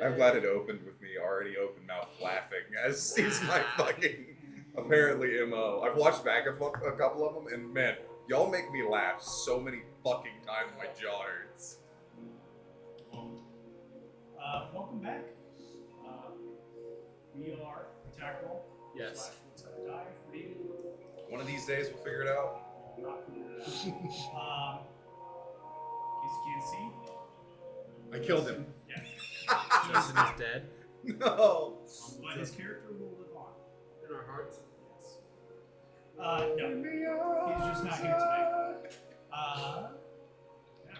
I'm glad it opened with me already open mouth laughing as sees my fucking apparently MO. I've watched back a couple of them, and man, y'all make me laugh so many fucking times my jaw hurts. Welcome back. We are AttackRole. Yes. One of these days we'll figure it out. Not figure it out. In case you can't see. I killed him. Yeah. Justin is dead. No. But his character will live on. In our hearts. Yes. No. He's just not here tonight. Yeah.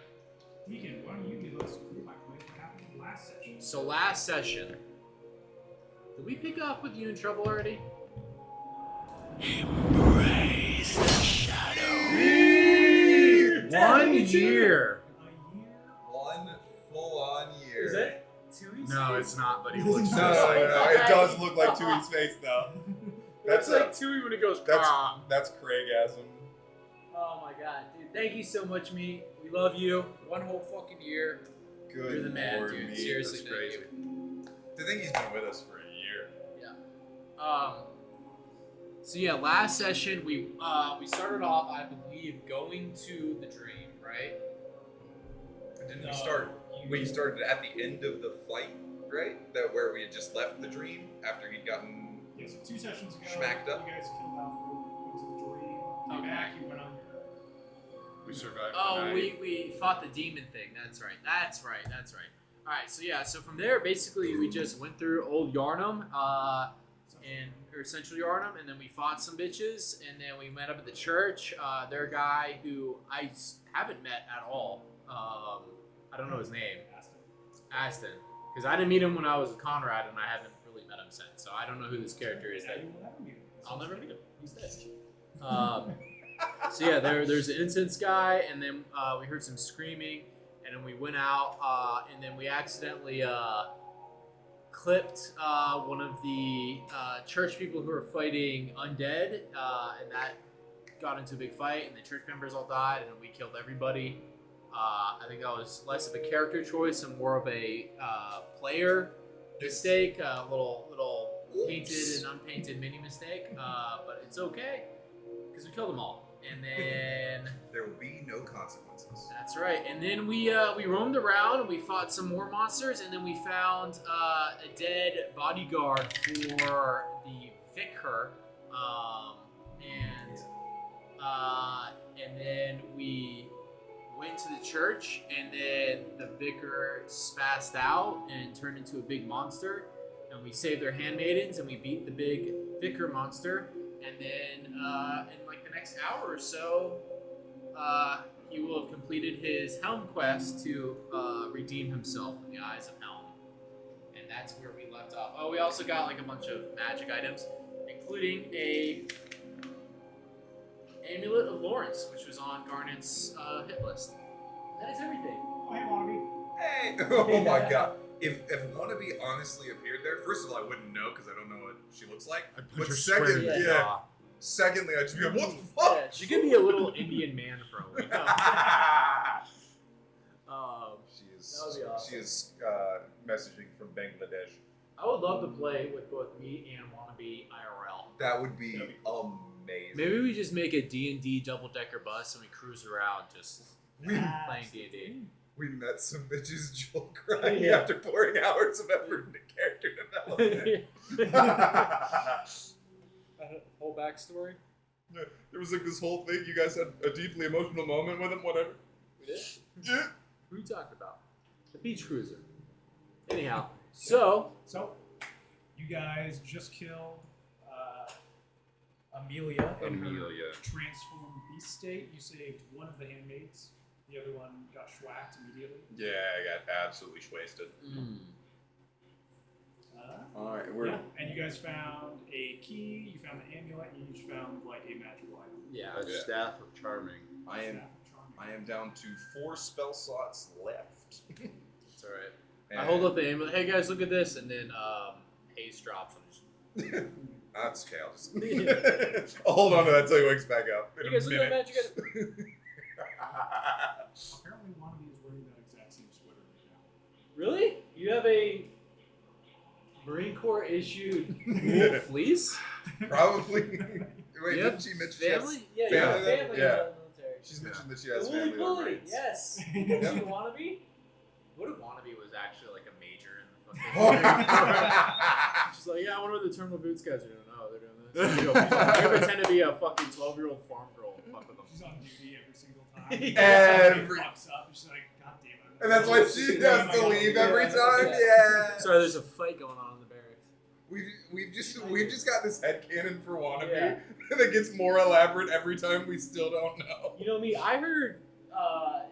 Deacon, why don't you give us a quick what happened last session? So last session, did we pick up with you in trouble already? Embrace the shadow. 1 year. One full-on year. Is it? 2 weeks? No, it's not, but he looks No, just like that. it does look like Tui's face though. That's like Tui when it goes. That's Craigasm. Oh my god, dude! Thank you so much, me. We love you. 1 whole fucking year. Good. You're the man, Lord, dude. me, Seriously, that's thank crazy. To think he's been with us for a year. So yeah, last session we started off, I believe, going to the dream, right? Didn't we start? We started at the end of the fight, right? That where we had just left the dream after he'd gotten. Yeah, so 2 sessions ago, Schmacked up. you guys killed Alfred, went to the dream, came Okay. back, you went on your... We survived Oh, the night. we fought the demon thing. That's right. All right. So yeah. So from there, basically, we just went through Old Yarnum, or Central Yarnum, and then we fought some bitches, and then we met up at the church. Their guy who I haven't met at all. I don't know his name. Aston. Because I didn't meet him when I was with Conrad, and I haven't really met him since. So I don't know who this character is. That You will never meet him. I'll never meet him. He's dead. So yeah, there's an incense guy, and then we heard some screaming, and then we went out, and then we accidentally clipped one of the church people who were fighting undead, and that got into a big fight, and the church members all died, and we killed everybody. I think that was less of a character choice and more of a player mistake, a little painted and unpainted mini mistake, but it's okay because we killed them all. And then There will be no consequences. that's right. And then we roamed around and we fought some more monsters, and then we found a dead bodyguard for the vicar, and then we went to the church, and then the vicar spazzed out and turned into a big monster, and we saved their handmaidens, and we beat the big vicar monster, and then in like the next hour or so, he will have completed his Helm quest to redeem himself in the eyes of Helm, and that's where we left off. Oh, we also got like a bunch of magic items, including a Amulet of Lawrence, which was on Garnet's hit list. That is everything. Oh, hey, Wannabe. Hey! Oh my god. If Wannabe honestly appeared there, first of all, I wouldn't know because I don't know what she looks like. I'd put But her second, square in the yeah. jaw. Secondly, I'd just be like, what the fuck? Yeah, she could be a little Indian man for all we know. She is. That would be awesome. She is messaging from Bangladesh. I would love to play with both me and Wannabe IRL. That would be amazing. Maybe we just make a D&D double-decker bus and we cruise around just playing D&D. We met some bitches Joel crying Yeah. after pouring hours of effort into character development. Whole backstory? There was like this whole thing. You guys had a deeply emotional moment with him. Whatever. We did? Yeah. Who are you talking about? The beach cruiser. Anyhow, so So, you guys just killed Amelia in her Amelia. transformed beast state. You saved one of the handmaids. The other one got schwacked immediately. Yeah, I got absolutely wasted. All right, we're. Yeah, and you guys found a key. You found the amulet. And you each found like a magical item. yeah. A staff of charming. I am. Staff of Charming. I am down to 4 spell slots left. It's alright. And I hold up the amulet. Hey guys, look at this, and then haze drops and just. That's okay. I'll just. I'll hold on to that until he wakes back up. In You a guys look at minute. that magic item. Apparently, Wannabe is wearing that exact same sweater right now. Really? You have a Marine Corps issued wool fleece? Probably. Wait, You didn't have she mention she has- family? Yeah, you family? have family Yeah. in the military. She's mentioned that she The has Woolly family that Pulley, reads. yes. Yep. Do you want to be? What if wannabe was actually like a major in the fucking She's like, yeah, I wonder what the terminal boots guys are doing. Oh, they're doing this. You go pretend to be a fucking 12-year-old farm girl and fuck with them. She's on duty every single time. Every- Somebody fucks up, and she's like, God damn it. And that's why she has to leave every time. Yeah. Sorry, there's a fight going on in the barracks. We've just got this headcanon for wannabe Yeah. that gets more elaborate every time. We still don't know. You know me, I heard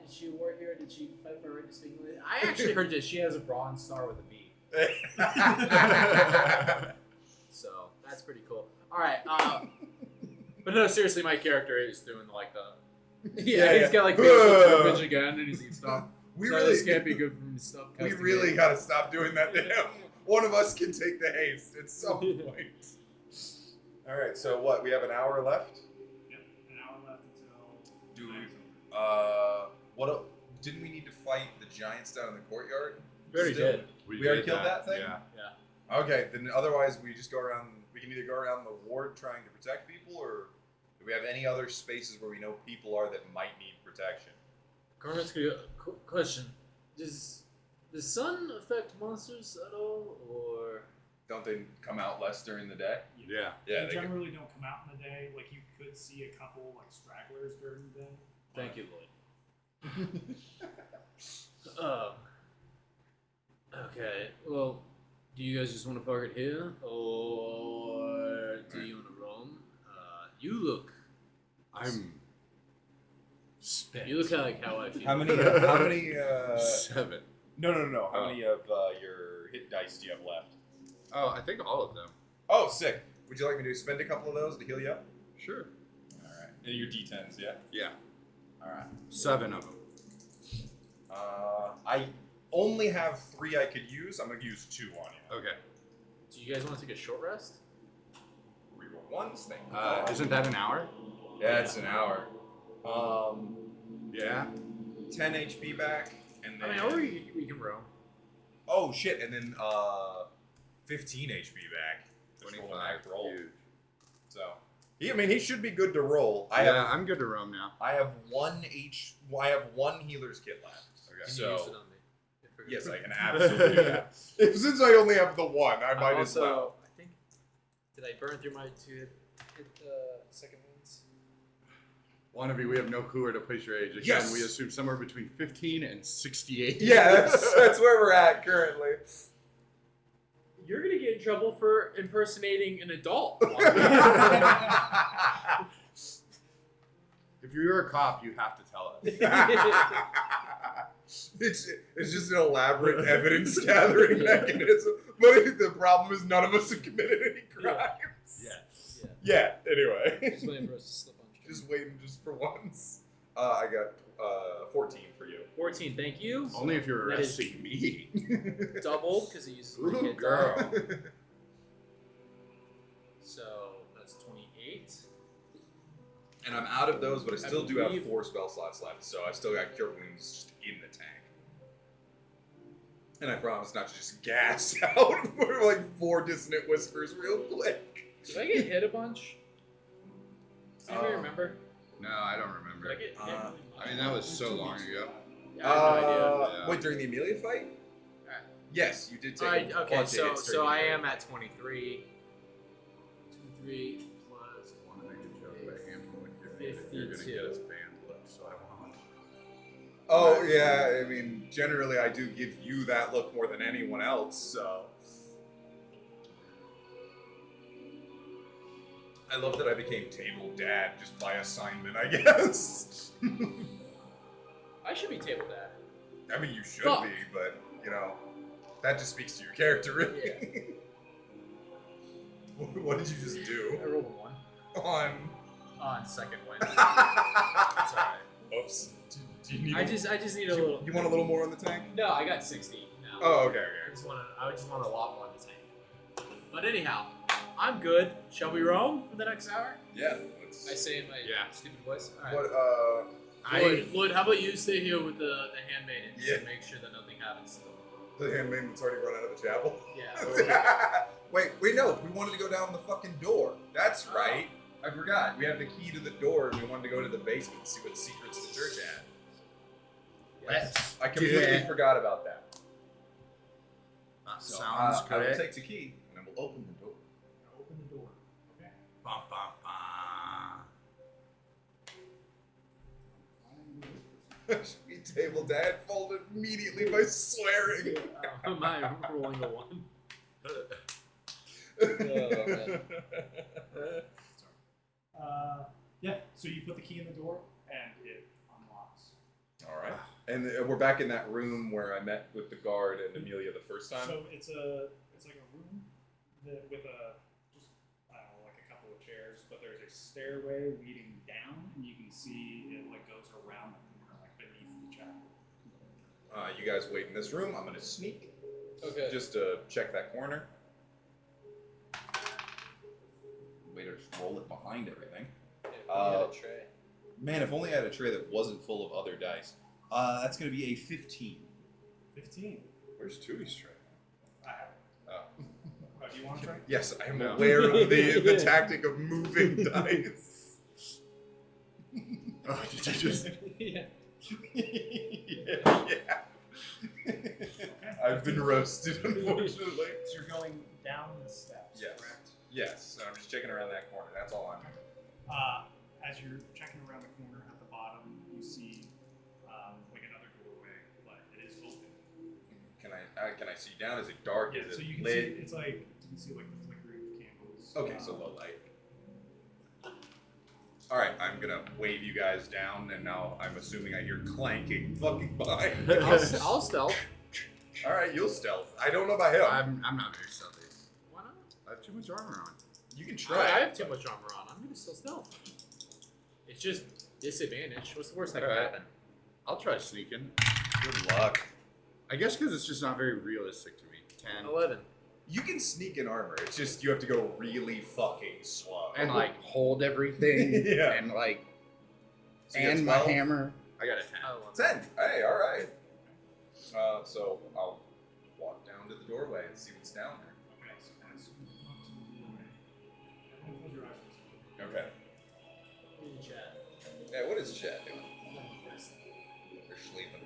she war here, did she fight for right to speak English? I actually heard that she has a bronze star with a B. So that's pretty cool. Alright, but no, seriously, my character is doing like the he's got like bitch again and he's eating stuff. We So really this can't be good from stuff. We really gotta stop doing that to him. One of us can take the haste at some point. All right, so what? We have an hour left. Yep, an hour left until. Do what? Didn't we need to fight the giants down in the courtyard? We already Still? did. We already killed that thing? Yeah. Okay, then otherwise we just go around. We can either go around the ward trying to protect people, or do we have any other spaces where we know people are that might need protection? Question: Does the sun affect monsters at all, or Don't they come out less during the day? Yeah. Yeah, They they generally don't come out in the day. Like, you could see a couple, like, stragglers during the day. Thank you, Lloyd. Okay. Well, do you guys just want to park it here, or do you want to roam? You look. I'm spent. You look like how I feel. How many? 7. No. How Oh. many of your hit dice do you have left? Oh, I think all of them. Oh, sick. Would you like me to spend a couple of those to heal you up? Sure. All right. And your D10s, yeah? Yeah. All right. 7 of them. I only have 3 I could use. I'm going to use 2 on you. Okay. Do you guys want to take a short rest? Reroll ones, thank you. Isn't that an hour? Yeah, it's an hour. Yeah. 10 HP back, and I then... mean, or we can roam. Oh, shit, and then 15 HP back. Just roll an 25. act roll. Huge. So, he should be good to roll. I'm good to roam now. I have one healer's kit left. Okay. Can So- you use it on me? Yes, I can absolutely do that. Since I only have the one, I might as well. I think. Did I burn through my 2 hit second wounds? Wannabe, we have no clue where to place your age. Again, Yes. we assume somewhere between 15 and 68. Yeah, that's where we're at currently. You're gonna get in trouble for impersonating an adult. If you're a cop, you have to tell us. It's just an elaborate evidence gathering mechanism. But the problem is none of us have committed any crimes. Yes. Yeah, anyway. Just waiting for us to slip on stream. Just waiting just for once. I got 14 for you. 14, thank you. Only if you're That is- arresting me. Doubled because he uses my Ooh, hit girl. die. So that's 28. And I'm out of those, but I still do have believe- 4 spell slots left, so I've still got Cure Wounds just in the tank. And I promise not to just gas out for like 4 dissonant whispers real quick. Did I get hit a bunch? Does anybody remember? No, I don't Did remember. I get hit? I mean, that was so long ago. Yeah, I have no idea. Yeah. Wait, during the Amelia fight? Alright. Yes, you did take Alright, a okay, bunch of so hits during the I Amelia am fight. at 23. 23 plus Want to make a joke about handling with your name if you're going to 52. get us banned, look, so I won't. Oh, yeah, I mean, generally I do give you that look more than anyone else, so. I love that I became table dad just by assignment, I guess. I should be table dad. I mean, you should Fuck. be, but, you know, that just speaks to your character, really. What did you just do? I rolled a 1 On. on second win. That's alright. Oops. Do you need I just need a little. You want a little more in the tank? No, I got 60 now. Oh, okay, I okay. just want a lot more in the tank. But anyhow, I'm good. Shall we roam for the next hour? Yeah. I say in my Yeah. stupid voice. All right. What, Lloyd, how about you stay here with the handmaidens Yeah. and make sure that nothing happens to them? The handmaiden that's already run out of the chapel. Yeah. Wait, no. We wanted to go down the fucking door. That's right. I forgot. We have the key to the door, and we wanted to go to the basement and see what secrets the church had. Let's I completely forgot about that. That So, sounds I will correct. take the key, and then we'll open the door. Open the door. Okay. Bum, bum, bum. Sweet table dad folded immediately by swearing. Am I rolling a 1? Yeah. So you put the key in the door, and it unlocks. All right. And we're back in that room where I met with the guard and Amelia the first time. So it's like a room with a just I don't know, like a couple of chairs, but there's a stairway leading down, and you can see it like goes around the corner, like beneath the chapel. You guys wait in this room. I'm gonna sneak Okay. just to check that corner. Way to just roll it behind everything. Tray. Man, if only I had a tray that wasn't full of other dice. That's gonna be a 15. 15. Where's Tootie's tray? I have it. Oh. Oh, do you want to try? Yes, I am No. aware of the tactic of moving dice. Oh, did you just... Yeah. yeah. I've been roasted, unfortunately. So you're going down the steps, Yes. correct? Yes, and I'm just checking around that corner. That's all I'm doing. As you're checking around the corner at the bottom, you see like another doorway, but it is open. Can I see down? Is it dark? Yeah, Is so it you can lit? see it's like you can see like the flickering of candles. Okay, so low light. All right, I'm gonna wave you guys down, and now I'm assuming I hear clanking fucking behind. I'll stealth. All right, you'll stealth. I don't know about him. I'm not very stealthy. Why not? I have too much armor on. You can I try. have too much armor on. I'm gonna still stealth. It's just disadvantage. What's the worst that can Alright. happen? I'll try sneaking. Good luck. I guess because it's just not very realistic to me. 10. 11. You can sneak in armor. It's just you have to go really fucking slow. And like hold everything. Yeah. And like So you got and my 12? hammer. I got a 10. Oh, 10. Hey, all right. So I'll walk down to the doorway and see what's down there. Okay, so as you walk to the doorway, everyone close your eyes. Okay. chat. Yeah, what is chat doing? They're sleeping.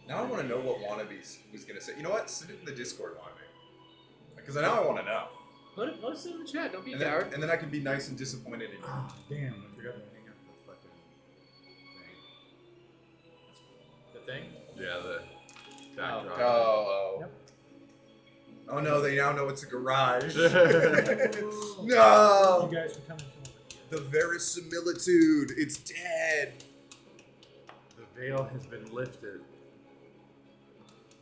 Now I want to know what Wannabe was going to say. You know what? Send it in the Discord, Wannabe. Because now I want to know. Post it in the chat. Don't be a And then, coward. and then I can be nice and disappointed in you. Ah, damn. I forgot to hang up the fucking thing. The thing. Yeah, the backdrop. Oh. Yep. Oh no, they now know it's a garage. You No! guys are coming from over here. The verisimilitude. It's dead. The veil has been lifted.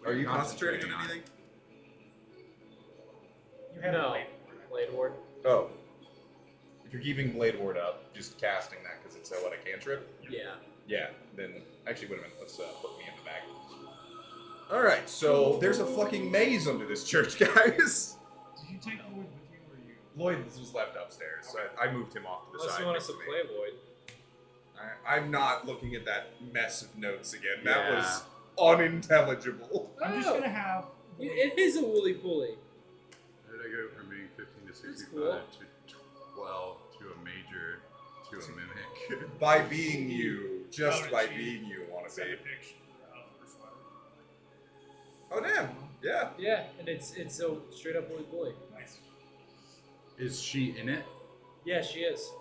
Are you We're concentrating on anything? You had No. a blade. Blade Ward. Oh. If you're keeping Blade Ward up, just casting that because it's what, a cantrip? Yeah. Yeah, then actually, wait a minute. Let's put me in the back. All right, so there's a fucking maze under this church, guys. Did you take Lloyd with you, or you? Lloyd was left upstairs, so I moved him off to the Unless side. you want next us to me. play Lloyd. I'm not looking at that mess of notes again. That Yeah. was unintelligible. I'm just gonna have. It is a woolly pulley. How did I go from being 15 to That's 65 cool. to 12 to a major to a mimic? By being you, just Oh, by did she being you, want to Send be. a picture of her sweater. Oh damn! Yeah. Yeah, and it's a straight up woolly pulley. Nice. Is she in it? Yeah, she is.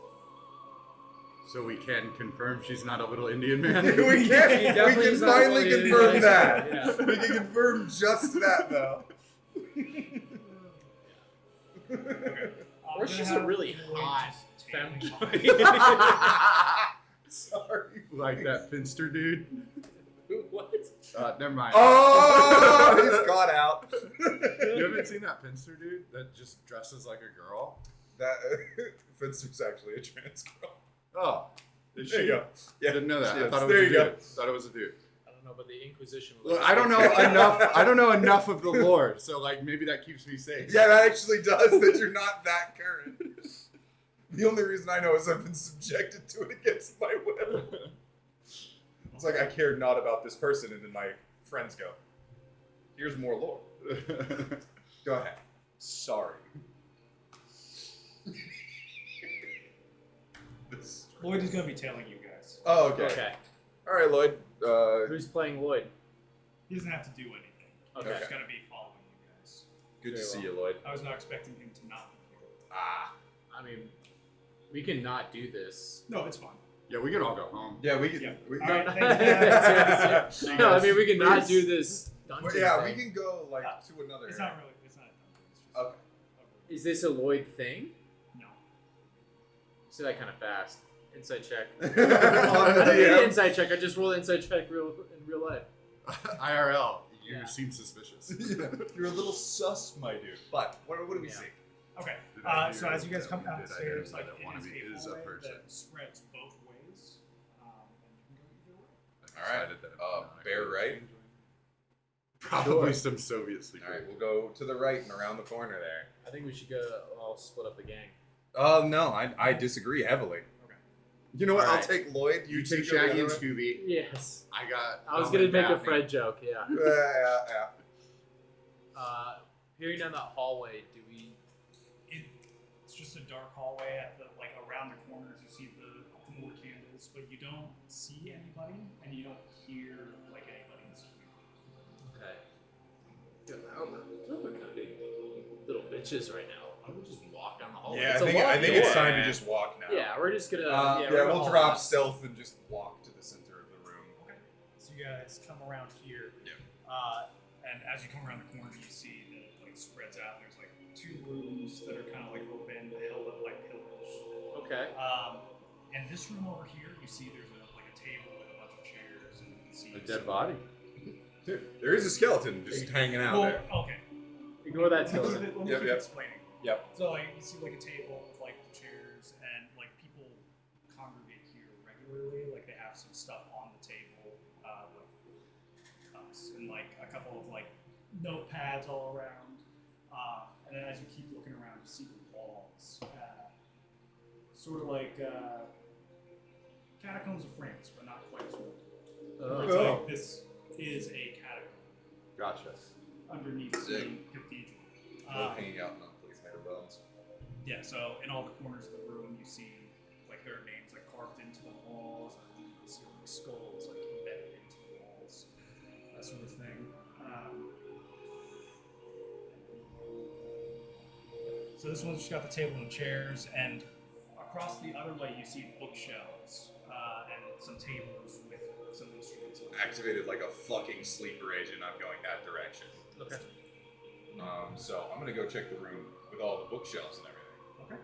So we can confirm she's not a little Indian man? we can. He We definitely can is not finally really confirm nice. that. Yeah. We can confirm just that, though. Or she's a really hot femme. Sorry. Like that Finster dude? What? Never mind. Oh, he's got out. You haven't seen that Finster dude that just dresses like a girl? That Finster's actually a trans girl. Oh. Is There she? you go. I didn't know that. Yes, I thought it was there a you dude. go. Thought it was a dude. I don't know, but the Inquisition was Look, I don't know enough. I don't know enough of the lore, so like maybe that keeps me safe. Yeah, that actually does. That you're not that current. The only reason I know is I've been subjected to it against my will. It's like I care not about this person, and then my friends go, Here's more lore. Go ahead. Sorry. Lloyd is going to be tailing you guys. Oh, okay. Okay. All right, Lloyd. Who's playing Lloyd? He doesn't have to do anything. Okay. He's going to be following you guys. Good to Very see well. you, Lloyd. I was not expecting him to not be here. Ah. I mean, we can not do this. No, it's fine. Yeah, we can all go home. Yeah, we can. Yeah. We, All right, No, thanks, guys. no, I mean we can not do this. well, Dungeon yeah, thing. we can go like to another. It's area. not really. It's not. It's just Okay. Is this a Lloyd thing? No. Say that kind of fast. Inside check. On I the don't need an DM. inside check. I just rolled an inside check in real life. IRL, you Yeah. seem suspicious. Yeah, you're a little sus, my dude. But what do we Yeah. see? Okay. Did I So hear as you guys come that down we the did stairs, identify like that it one is of you a is a hallway person? that spreads both ways, and you can go either way. All right. Decided that Bear right. Probably some Soviet sleeper. All right, we'll go to the right and around the corner there. I think we should go all split up the gang. Oh no, I disagree heavily. Okay. You know what? All I'll right. take Lloyd. You two take go the Shaggy and other way. Scooby. Yes. I got. I was Tom gonna and make a Daphne. Fred joke. Yeah. Yeah. Hearing down that hallway, do we? It's just a dark hallway. At the like around the corners, you see the more candles, but you don't see anybody, and you don't hear like anybody's here. Okay. We're gonna be little bitches right now. Why don't we just walk down the hallway? Yeah, It's I a think locked it's door. time to just walk now. Yeah, we're just gonna. Yeah, we're we'll gonna drop haul stealth and just walk to the center of the room. Okay. So you guys come around here. Yeah. And as you come around the corner, you see that it like spreads out. There's like two rooms that are kind of like open, held up like pillars. Okay. And this room over here, you see there's like a table with a bunch of chairs, and you can see A dead body. There is a skeleton just hanging out there. Okay. Ignore that Let me skeleton. keep Yep, yep. explaining. Yep. So like you see like a table with like chairs, and like people congregate here regularly. Like they have some stuff on the table, like cups and like a couple of like notepads all around. And then as you keep looking around, you see the walls, sort of like catacombs of France, but not quite as well. It's Oh. like this is a catacomb Gotcha. underneath Sick. the cathedral. Hanging out in a place made of bones. Yeah, so in all the corners of the room, you see like there are names like carved into the walls, and you see like skulls like embedded into the walls, that sort of thing. So this one's just got the table and chairs, and across the other way you see bookshelves and some tables with some instruments. on them. Activated like a fucking sleeper agent. I'm going that direction. Okay. So I'm gonna go check the room with all the bookshelves and everything. Okay.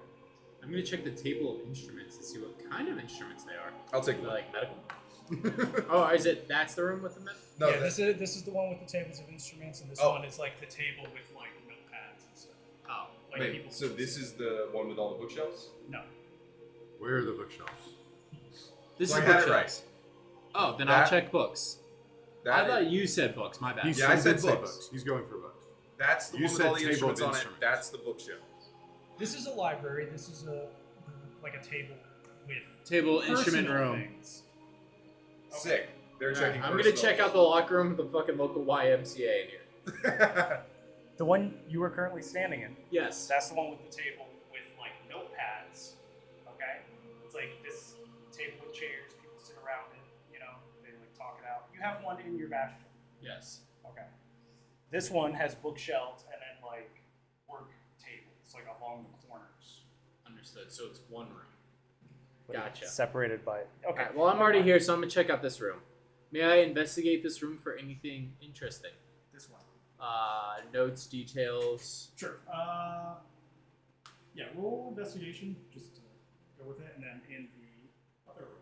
I'm gonna check the table of instruments to see what kind of instruments they are. I'll take They're one. like medical. Oh, is it? That's the room with the med. No, yeah, that- this is the one with the tables of instruments, and this Oh. one is like the table with like notepads and stuff. Oh. Like wait. people. So this is the one with all the bookshelves? No. Where are the bookshelves? This So is I had it bookshelves. Oh, then That- I'll check books. I thought you said books. My bad. He Yeah, I said did say books. He's going for books. That's the You one with said all the table instruments of on it. instruments. That's the bookshelf. This is a library. This is like a table with Table instrument personal room. things. Okay. Sick. They're Alright, checking. I'm gonna personal. check out the locker room with the fucking local YMCA in here. The one you are currently standing in. Yes. That's the one with the table with like notepads. Okay, it's like this table with chairs. People sit around it. You know, they like talk it out. You have one in your bastion. Yes. Okay. This one has bookshelves and then like work tables, like along the corners. Understood. So it's one room. Gotcha. Separated by. Okay. Okay. Well, I'm already here, so I'm gonna check out this room. May I investigate this room for anything interesting? This one. Notes, details. Sure. Yeah, roll investigation, just to go with it, and then in the other room.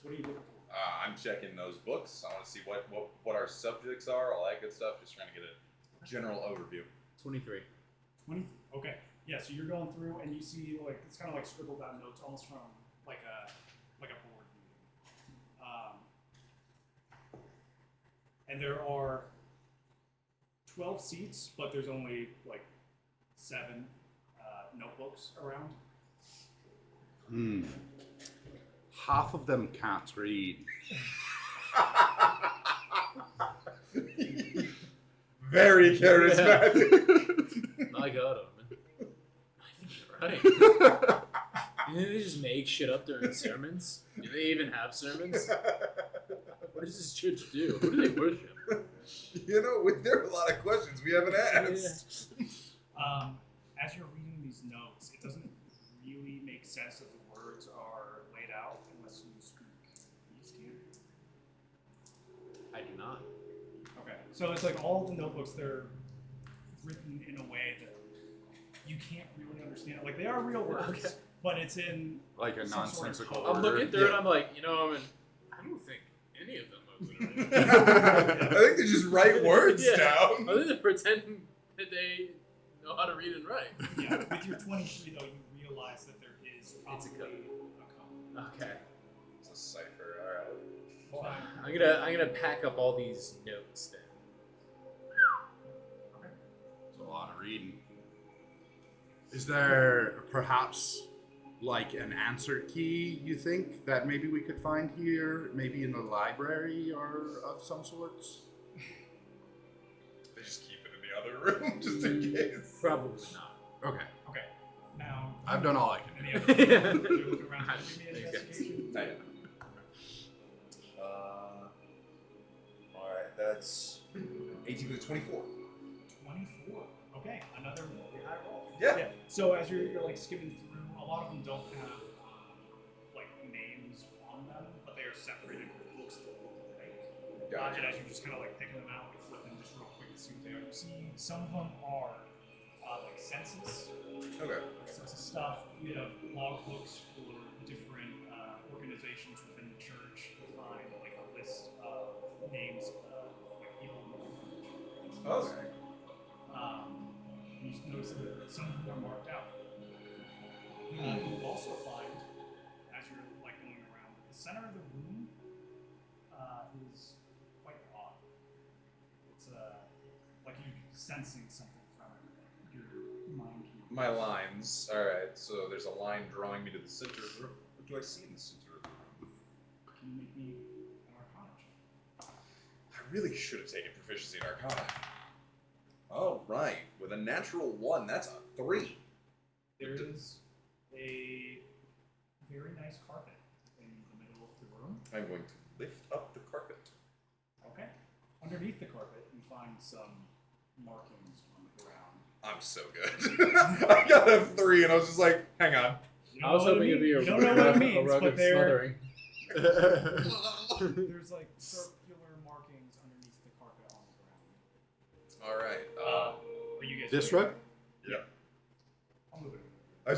What are you looking for? I'm checking those books. I want to see what our subjects are, all that good stuff. Just trying to get a general overview. 23. 20? Okay. Yeah, so you're going through and you see like it's kind of like scribbled down notes almost from like a board meeting. And there are 12 seats, but there's only like 7 notebooks around. Half of them can't read. very charismatic. My God, Omen. I think you're right. You think they just make shit up during sermons? Do they even have sermons? What does this church do? Who do they worship? You know, there are a lot of questions we haven't asked. As you're reading these notes, it doesn't really make sense that the words are laid out unless you speak Eastern. I do not. Okay, so it's like all the notebooks, they're written in a way that you can't really understand. Like, they are real words, Okay. but it's in Like a some sort of nonsensical code. I'm looking through it, I'm like, I don't think any of them are I think they just write words Yeah. down. I think they're pretending that they know how to read and write. Yeah, with your 23, though, you realize that there is It's a probably a code. Okay. It's a cipher, alright. I'm gonna pack up all these notes then. It's a lot of reading. Is there perhaps like an answer key, you think, that maybe we could find here? Maybe in the library or of some sorts? They just keep it in the other room just in case. Probably not. Okay. Okay, now... I've done all I can Any do. other you're looking around, give me an Thanks, guys. investigation. Not yet. Alright, that's 18 to 24. 24. Okay, another really high roll. Yeah. So as you're like skimming through, a lot of them don't have like names on them, but they are separated with books that look alike. Gotcha. And as you're just kind of like picking them out, like flipping just real quick to see what they are, you see some of them are like census, Okay. like census stuff. You have log books for different organizations within the church. You'll find like a list of names of like people who are from the church. Okay. You just notice that some of them are marked out. You'll also find, as you're like going around, the center of the room is quite odd. It's like you're sensing something from it. Your mind. My lines. Alright, so there's a line drawing me to the center of the room. What do I see in the center of the room? Can you make me an Arcana check? I really should have taken proficiency in Arcana. Oh, right. With a natural 1, that's a 3. There is a very nice carpet in the middle of the room. I'm going to lift up the carpet. Okay. Underneath the carpet, you find some markings on the ground. I'm so good. I got a 3 and I was just like, hang on. You I was know what hoping it'd be you don't know what it means, a rug but of they're smothering. there's like circular markings underneath the carpet on the ground. Alright. Are you guys This ready? rug? Yeah. I'll move it. I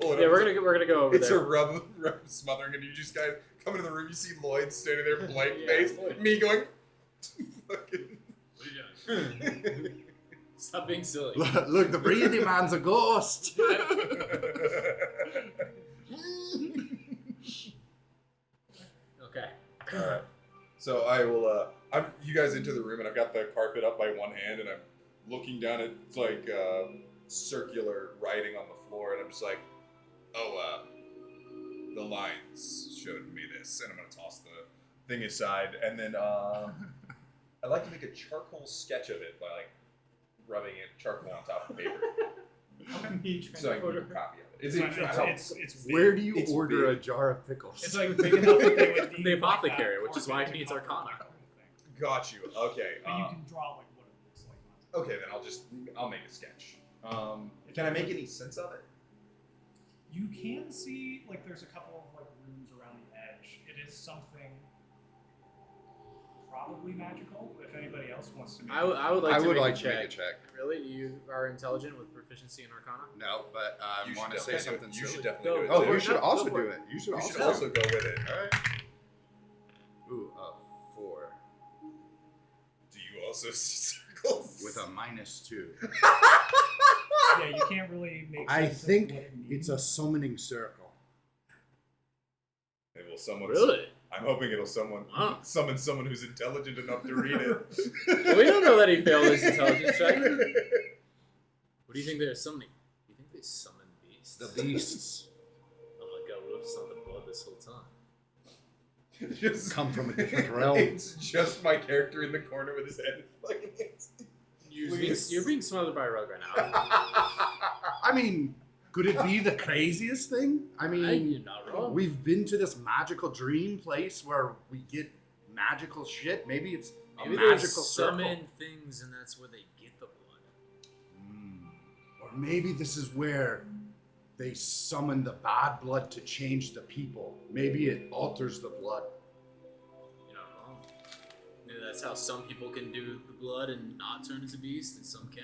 pull it Yeah, up. we're gonna go over It's there. a rub of smothering, and you just guys come into the room. You see Lloyd standing there, blank Yeah, face. Lloyd. Me going, fucking. What are you doing? Stop being silly. Look, the breathing man's a ghost. Okay. Alright. So I will. I'm you guys into the room, and I've got the carpet up by one hand, and I'm looking down at like circular writing on the floor, and I'm just like, oh, the lines showed me this, and I'm gonna toss the thing aside, and then I'd like to make a charcoal sketch of it by like rubbing charcoal on top of paper, so I can keep a copy of it. Is it? It's big. Where do you It's order big. a jar of pickles? It's like big enough that they would need The like, apothecary, that which is why carpet he needs to cover Arcana. the whole thing. Got you. Okay. But you can draw like what it looks like. Okay, then I'll make a sketch. Can I make any sense of it? You can see like there's a couple of like rooms around the edge. It is something probably magical. If anybody else wants to make I would like I to would make like a to check. make a check. Really? You are intelligent with proficiency in Arcana? No, but I You want should to say definitely something do it. You silly. should definitely Go. do it. Oh, too. you should Go also for do it. it. You should You also should do also it. go with it. All right. Ooh, 4 Do you also see circles? with a -2. yeah, you can't really make I sense think of what it means. it's a summoning circle. It will someone. Really? I'm hoping it'll Wow. summon someone who's intelligent enough to read it. Well, we don't know that he failed his intelligence check. What do you think they're summoning? Do you think they summon beasts? The beasts Oh my god, what if it's not the blood this whole time? Just come from a different realm. It's just my character in the corner with his head in fucking hands. You're being smothered by a rug right now. I mean, could it be the craziest thing? I mean, You're not wrong. we've been to this magical dream place where we get magical shit. Maybe it's Maybe a they magical summon circle. things, and that's where they get the blood. Or maybe this is where they summon the bad blood to change the people. Maybe it alters the blood. You're not wrong. Maybe that's how some people can do the blood and not turn into beasts, and some can.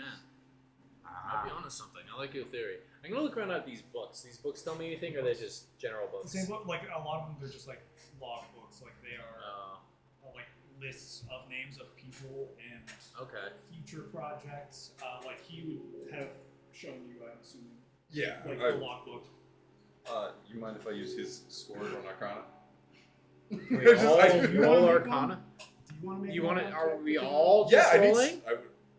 I'll be honest something. I like your theory. I'm gonna look around at these books. These books tell me anything, or are they just general books? The same book, like a lot of them, they're just like log books. Like they are like lists of names of people and Okay. future projects. Like he would have shown you, I'm assuming, Yeah. like the log book. You mind if I use his score on Arcana? Wait, you all wanna make Arcana? Do you want to make? You one want to? up Are to we figure out- all Yeah, just rolling?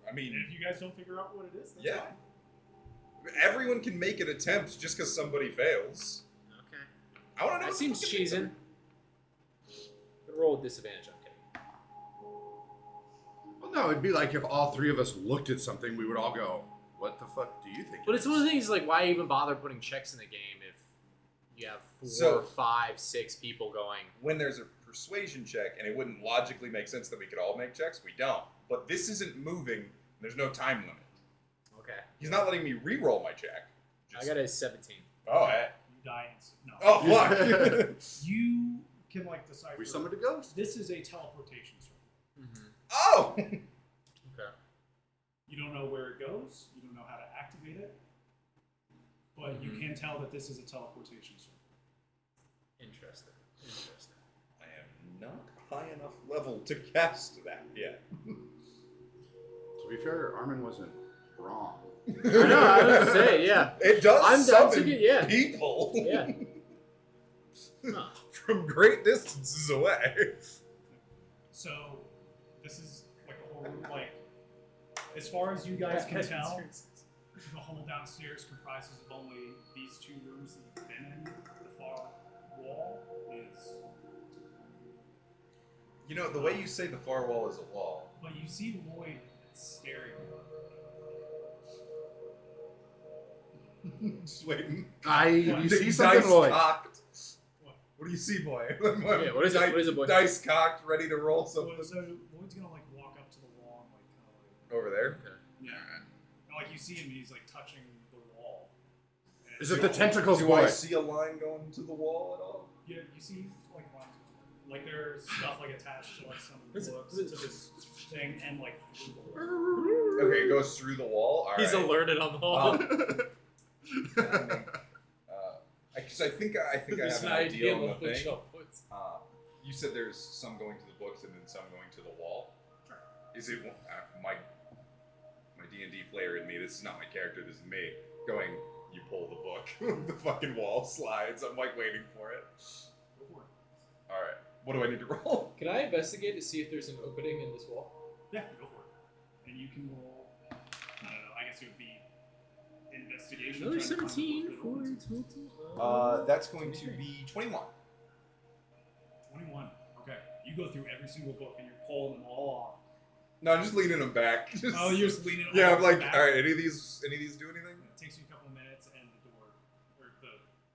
I mean, And if you guys don't figure out what it is, that's Yeah. fine. everyone can make an attempt just because somebody fails. Okay. I want to know. That what seems the fuck it cheesing. Roll with disadvantage. I'm kidding. Well, no, it'd be like if all three of us looked at something, we would all go, "What the fuck do you think?" But it it's is?" one of the things like, why even bother putting checks in the game if you have 4, So- 5, 6 people going? when there's a persuasion check, and it wouldn't logically make sense that we could all make checks, we don't. But this isn't moving. And there's no time limit. Okay. He's not letting me re-roll my check. I got a 17. Oh, hey. You die. No. Oh, fuck. You can like decipher. We summoned a ghost. This is a teleportation circle. Mm-hmm. Oh. Okay. You don't know where it goes. You don't know how to activate it. But you Mhm. can tell that this is a teleportation circle. Interesting. Interesting. I am not high enough level to cast that yet. To be fair, Armin wasn't wrong. I know. I was gonna say, yeah. It does I'm summon to get, yeah. people Yeah. Huh. from great distances away. So this is like a whole room. Like as far as you guys can tell, the whole downstairs comprises of only these two rooms that you've been in. The far wall is. You know, the way you say the far wall is a wall. But you see Lloyd staring. Just waiting. You see Dice something, Lloyd? cocked. What? What do you see, boy? Yeah, what is it? What is it, boy? Dice cocked, ready to roll So something. Lloyd's gonna like walk up to the wall and like kind of like Over there. Okay. yeah. And, like you see him, he's like touching the wall. And Is it the tentacles, Do boy? I see a line going to the wall at all? Yeah, you see like lines, like there's stuff like attached to like some What's it- books what's to it- this thing and like through the wall. Okay, it goes through the wall. All He's right. alerted on the wall. Because I think I have There's an an idea on the of which thing. I'll put. You said there's some going to the books and then some going to the wall. Sure. Is it my D&D player in me? This is not my character. This is me going. You pull the book. The fucking wall slides. I'm like waiting for it. Go for it. All right. What do I need to roll? Can I investigate to see if there's an opening in this wall? Yeah, go for it. And you can roll. I don't know. I guess it would be investigation. Another trying to find 17 the for door. 20. That's going to be 21. 21. Okay. You go through every single book and you're pulling them all No, I'm just leaning them back. off. Oh, you're just leaning. Yeah, all I'm like, back. all right. Any of these do anything? It takes you a couple minutes, and the door or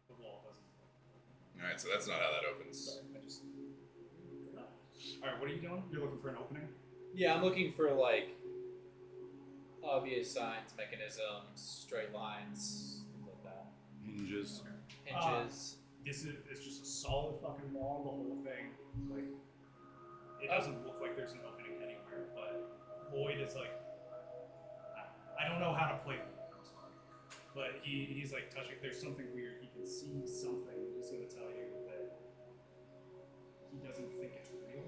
the wall doesn't. All right. So that's not how that opens. Sorry, I just. All right, what are you doing? You're looking for an opening. Yeah, I'm looking for like obvious signs, mechanisms, straight lines, things like that. Hinges. Hinges. This is it's just a solid fucking wall. The whole thing, like, it doesn't look like there's an opening anywhere. But Lloyd is like, I don't know how to play Lloyd, I'm sorry, but he's like touching. There's something weird. He can see something. He's gonna tell you that he doesn't think it's real.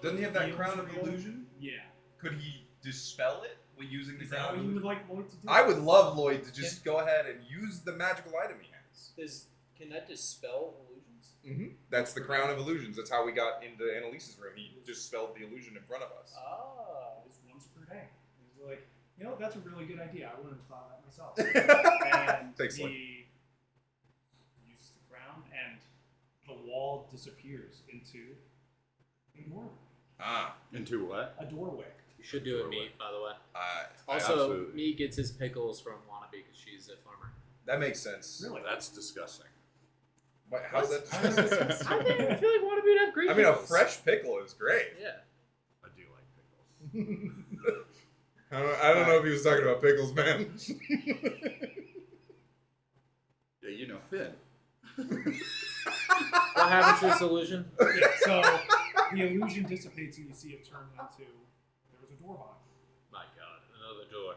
Doesn't he have that Feels crown of real? illusion? Yeah. Could he dispel it with using the Is that crown what of you illusion? would like Lloyd to do? I would love Lloyd to just go ahead and use the magical item he has. Can that dispel illusions? Mm-hmm. That's the crown of illusions. That's how we got into Annalise's room. He dispelled the illusion in front of us. Ah. It's once per day. He's like, you know, that's a really good idea. I wouldn't have thought of that myself. And Thanks, Lloyd. he uses the crown, and the wall disappears into a doorway. Ah. Into what? A doorway. should do it meat, by the way. I Also, absolutely- meat gets his pickles from Wannabe because she's a farmer. that makes sense. Really? That's disgusting. Wait, how's What? that? I feel like Wannabe would have great I mean, a pickles. fresh pickle is great. Yeah. I do like pickles. I don't know if he was talking about pickles, man. Yeah, you know, Finn. What happens to this illusion? Yeah, so the illusion dissipates and you see it turn into there was a door behind. My God, another door.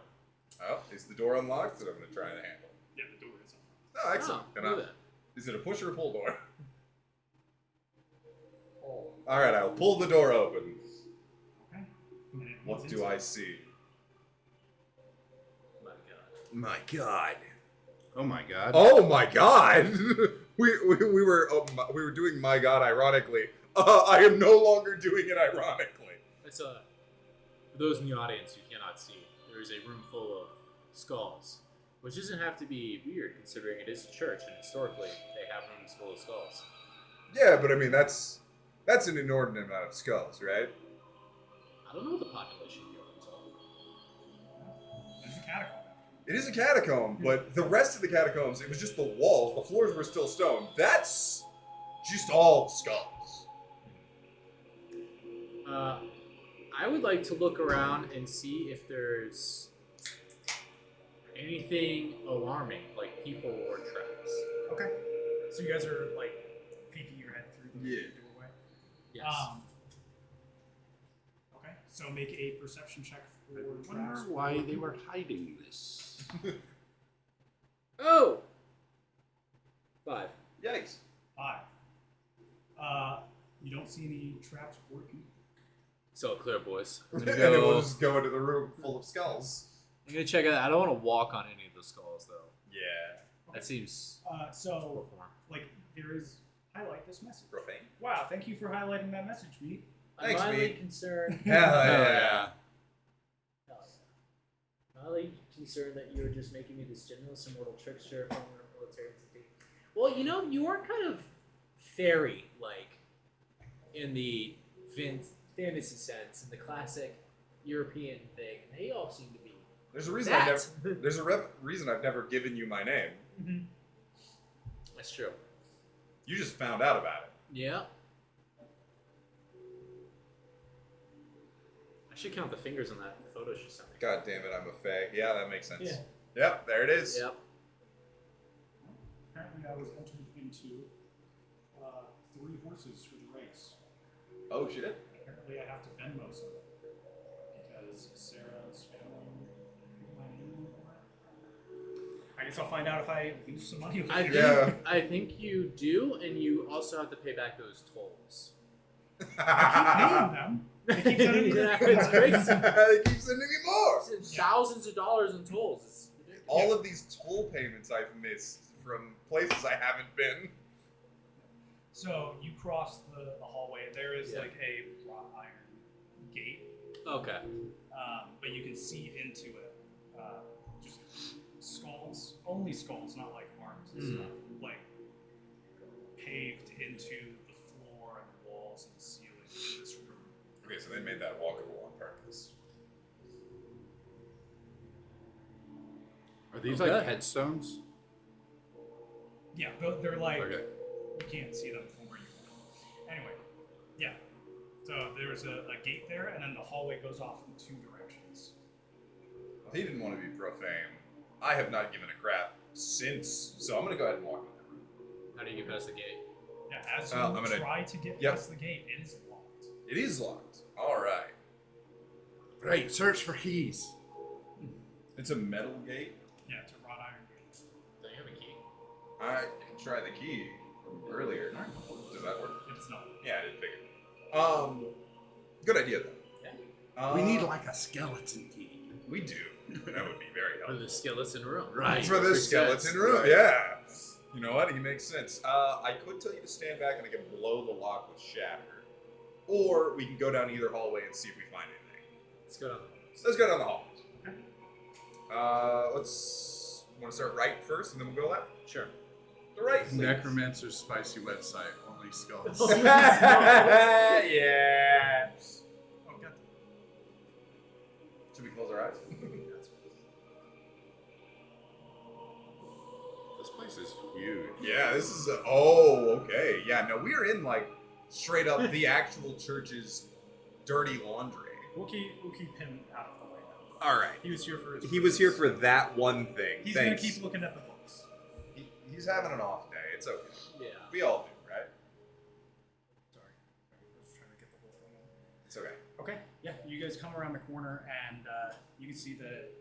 Oh, is the door unlocked that I'm going to try to handle? Yeah, the door is unlocked. Oh, excellent. Oh, Can look I- at that. Is it a push or a pull door? Oh. All right, I'll pull the door open. Okay. And it What leads do into- I see? My God. My God. Oh my god. Oh my God. we were doing my God ironically. I am no longer doing it ironically. It's for those in the audience who cannot see, there is a room full of skulls, which doesn't have to be weird considering it is a church and historically they have rooms full of skulls. Yeah, but I mean that's an inordinate amount of skulls, right? I don't know what the population here is. It's a catacomb. It is a catacomb, but the rest of the catacombs, it was just the walls. The floors were still stone. That's just all skulls. I would like to look around and see if there's anything alarming, like people or traps. Okay. So you guys are like peeking your head through the doorway. Yes. Okay. So make a perception check for I traps. wonder why they were hiding this. Oh! 5. Yikes. 5. You don't see any traps or people. So clear, boys. I'm And gonna then we'll go. just go into the room full of skulls. I'm gonna check it out. I don't want to walk on any of those skulls, though. Yeah. That seems So, poor form. like, there is highlight this message. Profane. Wow, thank you for highlighting that message, Meat. Thanks, I'm mildly mate. concerned. Hell Hell yeah. yeah. Mildly concerned that you're just making me this generous immortal trickster from a military entity. Well, you know, you are kind of fairy-like in the fantasy sense, in the classic European thing. They all seem to be There's a reason that. reason I've never given you my name. That's true. You just found out about it. Yeah. I should count the fingers on that photo she sent me. God damn it, I'm a fae. Yeah, that makes sense. Yeah. Yep, there it is. Yep. Apparently, I was entered into 3 horses for the race. Oh shit. Apparently, I have to Venmo some because Sarah's family. I guess I'll find out if I lose some money. I later. think, Yeah. I think you do, and you also have to pay back those tolls. I keep paying them. They keep sending me Yeah, it's crazy. They keep sending me more. It's thousands of dollars in tolls. It's ridiculous. All of these toll payments I've missed from places I haven't been. So you cross the hallway. There is Yeah. like a wrought iron gate, Okay. but you can see into it. Just skulls, only skulls, not like arms and stuff. Like paved into the floor and the walls and the ceiling of this room. Okay, so they made that walkable on purpose. Are these Okay. like headstones? Yeah, they're like Okay. you can't see them from where you are. Anyway, yeah. So there's a gate there, and then the hallway goes off in 2 directions. Well, he didn't want to be profane. I have not given a crap since, so I'm gonna go ahead and walk in that room. How do you get past the gate? Yeah, as you I'm gonna- try to get Yep. past the gate, it is locked. It is locked. All right. Right, search for keys. It's a metal gate. Yeah, it's a wrought iron gate. Don't you have a key? I can try the key from earlier. Does that work? It's not. Yeah, I didn't figure. Good idea though. Yeah. We need like a skeleton key. We do. That would be very For helpful. the skeleton room. Right. For this Makes skeleton sense. room, Right. yeah. You know what? He makes sense. I could tell you to stand back and I can blow the lock with shatter, or we can go down either hallway and see if we find anything. Let's go down. Let's go down the hall. Okay. Let's want to start right first, and then we'll go left. Sure. The right. please. Necromancer's spicy website, only skulls. Yeah. Oh, got eyes. This place is huge. Yeah, this is okay. Yeah, no, we're in like straight up the actual church's dirty laundry. We'll keep him out of the way now. All right. He was here for his. He was here for that one thing. He's Thanks. gonna keep looking at the books. He's having an off day. It's okay. Yeah. We all do, right? Sorry, I was trying to get the whole thing in. It's okay. Okay, yeah, you guys come around the corner and you can see that it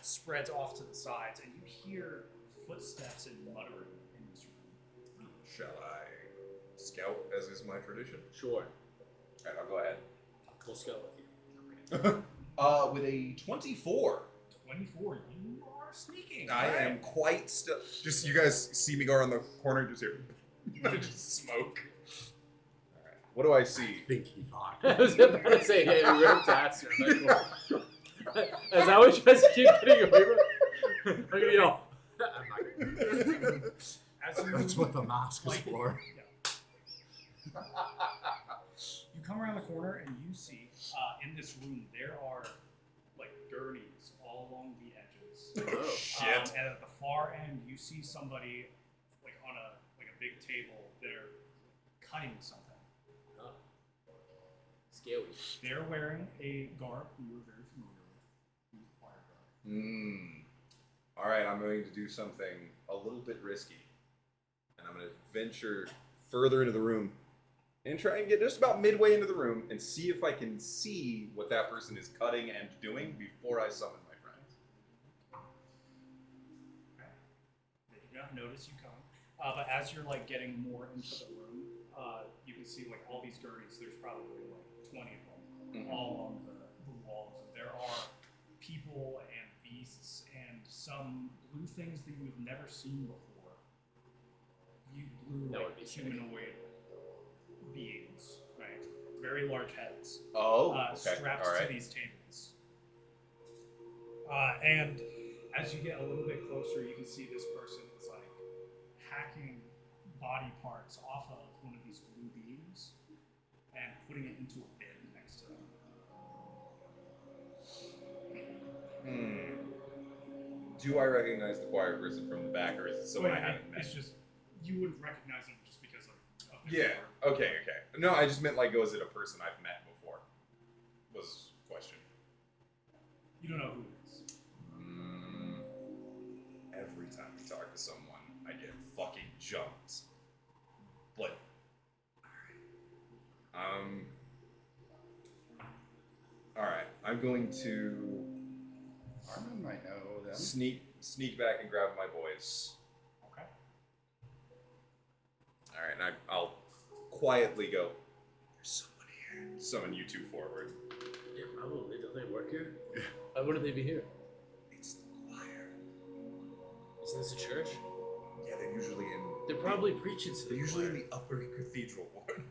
spreads off to the sides, and you hear footsteps and muttering in this room. Shall I scout, as is my tradition? Sure. All right, I'll go ahead. We'll scout with you. With a 24. 24, you are sneaking. I right? am quite still. Just you guys see me go around the corner, just hear, just smoke. All right. What do I see? I think he thought. I was about to say, hey, we ripped ass. Is that what you guys keep getting away from? I'm gonna yell. As you, That's what the mask is for. Yeah. You come around the corner and you see in this room there are like gurneys all along the edges. Oh, shit. And at the far end, you see somebody like on a big table. They're cutting something. Oh. Scary. They're wearing a garb you were very familiar with. The choir garb. All right, I'm going to do something a little bit risky, and I'm going to venture further into the room and try and get just about midway into the room and see if I can see what that person is cutting and doing before I summon my friends. They do not notice you come, but as you're like getting more into the room, you can see like all these gurneys. There's probably like 20 of them all along the walls. And there are people and beasts and some blue things that you've never seen before. You blue That like would be sick. humanoid beings, right? Very large heads. Oh, okay. Strapped All right. to these tables. And as you get a little bit closer, you can see this person is like hacking body parts off of one of these blue beings and putting it into a bin next to them. Do I recognize the choir person from the back, or is it someone I haven't met? It's just, you wouldn't recognize them just because of Yeah. Okay. No, I just meant like, is it a person I've met before? Was the question. You don't know who it is. Every time we talk to someone, I get fucking jumped. But all right. I'm going to Armin might know them. sneak back and grab my boys. Okay. All right, and I'll quietly go. There's someone here. Summon you two forward. Yeah, probably. Don't they work here? Why wouldn't they be here? It's the choir. Isn't this a church? Yeah, they're usually in. They're probably preaching to the They're usually in choir. the upper cathedral ward.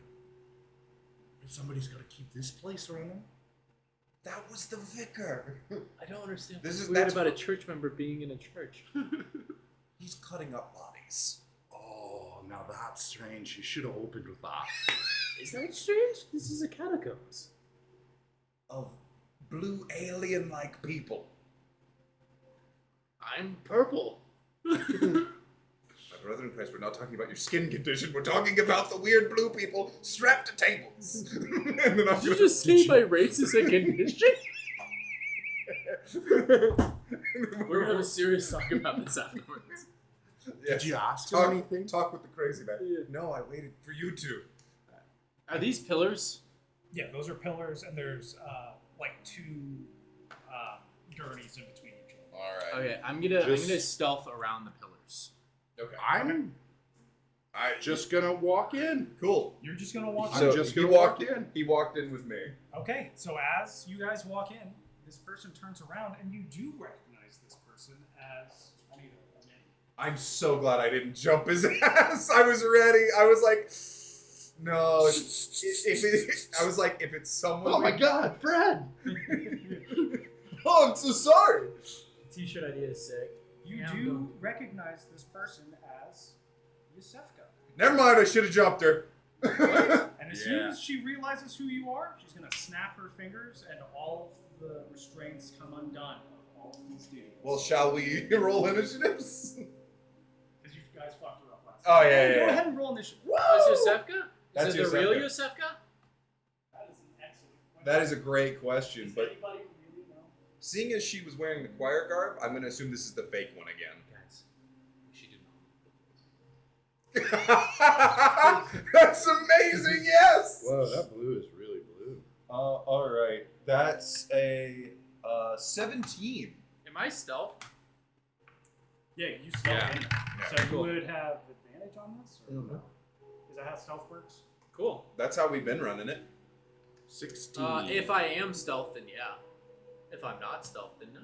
Somebody's got to keep this place running. That was the vicar. I don't understand This what's is- weird that's- about a church member being in a church. He's cutting up bodies. Oh, now that's strange. You should have opened with that. Is that strange? This is a catacombs. Of blue alien-like people. I'm purple. My brother in Christ, we're not talking about your skin condition. We're talking about the weird blue people strapped to tables. And then I'm Did you gonna- just say my race is a condition? We're gonna have a serious talk about this afterwards. Yes. Did you ask him Talk, anything? talk with the crazy man. Yeah. No, I waited for you two. Are these pillars? Yeah, those are pillars, and there's like two gurneys in between each other. All right. Okay, I'm gonna Just- stealth around the pillars. Okay. I'm just gonna walk in. Cool. You're just gonna walk I'm in. just he gonna walked walk in. He walked in with me. Okay, so as you guys walk in, this person turns around, and you do recognize this person as Anita. I'm so glad I didn't jump his ass. I was ready. I was like, no. I was like, if it's someone. Oh my God, Fred! Oh, I'm so sorry. T-shirt idea is sick. You Yeah, I'm do done. recognize this person as Yosefka. Never mind. I should have jumped her. And And as soon as she realizes who you are, she's going to snap her fingers and all of the restraints come undone of all of these dudes. Well, shall we roll initiatives? Because you guys fucked her up last Oh, time. yeah, Go yeah. ahead and roll initiative. Is Yosefka? That's Is it the real Yosefka. Yosefka? That is an excellent question. That is a great question, Does but anybody really know? seeing as she was wearing the choir garb, I'm going to assume this is the fake one again. Guys, she did not. That's amazing, yes! Whoa, that blue is really blue. All right. That's a 17. Am I stealth? Yeah, you stealth Yeah. in. Yeah, So cool. you would have advantage on this? Or Mhm. no? Is that how stealth works? Cool. That's how we've been running it. 16. If I am stealth, then yeah. If I'm not stealth, then no.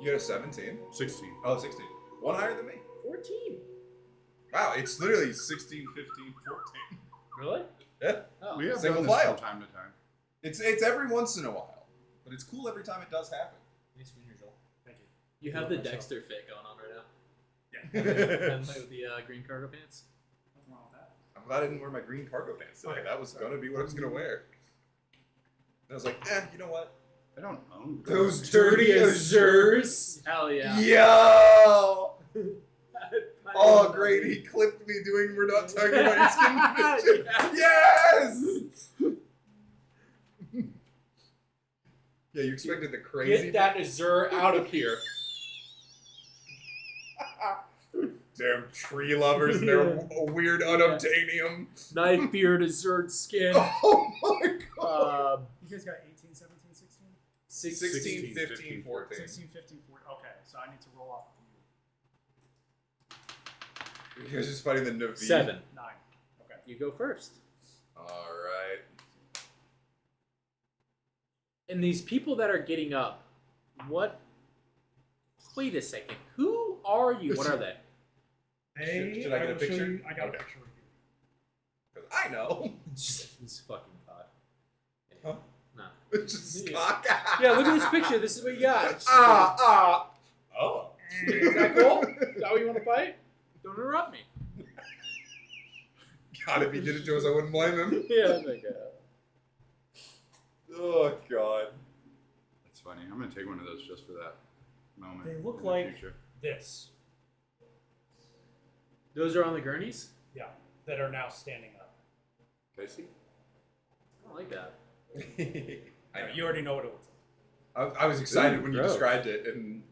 You got a 17? 16. Oh, 16. One higher than me. 14. Wow, it's literally 16, 15, 14. Really? Yeah. Oh. We have Single done this file. from time to time. It's every once in a while. But it's cool every time it does happen. Nice to meet you, Joel. Thank you. You have the Dexter fit going on right now. Yeah. And with the green cargo pants. Nothing wrong with that. I'm glad I didn't wear my green cargo pants today. Okay, That was going to be what I was going to wear. And I was like, you know what? I don't own Those dirty azures. Hell yeah. Yo! Oh, great. He clipped me doing We're Not Talking About Your Skin Condition. Yes! Yeah, you expected the crazy... Get that Azure out of here. Damn tree lovers and their weird unobtainium. Knife beard, Azure skin. Oh my god! You guys got 18, 17, 16? 16, 15, 14. 16, 15, 14. Okay, so I need to roll off of you. He was just fighting the Navi. 7. 9. Okay. You go first. Alright. And these people that are getting up, what? Wait a second. Who are you? What are they? Should I get a will show picture? you- I got Okay. a picture of you. 'Cause I know. This fucking thought. Huh? No. It's just Yeah. cock. Yeah, look at this picture. This is what you got. Oh. Is that cool? Is that what you want to fight? Don't interrupt me. God, if he did it to us, I wouldn't blame him. Yeah, like Oh, God. That's funny. I'm going to take one of those just for that moment. They look in the like- future. This. those are on the gurneys? Yeah. That are now standing up. Casey? I don't like that. I know. You already know what it looks like. I was excited when you gross. described it, and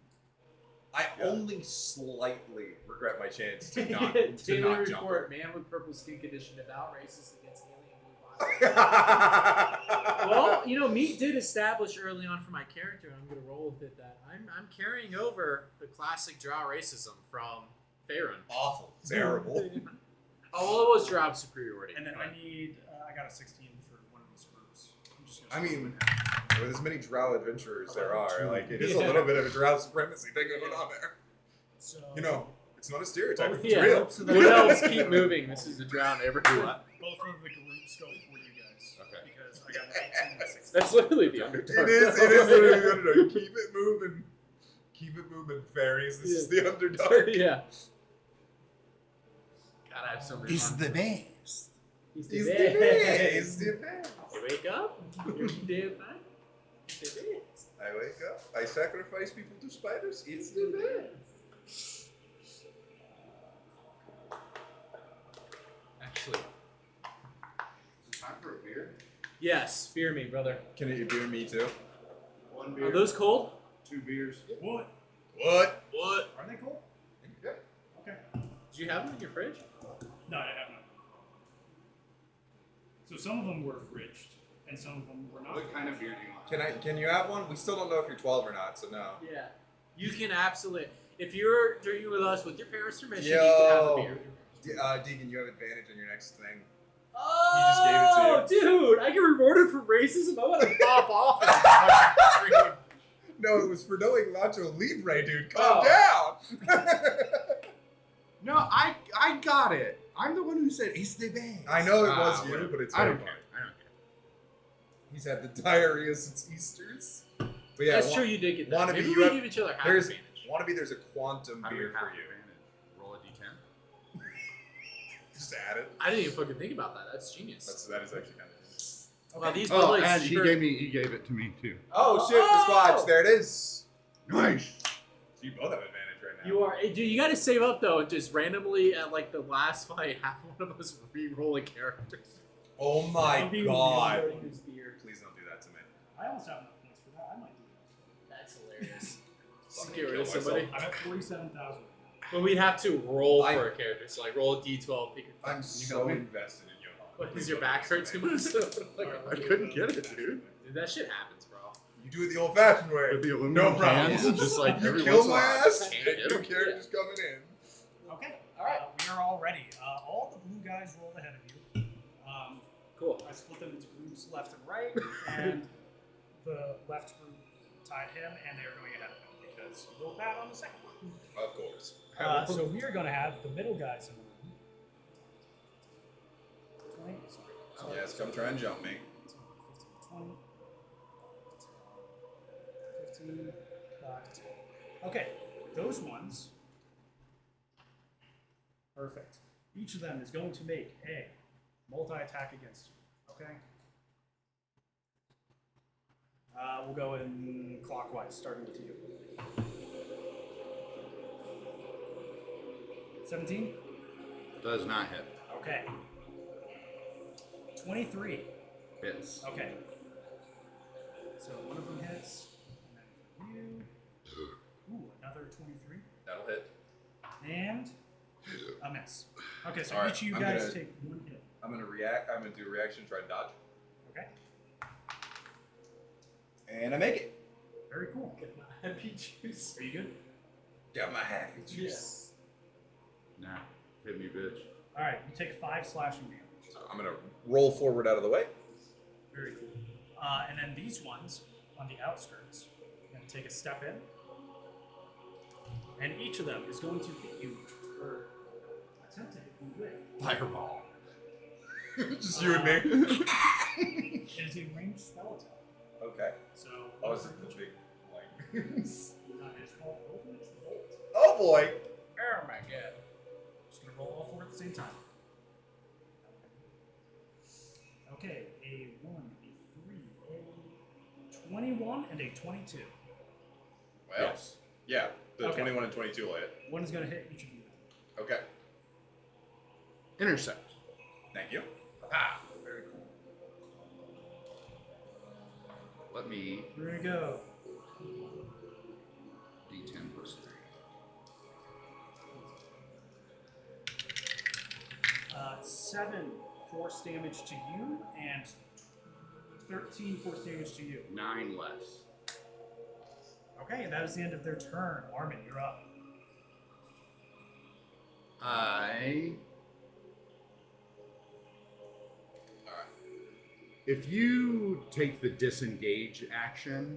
I only slightly regret my chance to not, to Daily not jump report: her. man with purple skin condition devout racist against alien blue body. Well, you know, Meat did establish early on for my character, and I'm gonna roll with it that I'm carrying over the classic drow racism from Faerun. Awful. Terrible. Oh, well, it was drow superiority. And then but- I need, I got a 16 for one of those groups. I'm just I gonna mean, with as many drow adventurers there are, like, it is a Yeah. little bit of a drow supremacy thing going on there. so, You know, it's not a stereotype, it's Yeah. real. So Wood elves keep moving. This is the drow neighborhood. both of the groups go for you guys. Okay. Because I got an 18 and a 16. That's literally the It Underdark. is literally the underdog. Keep it moving. Keep it moving, fairies. This is the underdog. Yeah. God, I have so many. It's fun- the best. He's He's the the best. best. He's the best. You wake up, you're damn fine. He's the best. I wake up, I sacrifice people to spiders. It's the best. Actually, Is it time for a beer? yes, fear me, brother. Can you do me too? One beer. Are those cold? 2 beers. What? What? What? Are they cool? Yeah. Okay. Did you have them in your fridge? No, I have none. So some of them were fridged, and some of them were not. What kind of beer do you want? Can you have one? We still don't know if you're 12 or not, so no. Yeah. You can absolutely. If you're drinking with us with your parents' permission, you Yo. can have a beer. Deacon, you have advantage on your next thing. Oh, just gave it dude! I get rewarded for racism. I'm gonna pop off and fucking scream. No, it was for knowing Nacho Libre, dude. Calm down. No, I got it. I'm the one who said it's the best. I know it was you, whatever. but it's I very don't fun. care. I don't care. He's had the diarrhea since Easter's. But yeah, That's true. You did get that. Wannabe, Maybe you we have- give each other half there's advantage. Wannabe, there's a quantum How do beer we have for you. advantage? Roll a d10. Just add it. I didn't even fucking think about that. That's genius. That is actually kind of. Well, these Oh, bullets, and he gave it to me too. Oh shit! The squatch. There it is. Nice. So you both have advantage right now. You are, dude. You got to save up though, and just randomly at like the last fight, have one of us re-roll a character. Oh my I'll be god! reloading his beard. Please don't do that to me. I almost have enough points for that. I might do That's hilarious. Fucking Get rid of kill somebody. that. I'm at 47,000. But we'd have to roll I- for a character, so like roll a d12. Pick a I'm so invested in Johan. What, Please does your don't back do hurt this too to me. much? I couldn't get it, dude. Dude, that shit happens, bro. You do it the old-fashioned way. With the No aluminum problem. cans, just like You every kill once in a my while. ass. Can't get New it. characters coming in. Okay. All right. We are all ready. All the blue guys rolled ahead of you. Cool. I split them into groups left and right, and the left group tied him, and they are going ahead of him because he rolled bad on the second one. Of course. So we are going to have the middle guys in the room. 20, sorry. Yes, come try and jump me. 15, 15, 15. Okay, those ones. Perfect. Each of them is going to make a multi-attack against you. Okay? We'll go in clockwise, starting with you. 17? Does not hit. Okay. 23. Hits. Okay. So one of them hits, and then for you. Ooh, another 23. That'll hit. And a miss. Okay, so All right, each of you I'm guys gonna- take one hit. I'm gonna react. I'm gonna do a reaction, try to dodge, Okay? and I make it. Very cool. Get my happy juice. Are you good? Got my happy juice. Nah. Hit me, bitch. Alright, you take 5 slashing damage. So I'm gonna roll forward out of the way. Very cool. And then these ones on the outskirts, you're going to take a step in. And each of them is going to hit you, or attempt to hit you with. Fireball. Just you and me. It is a ranged spell attack. Okay. So, Oh, is it the big like? it's called Ultimate Bolt. Oh boy. Oh my god. Just gonna roll all 4 at the same time. Okay, a 1, a 3, a 21, and a 22. Well, Yes. yeah. The Okay. 21 and 22 will hit. One is gonna hit each of you. Okay. Intercept. Thank you. Ah, very cool. Let me Here we go. D10 plus 3. 7 force damage to you, and 13 force damage to you. 9 less. Okay, that is the end of their turn. Armin, you're up. If you take the disengage action,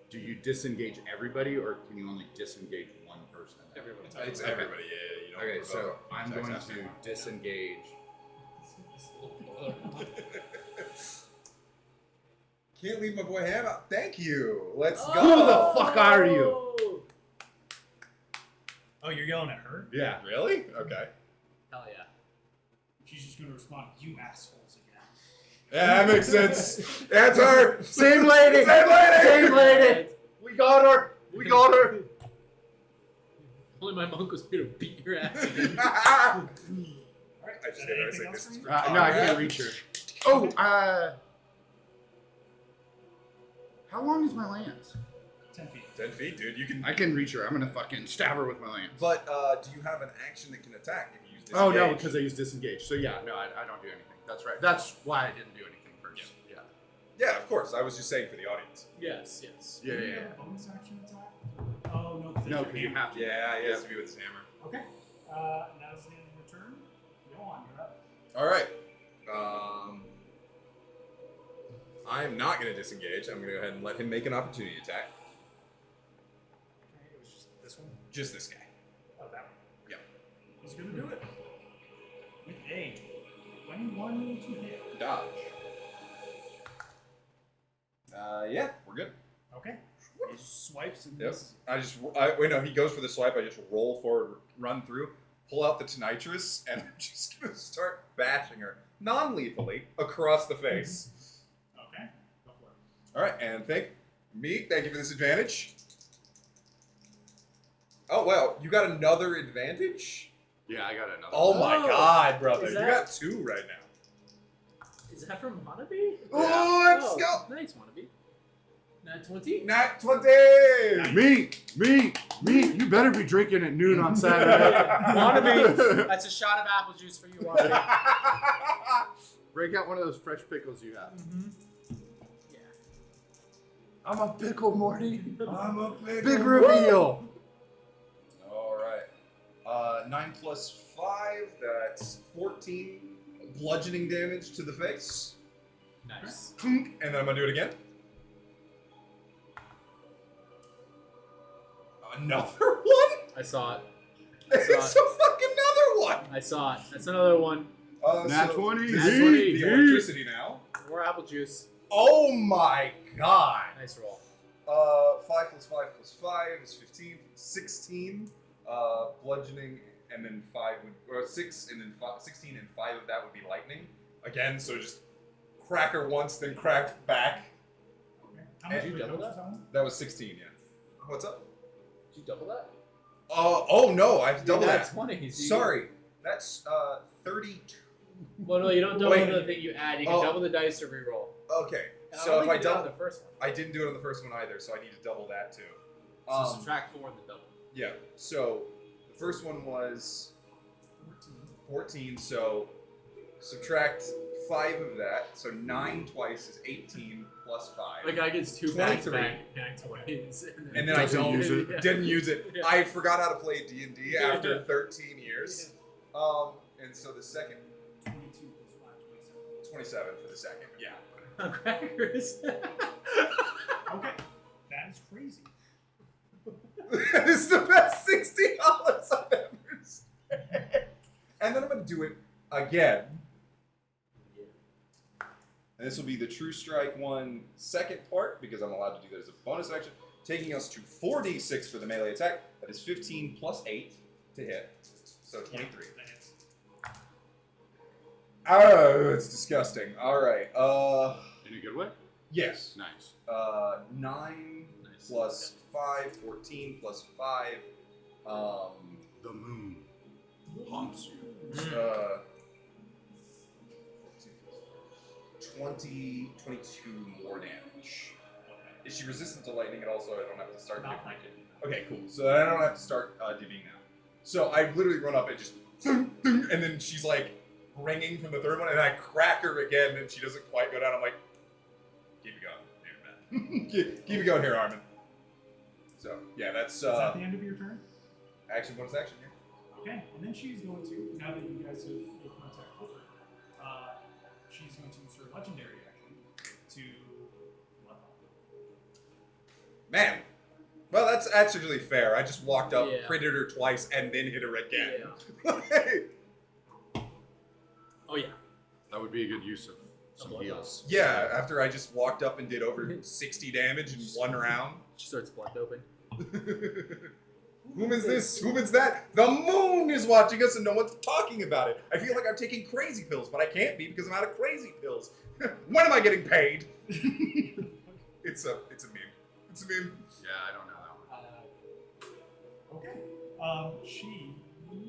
do you disengage everybody, or can you only disengage one person? Everybody. It's everybody. Yeah. You don't Okay, provoke so I'm attacks going after. to disengage. Can't leave my boy Ham out. Thank you. Let's Oh! go. Who the fuck are you? Oh, you're yelling at her? Yeah. Really? Okay. Hell yeah. She's just gonna respond, you assholes again. Yeah, that makes sense. That's her. Same lady. Same lady. Same lady. We got her. We got her. Only my monk was here to beat your ass again. Alright, I just is hit her. I anything say else this for is you? for No, I Conrad. can't reach her. Oh, how long is my lance? 10 feet. 10 feet, dude. You can. I can reach her. I'm gonna fucking stab her with my lance. But do you have an action that can attack if you use Oh disengage? no, because I use disengage. So yeah, no, I don't do anything. That's right. That's why I didn't do anything first. Yeah. Yeah, of course. I was just saying for the audience. Yes, yes. Yeah. Do Yeah. you Yeah. have a bonus action attack? Oh, no. No, because you have to. Yeah, he has to be with his hammer. Okay. Now's the end of your turn. Johan, you're up. All right. I'm not going to disengage. I'm going to go ahead and let him make an opportunity attack. Okay, it was just this one. Just this guy. Oh, that one. Yep. He's gonna do it. With a 21 to hit. Dodge. Yeah, we're good. Okay. He just swipes and Yep. misses. Wait, no, he goes for the swipe. I just roll forward, run through, pull out the nitrous, and I'm just gonna start bashing her non-lethally across the face. Okay. Go for it. All right, and thank you for this advantage. Oh wow, you got another advantage? Yeah, I got another. Oh one. my god, brother, is you that- got 2 right now. Is that from Wannabe? Oh, let's go! Nice Wannabe. Nat 20? Nat 20! Me. You better be drinking at noon on Saturday. Wannabe. That's a shot of apple juice for you, Wannabe. Break out one of those fresh pickles you have. Mm-hmm. Yeah. I'm a pickle, Morty. I'm a Big reveal. All right. 9 plus 5, that's 14 bludgeoning damage to the face. Nice. And then I'm gonna do it again. Another one? I saw it. It's a fucking another one! I saw it. That's another one. Nat so 20. this Nat is 20. the electricity now. More apple juice. Oh my god! Nice roll. 5 plus 5 plus 5 is 15. 16 bludgeoning, and then 5 would, or 6, and then 16 and 5 of that would be lightning. Again, so just crack her once, then crack back. Okay. How much Did you damage double was that? on? That was 16, yeah. What's up? Did you double that? Oh no, I've doubled That's that. 20. Sorry, that's 32. Well, no, you don't double Wait. the thing you add. You can Oh. double the dice to reroll. Okay, And so don't if think I you did it on double, the first one. I didn't do it on the first one either, so I need to double that too. So subtract 4 and the double. Yeah, so the first one was 14, so subtract 5 of that, so 9 twice is 18 plus 5. The guy gets 2 23. back 20s. And then I Doesn't don't use it. Yeah. didn't use it. Yeah. I forgot how to play D&D after Yeah. 13 years. And so the second, 22 plus 5, 27. 27 for the second. Yeah. Crackers. Okay. That is crazy. This is the best $60 I've ever spent. And then I'm going to do it again. And this will be the True Strike 1 second part, because I'm allowed to do that as a bonus action, taking us to 4d6 for the melee attack. That is 15 plus 8 to hit. So 23. That hits. Oh, it's disgusting. All right. In a good way? Yes. Nice. 9 Nice. plus 5, 14 plus 5. The moon haunts you. 20, 22 more damage. Is she resistant to lightning at all, so I don't have to start Not divvying? like it. Okay, cool. So I don't have to start divvying now. So I literally run up and just, and then she's like ringing from the third one, and I crack her again, and she doesn't quite go down. I'm like, keep it going here, man. keep it going here, Armin. So yeah, that's Is that the end of your turn? action bonus action here. Okay, and then she's going to, now that you guys have made contact with her, she's going to use her legendary action to Man, well, that's actually fair. I just walked up, Yeah. critted her twice, and then hit her again. Oh, yeah. That would be a good use of some blood heals. Yeah, after I just walked up and did over 60 damage in one round. She starts blood doping. Whom is this? Whom is that? The moon is watching us and no one's talking about it. I feel like I'm taking crazy pills, but I can't be because I'm out of crazy pills. When am I getting paid? It's a meme. It's a meme. Yeah, I don't know that one. Okay. She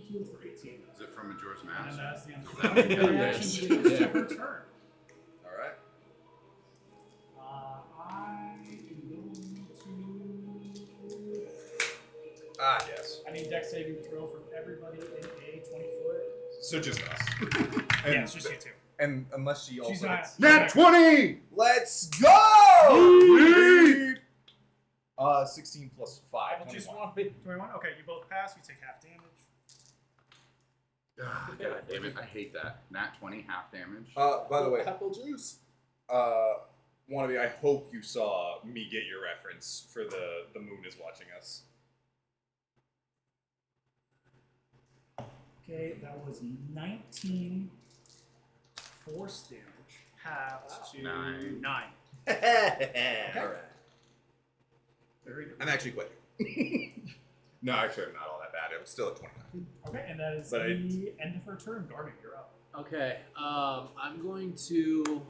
healed for 18. Is it from Majora's And Mask? that's the end of Yeah. her reaction to her turn. Alright. I am going to... Ah, yes. I need dex saving throw from everybody in a 20-foot. So just us. Yeah, it's just you two. And unless she also She's not... hits- Nat 20! Let's go! Sweet! 16 plus 5, Just 21. 21? Okay, you both pass. You take half damage. Ah, God damn it, I hate that. Nat 20, half damage. By the way, Apple juice. Wannabe, I hope you saw me get your reference for the moon is watching us. Okay, that was 19 force damage, halved to 9. 9. Alright. Very good. I'm actually quitting. No, actually, I'm not all that bad. I'm still at 29. Okay, and that is But the end of her turn. Garnet, you're up. Okay, I'm going to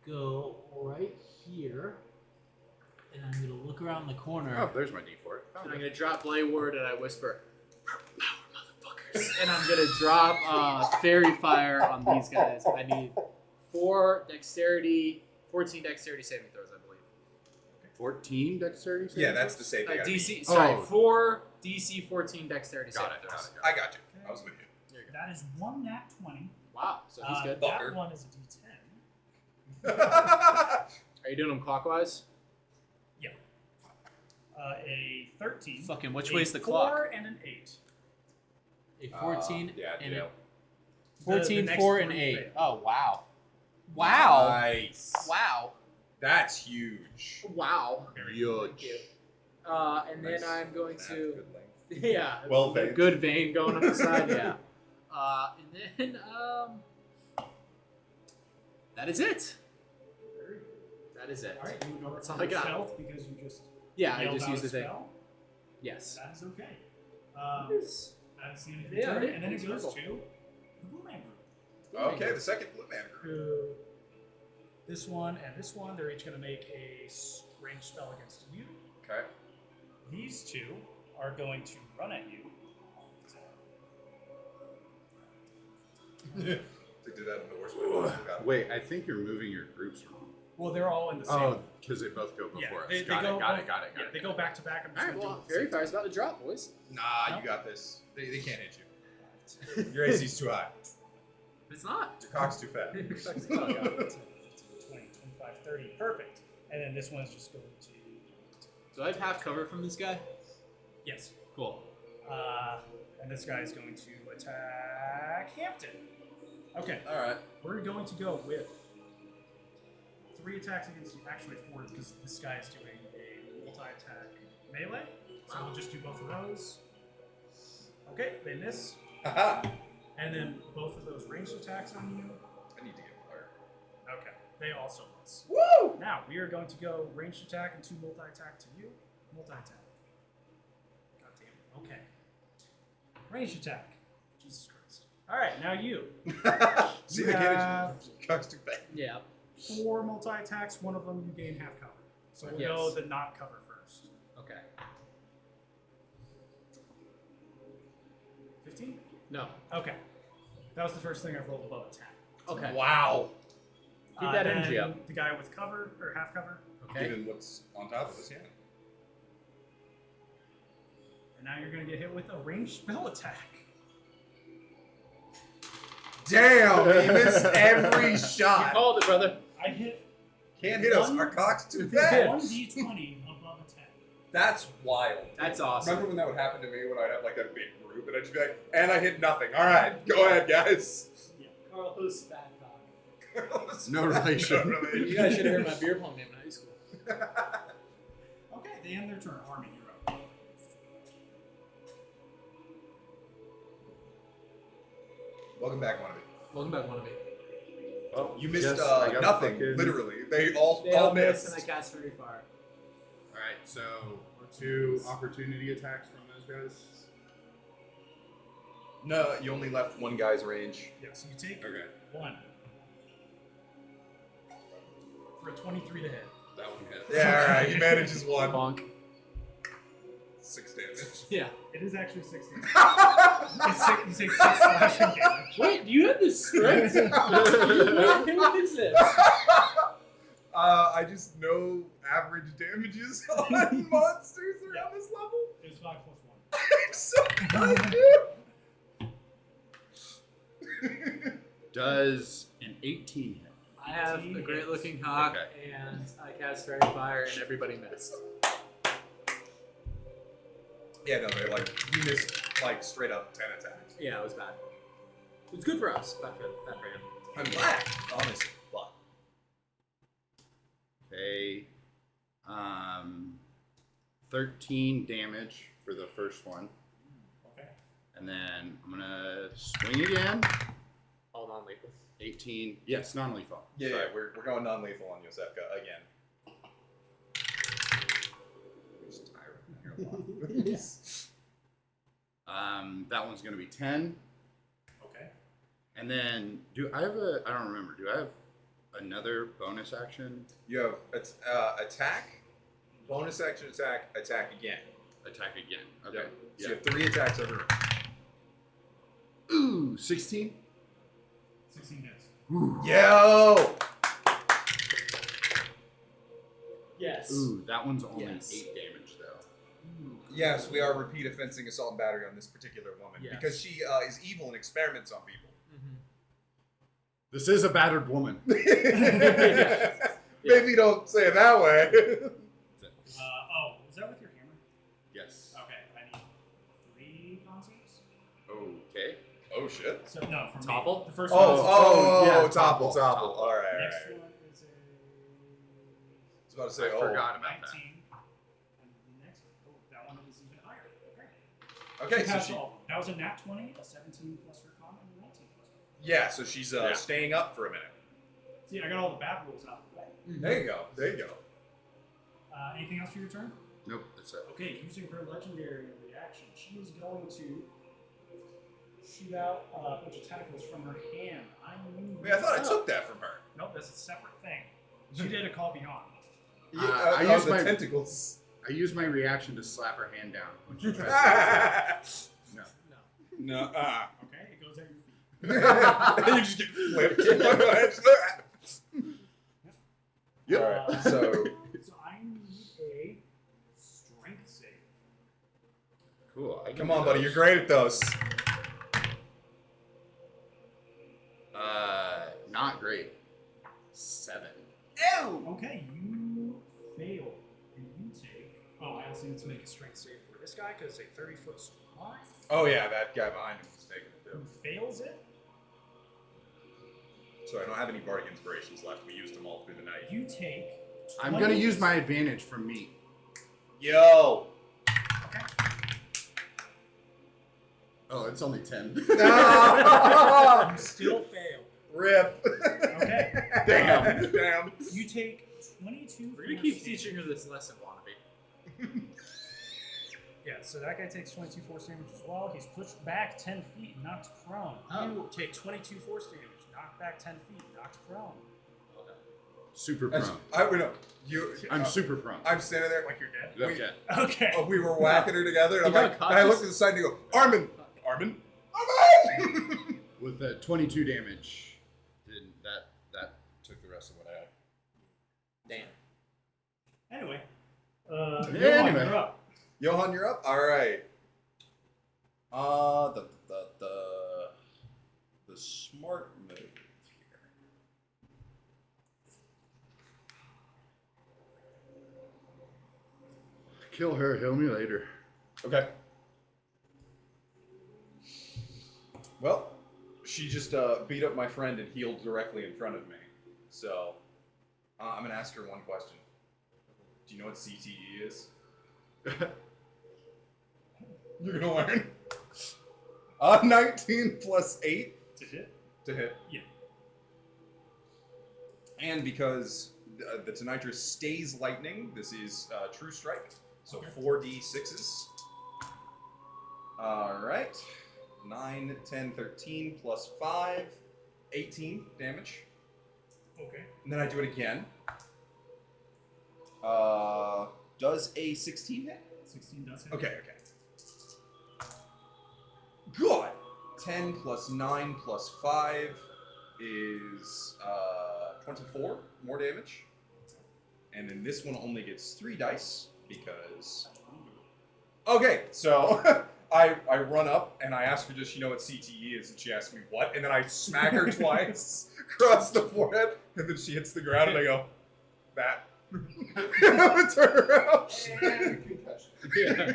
go right here, and I'm going to look around the corner, Oh, there's my D4. and I'm going to drop Blade Ward, and I whisper, "Power, motherfuckers!" And I'm going to drop Fairy Fire on these guys. I need 14 dexterity saving throws, I believe. 14 dexterity? Yeah, that's the save. DC, Oh. sorry, 4 DC 14 dexterity Got saving it, throws. I got you. I was with you. There you go. That is 1 nat 20. Wow, so he's good. Fucker. That one is a D10. Are you doing them clockwise? A 13. Fucking which a way's the 4 clock? and an 8. A 14 yeah, and yeah. a 14, The next 4, and three 8. fail. Oh, wow. Wow. Nice. Wow. That's huge. Wow. Huge. you. And then Nice. I'm going That's to, good length. yeah, Well a veined. good vein going up the side, yeah. And then, that is it. That is it. All right, you know That's all I got. stealth because you just Yeah, I yelled just out used a the thing. spell. Yes. That is okay. That is- That's the end of the Yeah, turn, it and then it is goes purple. to the Blue Man Group. Okay, the second blue man group. Who, this one and this one, they're each going to make a ranged spell against you. Okay. These two are going to run at you. They did that in the worst way possible. Wait, I think you're moving your groups wrong. Well, they're all in the same. Oh, because they both go before yeah, us. they Got go it, got both- it, got it. Yeah, they go back to back. I'm just All right, gonna do well, it at the Fairy same Fire's about to drop, boys. Nah, No. you got this. They can't hit you. Your AC's too high. It's not. Your cock's too fat. time. Oh, God. 20, 25, 30. Perfect. And then this one's just going to. Do I have half cover from this guy? Yes. Cool. And this guy is going to attack Hampton. Okay. All right. We're going to go with 3 attacks against you. Actually, 4 because this guy is doing a multi-attack melee. So we'll just do both of those. Okay, they miss. Haha. And then both of those ranged attacks on you. I need to get fire. Okay, they also miss. Woo! Now we are going to go ranged attack and 2 multi-attack to you. Multi-attack. God damn it. Okay. Ranged attack. Jesus Christ. All right, now you. See, You they can't have- hit you. Your cock's too fat. Yeah. 4 multi-attacks. One of them you gain half cover. So we'll Yes. go the not cover first. Okay. 15? No. Okay. That was the first thing I've rolled above a 10. Okay. Wow. Keep that then energy up. The guy with cover, or half cover. Okay. Given what's on top of us, yeah. And now you're going to get hit with a ranged spell attack. Damn, he missed every You shot. called it, brother. I hit Can't hit us. One- Our cock's too 1 fat. d20 above a 10. That's wild. That's awesome. Remember when that would happen to me when I'd have like a big group and I'd just be like, and I hit nothing. All right, go ahead, guys. Yeah. Carlos fat cock. No relation. No relation. You guys should have heard my beer pong name in high school. Okay, they end their turn. Army, you're up. Welcome back, Wannabe. Welcome back, Wannabe. Oh, You missed yes, I got nothing, fucking- literally. They all They all missed. missed, and I cast Fairy Fire. Alright, so 2 opportunity attacks from those guys. No, you only left one guy's range. Yeah, so you take Okay, 1 for a 23 to hit. that one hit. Yeah, all right. He manages one. Bonk. 6 damage. Yeah. It is actually 16. You take 6 slashing damage. Wait, do you have the script? What is this? I just know average damages on monsters around this level. It was 5 plus 1. I'm so good, dude. Does an 18 hit? I have a great looking cock, Okay. and I cast Fairy Fire, and everybody missed. Yeah, no, they like you missed like straight up 10 attacks. Yeah, it was bad. It was good for us, bad for him. I'm glad, honestly. But Okay. 13 damage for the first one. Okay. And then I'm gonna swing again. All non-lethal. 18. Yes, non-lethal. yeah, Sorry. we're going non-lethal on Yosefka again. Just tired of hearing a lot. That one's going to be 10. Okay. And then, I don't remember. Do I have another bonus action? You have attack, bonus action attack, attack again. Attack again. Okay. Yep. So Yeah. you have 3 attacks every round. Ooh, 16? 16 hits. Ooh. Yo! Yes. Ooh, that one's only Yes. 8 damage, though. Yes, we are repeat offensing assault and battery on this particular woman Yes. because she is evil and experiments on people. Mm-hmm. This is a battered woman. Maybe don't say it that way. Oh, is that with your hammer? Yes. Okay, I need 3 concepts. Okay. Oh shit. So no, from Topple? me. The first one is Oh, yeah, topple. topple. All right, all next right. one is I was about to say, I forgot a about that. 19. And the next that one is even higher. Okay. Okay, She so passed she, all of them. That was a nat 20, a 17 plus her con, and a 19 plus her con. yeah, so she's Yeah. staying up for a minute. See, I got all the bad rules out of the way. There you go. There you go. Anything else for your turn? Nope, that's it. Okay, using her legendary reaction, she is going to shoot out a bunch of tentacles from her hand. Wait, I thought I took that from her. Nope, that's a separate thing. She did a call beyond. I I used the my- tentacles. I use my reaction to slap her hand down when she tries to. No. No. No. Okay, it goes at your feet. You just get flipped. Yep. All right. So So I need a strength save. Cool. I can come do on, buddy. those. You're great at those. Not great. 7. Okay, you fail. And you take. Oh, I also need to make a strength save for this guy because it's a 30-foot stride. Oh yeah, that guy behind him is taking it Who too. fails it? So I don't have any bardic inspirations left. We used them all through the night. You take. I'm going to use my advantage from meat. Yo. Okay. Oh, it's only 10. No! You still fail. Rip. Okay. Damn. Damn. You take 22. We're gonna keep teaching her this lesson, Wannabe. Yeah, so that guy takes 22 force damage as well. He's pushed back 10 feet, knocked prone. Oh. You take 22 force damage, knocked back 10 feet, knocked prone. Super That's- prone. no, you. I'm super prone. I'm standing there. Like you're dead. We- Okay. Okay. Oh, we were whacking her together, and I'm You like, got and I look conscious? to the side and you go, Armin, Armin, Armin. With 22 damage, that took the rest of what I had. Damn. Anyway. Anyway. You're up. Johan, you're up. All right. The smart move here. Kill her, heal me later. Okay. Well, she just beat up my friend and healed directly in front of me. So, I'm gonna ask her one question. Do you know what CTE is? You're gonna learn. 19 plus 8 To hit? to hit. Yeah. And because the Tonitrus stays lightning, this is True Strike. So Okay. 4d6s. Alright. 9, 10, 13 plus 5. 18 damage. Okay. And then I do it again. Does a 16 hit? 16 does hit. Okay. Good. 10 plus 9 plus 5 is 24 more damage. And then this one only gets 3 dice because... Okay, so I run up and I ask her, does she know what CTE is? And she asks me what? And then I smack her twice across the forehead. And then she hits the ground and I go, that. I turn around. Yeah.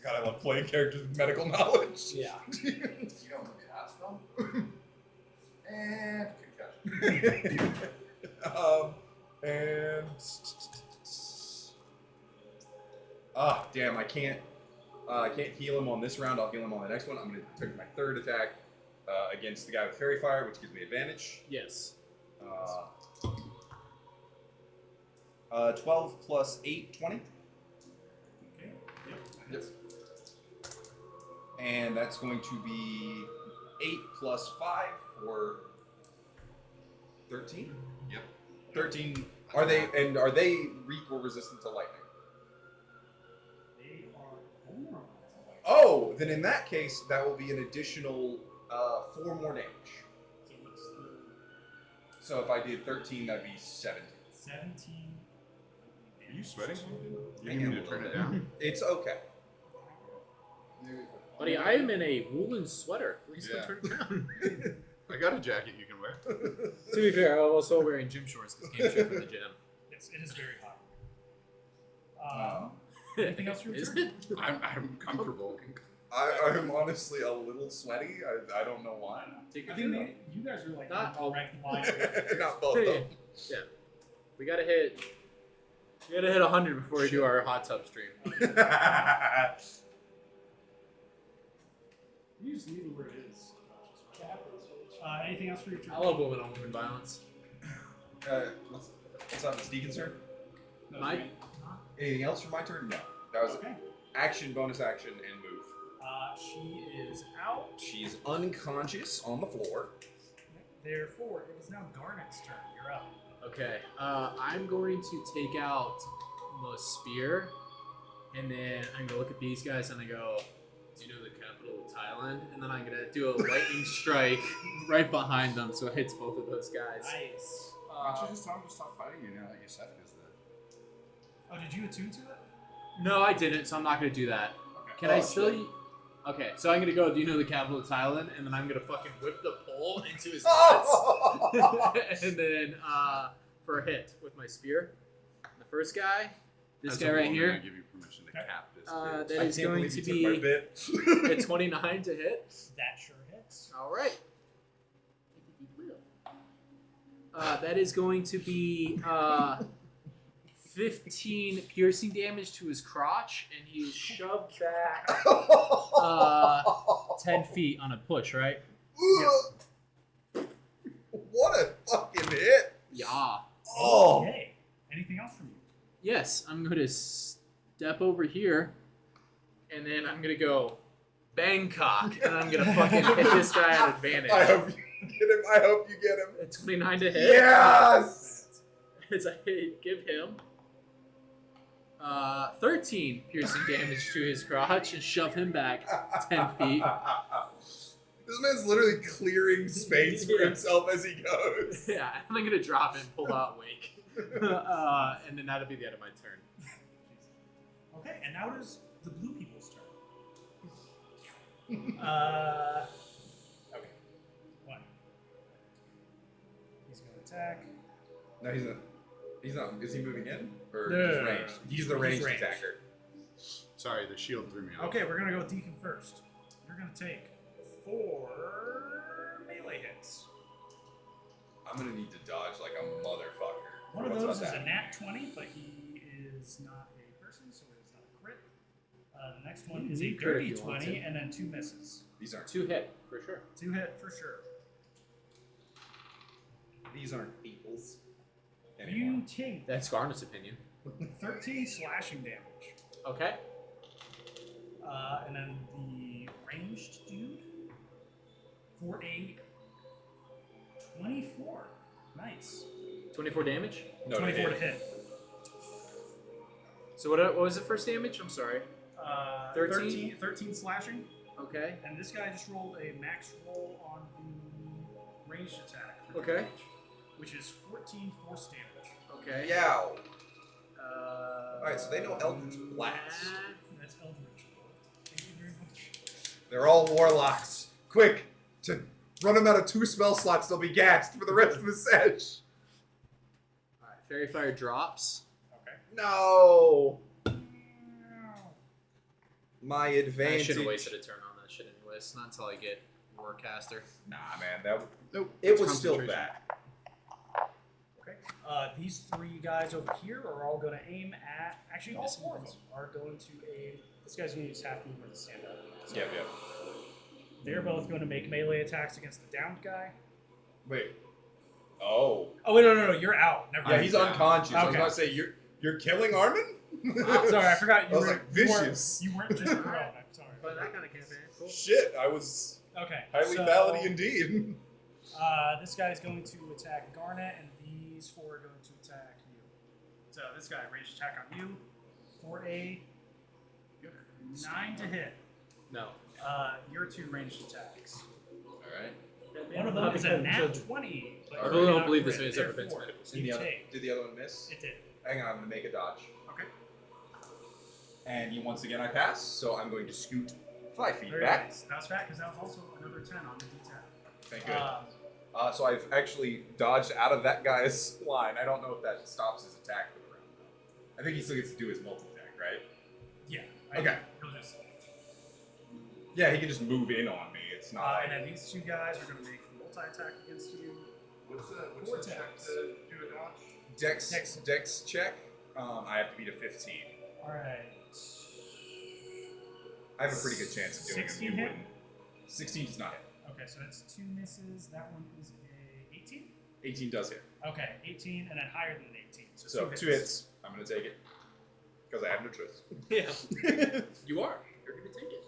God, I love playing characters with medical knowledge. Yeah. You know what that's from? And concussion. And damn, I can't heal him on this round. I'll heal him on the next one. I'm gonna take my third attack against the guy with fairy fire, which gives me advantage. Yes. 12 plus 8, 20. Okay. Yep. Yep. And that's going to be 8 plus 5 for 13. Yep. 13. Are they weak or resistant to lightning? They are vulnerable. Oh, then in that case, that will be an additional 4 more damage. So what's the So if I did 13, that'd be 17. 17? Are you sweating? You I need am me a to turn little it down? It's okay. Buddy, I am in a woolen sweater. Please Yeah. don't turn it down. I got a jacket you can wear. To be fair, I'm also wearing gym shorts because came straight from the gym. Yes, it is very hot. Anything else you Is return? it? I'm comfortable. I'm honestly a little sweaty. I don't know why. Take I your think shirt you guys are like Not in all- direct line. Not both off. of them. Yeah. We gotta hit 100 before we do our hot tub stream. You just leave it where it is. Anything else for your turn? I love women on women violence. What's on this Deacon's turn? No, Mike? okay. Anything else for my turn? No. That was Okay. action, bonus action, and move. She is out. She's unconscious on the floor. Therefore, it is now Garnet's turn. You're up. Okay, I'm going to take out the spear, and then I'm gonna look at these guys and I go, do you know the capital of Thailand? And then I'm gonna do a lightning strike right behind them so it hits both of those guys. Nice. Why don't you just tell him to stop fighting you now that your Seth is dead? Oh, did you attune to it? No, I didn't, so I'm not gonna do that. Okay. Can I still? Okay, so I'm gonna go. Do you know the capital of Thailand? And then I'm gonna fucking whip the pole into his nuts, and then for a hit with my spear. The first guy, this As guy a right woman, here. I give you permission to cap this That bitch. I is can't going believe to you took my be bit. a 29 to hit. That sure hits. All right. That is going to be 15 piercing damage to his crotch, and he is shoved back 10 feet on a push, right? What a fucking hit! Yeah. Oh, Okay. Anything else from you? Yes, I'm going to step over here, and then I'm going to go Bangkok, and I'm going to fucking hit this guy at advantage. I hope you get him. I hope you get him. A 29 to hit. Yes. As I give him 13 piercing damage to his crotch and shove him back 10 feet. This man's literally clearing space for himself as he goes. Yeah, and I'm gonna drop and pull out Wake. And then that'll be the end of my turn. Okay, and now it is the blue people's turn. Okay. One. He's going to attack. No, he's not. He's not. Is he moving in or No, just no, no, ranged? no. He's the He's ranged ranged. attacker. Sorry, the shield threw me off. Okay, we're going to go Deacon first. You're going to take 4 melee hits. I'm gonna need to dodge like a motherfucker. One of What's those up is a that? nat 20, but he is not a person, so it is not a crit. The next one is a You crit if dirty you want 20, to. and then 2 misses. These aren't. 2 hit, for sure. 2 hit for sure. These aren't equals. You take That's Garnet's opinion. 13 slashing damage. Okay. And then the ranged dude for a 24. Nice. 24 damage. No, 24 to hit. hit. So what was the first damage? I'm sorry. 13? 13 slashing. Okay. And this guy just rolled a max roll on the ranged attack. for Okay. damage, which is 14 force damage. Okay. Yow. Alright, so they know Eldritch Blast. That's Eldritch. Thank you very much. They're all warlocks. Quick, to run them out of 2 spell slots, they'll be gassed for the rest of the session. Alright, Fairy Fire drops. Okay. No. My I advantage. should have wasted a turn on that shit anyways. Not until I get Warcaster. Nah, man, that Nope. it it's was still concentration. bad. Okay. These 3 guys over here are all going to aim at. Actually, all 4 of them are going to aim. This guy's going to use half movement to stand up. So Yeah. they're both going to make melee attacks against the downed guy. Wait. Oh. Oh wait, no, you're out. Never Yeah, mind. he's unconscious. I was Okay. about to say you're killing Armin. Sorry, I forgot I was like, vicious. You weren't just grown. I'm sorry. But that kind of campaign. Cool. Shit, I was Okay. highly so, valid indeed. This guy's going to attack Garnet, and these four are going to attack you. So this guy ranged attack on you for a 9 to hit. No. Your 2 ranged attacks. Alright. One of them is a nat 20. But I you really did don't not believe this crit. man's ever been to Therefore, medical you Did the other one miss? It did. Hang on, I'm gonna make a dodge. Okay. And once again I pass, so I'm going to scoot 5 feet Very back. nice. That was fat because that was also another 10 on the D10. Thank goodness. So I've actually dodged out of that guy's line. I don't know if that stops his attack for the round, though. I think he still gets to do his multi-attack, right? Yeah. Okay. He'll just. Yeah, he can just move in on me. It's not. And then these 2 guys are going to make multi-attack against you. What's the check Vortex. to do a dodge? Dex check. I have to beat a 15. Alright. I have a pretty good chance of doing it. 16 You hit? wouldn't. 16 does not hit. Okay, so that's 2 misses. That one is a 18? 18 does hit. Okay, 18 and then higher than an 18. So 2 hits. I'm going to take it. Because I have no choice. Yeah. You are. You're going to take it.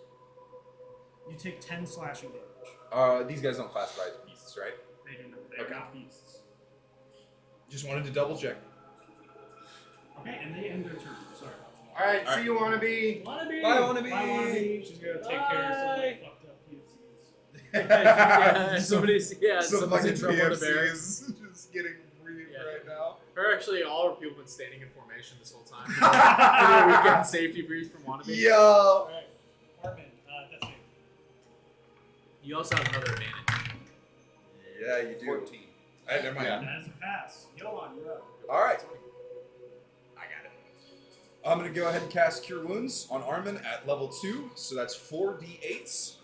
You take 10 slashing damage. These guys don't classify as beasts, right? They do not. They are Okay. not beasts. Just wanted to double check. Okay, and they end their turn. Sorry. Alright, see you, wannabe. Wannabe! Bye, Wannabe! Bye, Wannabe! She's gonna take care of some Bye. fucked up PFCs. Yeah, somebody's Some someone's in fucking trouble in the PFC barracks. is just getting reamed Yeah. right now. Or actually, all our people have been standing in formation this whole time. We're getting safety briefs from Wannabe. Yo! Alright. Armin, that's it. You also have another advantage. Yeah, you do. 14. Hey, never mind. Yeah. That is a pass. Yolan, you're up. Alright. I got it. I'm going to go ahead and cast Cure Wounds on Armin at level 2. So that's 4d8s.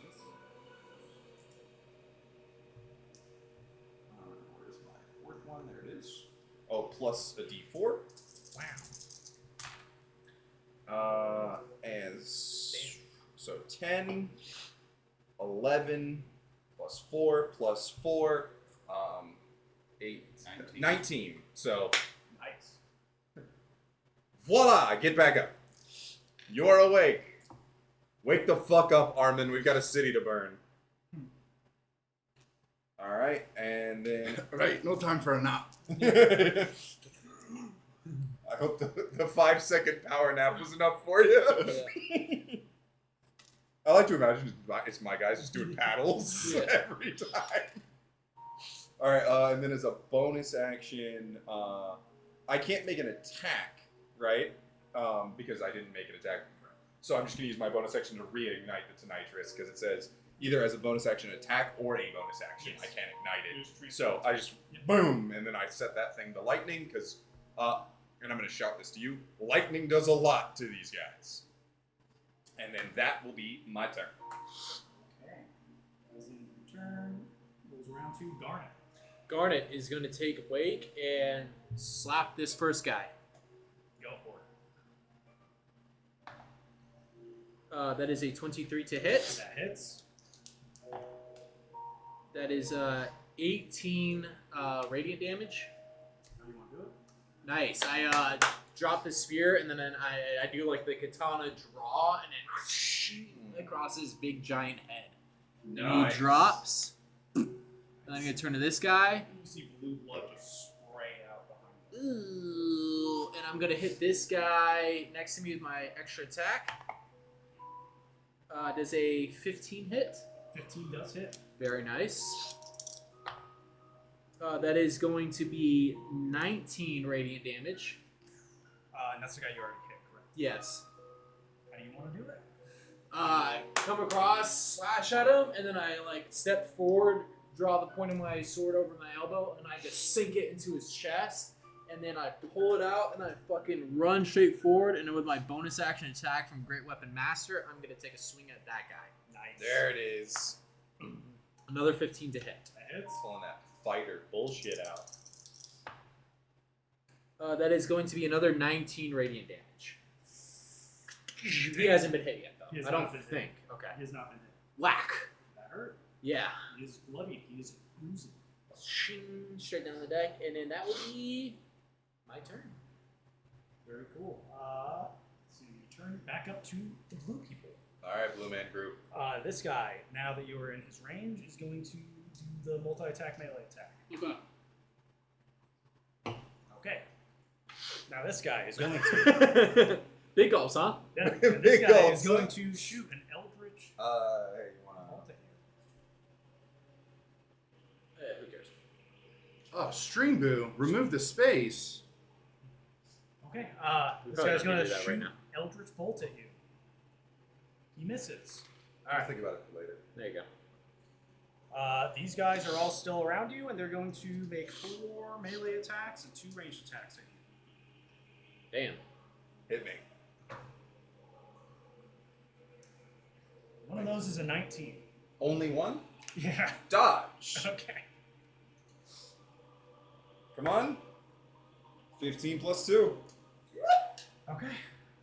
Where's my 4th one? There it is. Oh, plus a d4. Wow. So 10, 11, plus 4, 8, 19. So, Nice. voila! Get back up. You're awake. Wake the fuck up, Armin. We've got a city to burn. Alright, and then... Right, no time for a nap. I hope the 5-second power nap was enough for you. I like to imagine it's my guys just doing paddles Yeah. every time. Alright, and then as a bonus action, I can't make an attack, right? Because I didn't make an attack. So I'm just going to use my bonus action to reignite the Tonitrus, because it says either as a bonus action attack or a bonus action. Yes. I can't ignite Just it. treat So I just, boom, and then I set that thing to lightning, because, and I'm going to shout this to you, lightning does a lot to these guys. And then that will be my turn. Okay. As in turn, goes around to Garnet. Garnet is going to take Wake and slap this first guy. Go for it. That is a 23 to hit. That hits. That is 18 radiant damage. How do you want to do it? Nice. I drop the spear and then I do like the katana draw and then across his big giant head. And he drops. And I'm gonna turn to this guy. You see blue blood just spray out behind you. Ooh, and I'm gonna hit this guy next to me with my extra attack. Does a 15 hit? 15 does hit. Very nice. That is going to be 19 radiant damage. And that's the guy you already hit, correct? Yes. How do you want to do it? Come across, slash at him, and then I like step forward, draw the point of my sword over my elbow, and I just sink it into his chest, and then I pull it out, and I fucking run straight forward, and then with my bonus action attack from Great Weapon Master, I'm gonna take a swing at that guy. Nice. There it is. Another 15 to hit. That hits. Pulling that fighter bullshit out. That is going to be another 19 radiant damage. He hasn't been hit yet, He though. has I not don't been hit. think. Okay. He has not been hit. Whack. That hurt. Yeah. He is bloodied. He is oozing. Shing, straight down the deck, and then that will be my turn. Very cool. So you turn back up to the blue people. All right, Blue Man Group. This guy, now that you are in his range, is going to do the multi-attack melee attack. Okay. Now this guy is going to. Big gulps, huh? Yeah, and this Big guy gulps, is going huh? to shoot an eldritch Hey, you wanna? bolt at you. Who cares? Oh, Stream Boo, remove the space. Okay. We This probably guy's don't going need to to do that shoot right now. eldritch bolt at you. He misses. I'll think about it for later. There you go. These guys are all still around you, and they're going to make 4 melee attacks and 2 ranged attacks at you. Damn. Hit me. One of those is a 19. Only one? Yeah. Dodge. Okay. Come on. 15 plus 2. Okay.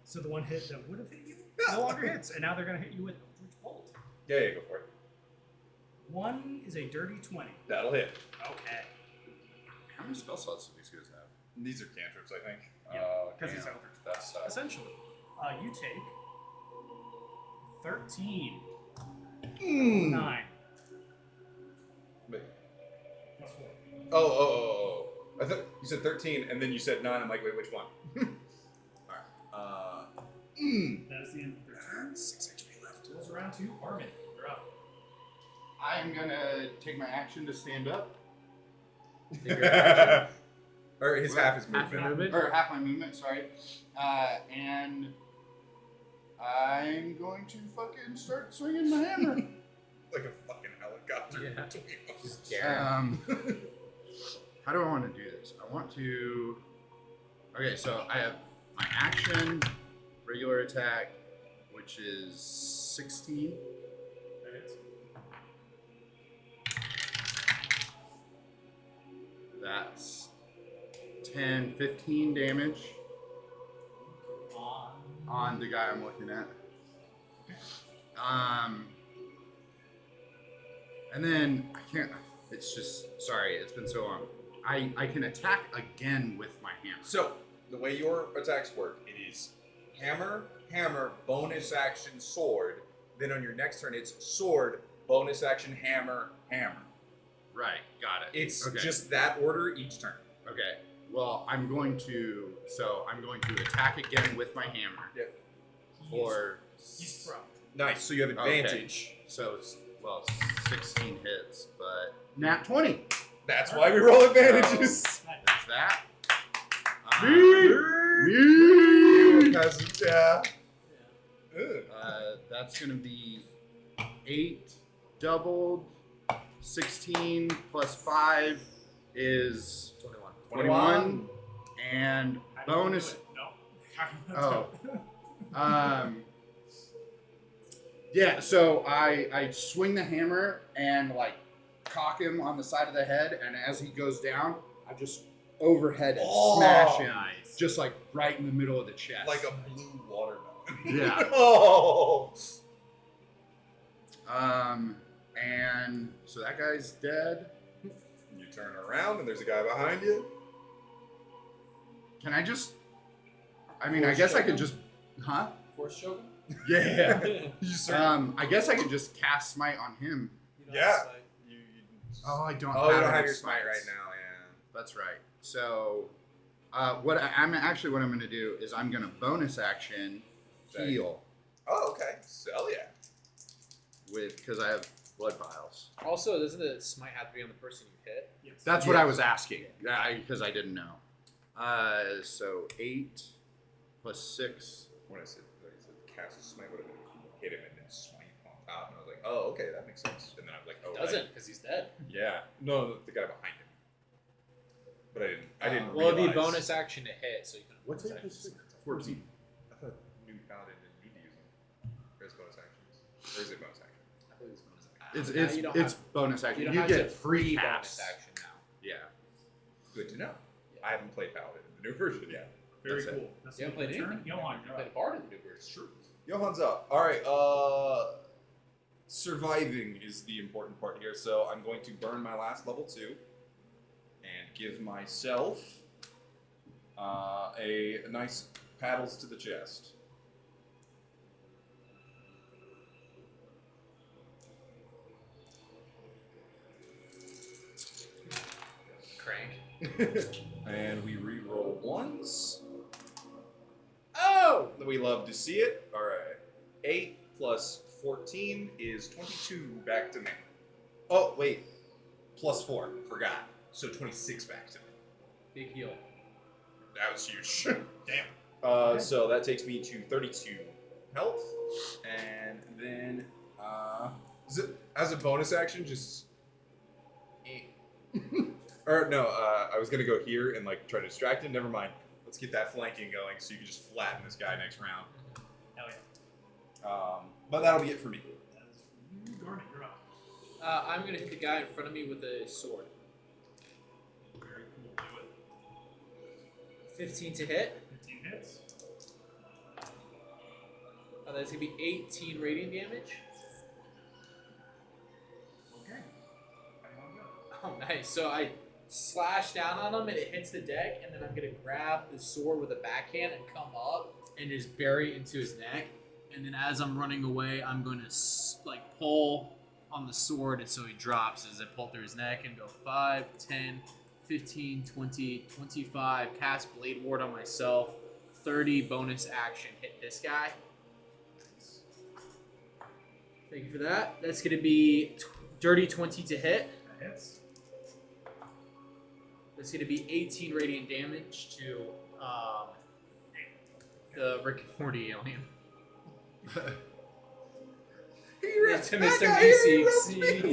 So the one hit that would have hit you no longer hits, and now they're going to hit you with eldritch bolt. Yeah, go for it. One is a dirty 20. That'll hit. Okay. How many spell slots do these guys have? These are cantrips, I think. Yeah, Oh, because it's damn. eldritch. That sucks. Essentially, you take 13, Mm. 9, But- plus 4. Oh. I thought you said 13, and then you said 9. I'm like, wait, which one? Alright. That is the end of their turn. 6 HP left. Goes around to Armin. You're up. I'm gonna take my action to stand up, Or his half his Half movement. movement? or half my movement. Sorry, and I'm going to fucking start swinging my hammer. Like a fucking helicopter. Yeah. between us. How do I want to do this? I want to. Okay, so I have my action, regular attack, which is 16. That hits. That's 10, 15 damage on the guy I'm looking at. And then I can't. It's just sorry. It's been so long. I can attack again with my hammer. So, the way your attacks work, it is hammer, bonus action, sword. Then on your next turn, it's sword, bonus action, hammer. Right. Got it. It's okay. just that order each turn. Okay. Well, I'm going to attack again with my hammer. Yeah. For He's thrown. Nice. So you have advantage. so 16 hits, but nat 20. That's why we roll advantages. There's that. Cousins, yeah. That's gonna be 8 doubled. 16 plus 5 is 21. And How do you bonus. do it? No. How do you do it? Yeah, so I swing the hammer and like cock him on the side of the head, and as he goes down, I just overhead and smash him, Nice. just like right in the middle of the chest. Like a blue watermelon. Yeah. Oh. And so that guy's dead. You turn around and there's a guy behind you. Can I just? I mean, I guess I could just. Huh? Force choke him? Yeah. You start. I guess I could just cast smite on him. Yeah. You Oh, I don't. Oh, you don't any have your smite smites. right now, yeah. That's right. So, what I'm going to do is I'm going to bonus action heal Oh, okay. So yeah. because I have blood vials. Also, doesn't the smite have to be on the person you hit? Yes. That's what I was asking. Because I didn't know. So 8 plus 6. When I said cast a smite, would have been hit him and then smite on top, and I was like, oh, okay, that makes sense. And then I was like, oh, Doesn't, because he's dead. Yeah. No, the guy behind him. But I didn't. Well, it'd be realize. bonus action to hit, so you can. What's bonus it? action. 14. I thought new paladin didn't need to use them. Or is it bonus actions? Or is it bonus action? I believe it's bonus action. It's You don't it's have- bonus action. You You, don't have get to free bonus casts. action now. Yeah. Good to know. Yeah. I haven't played paladin in the new version yet. Very That's it. cool. That's You haven't played your turn. anything? Johan, You you're played up. a bard in the new version. Sure. Johan's up. All right. Surviving is the important part here. So I'm going to burn my last level 2 and give myself A nice paddles to the chest. Crank. And we re-roll ones. Oh! We love to see it. All right. 8 plus 14 is 22 back to me. Oh, wait. Plus 4. Forgot. So 26 back to me. Big heal. That was huge. Damn. So that takes me to 32 health. And then, is it, as a bonus action, just... or no, I was going to go here and like try to distract him. Never mind. Let's get that flanking going so you can just flatten this guy next round. Hell yeah. But that'll be it for me. That is you, Garnet, you're up. I'm gonna hit the guy in front of me with a sword. Very cool. Do it. 15 to hit. 15 hits. That's gonna be 18 radiant damage. Okay. Everyone go. Oh, nice. So I slash down on him and it hits the deck, and then I'm gonna grab the sword with a backhand and come up and just bury it into his neck. And then as I'm running away, I'm going to like pull on the sword, and so he drops as I pull through his neck and go 5, 10, 15, 20, 25, cast Blade Ward on myself, 30 bonus action, hit this guy. Thank you for that. That's going to be dirty 20 to hit. That hits. That's going to be 18 radiant damage to the Rick and Morty alien. To Mr. BC.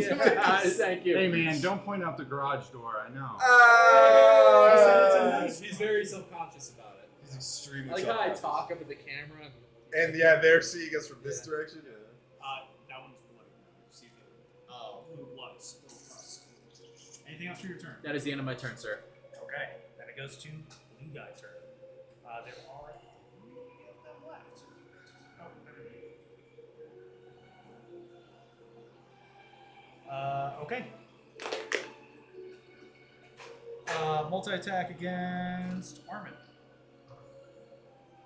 Yeah, thank you. Hey man, don't point out the garage door. I know. He's very self-conscious about it. He's extremely I like how I self-conscious. talk up at the camera. And yeah, they're seeing us from this direction. Yeah. That one's bloody. You see Oh, the blood spill across. Anything else for your turn? that is the end of my turn, sir. Okay. Then it goes to blue guy's turn. There are 3 of them left. Oh, okay. Multi-attack against Armin.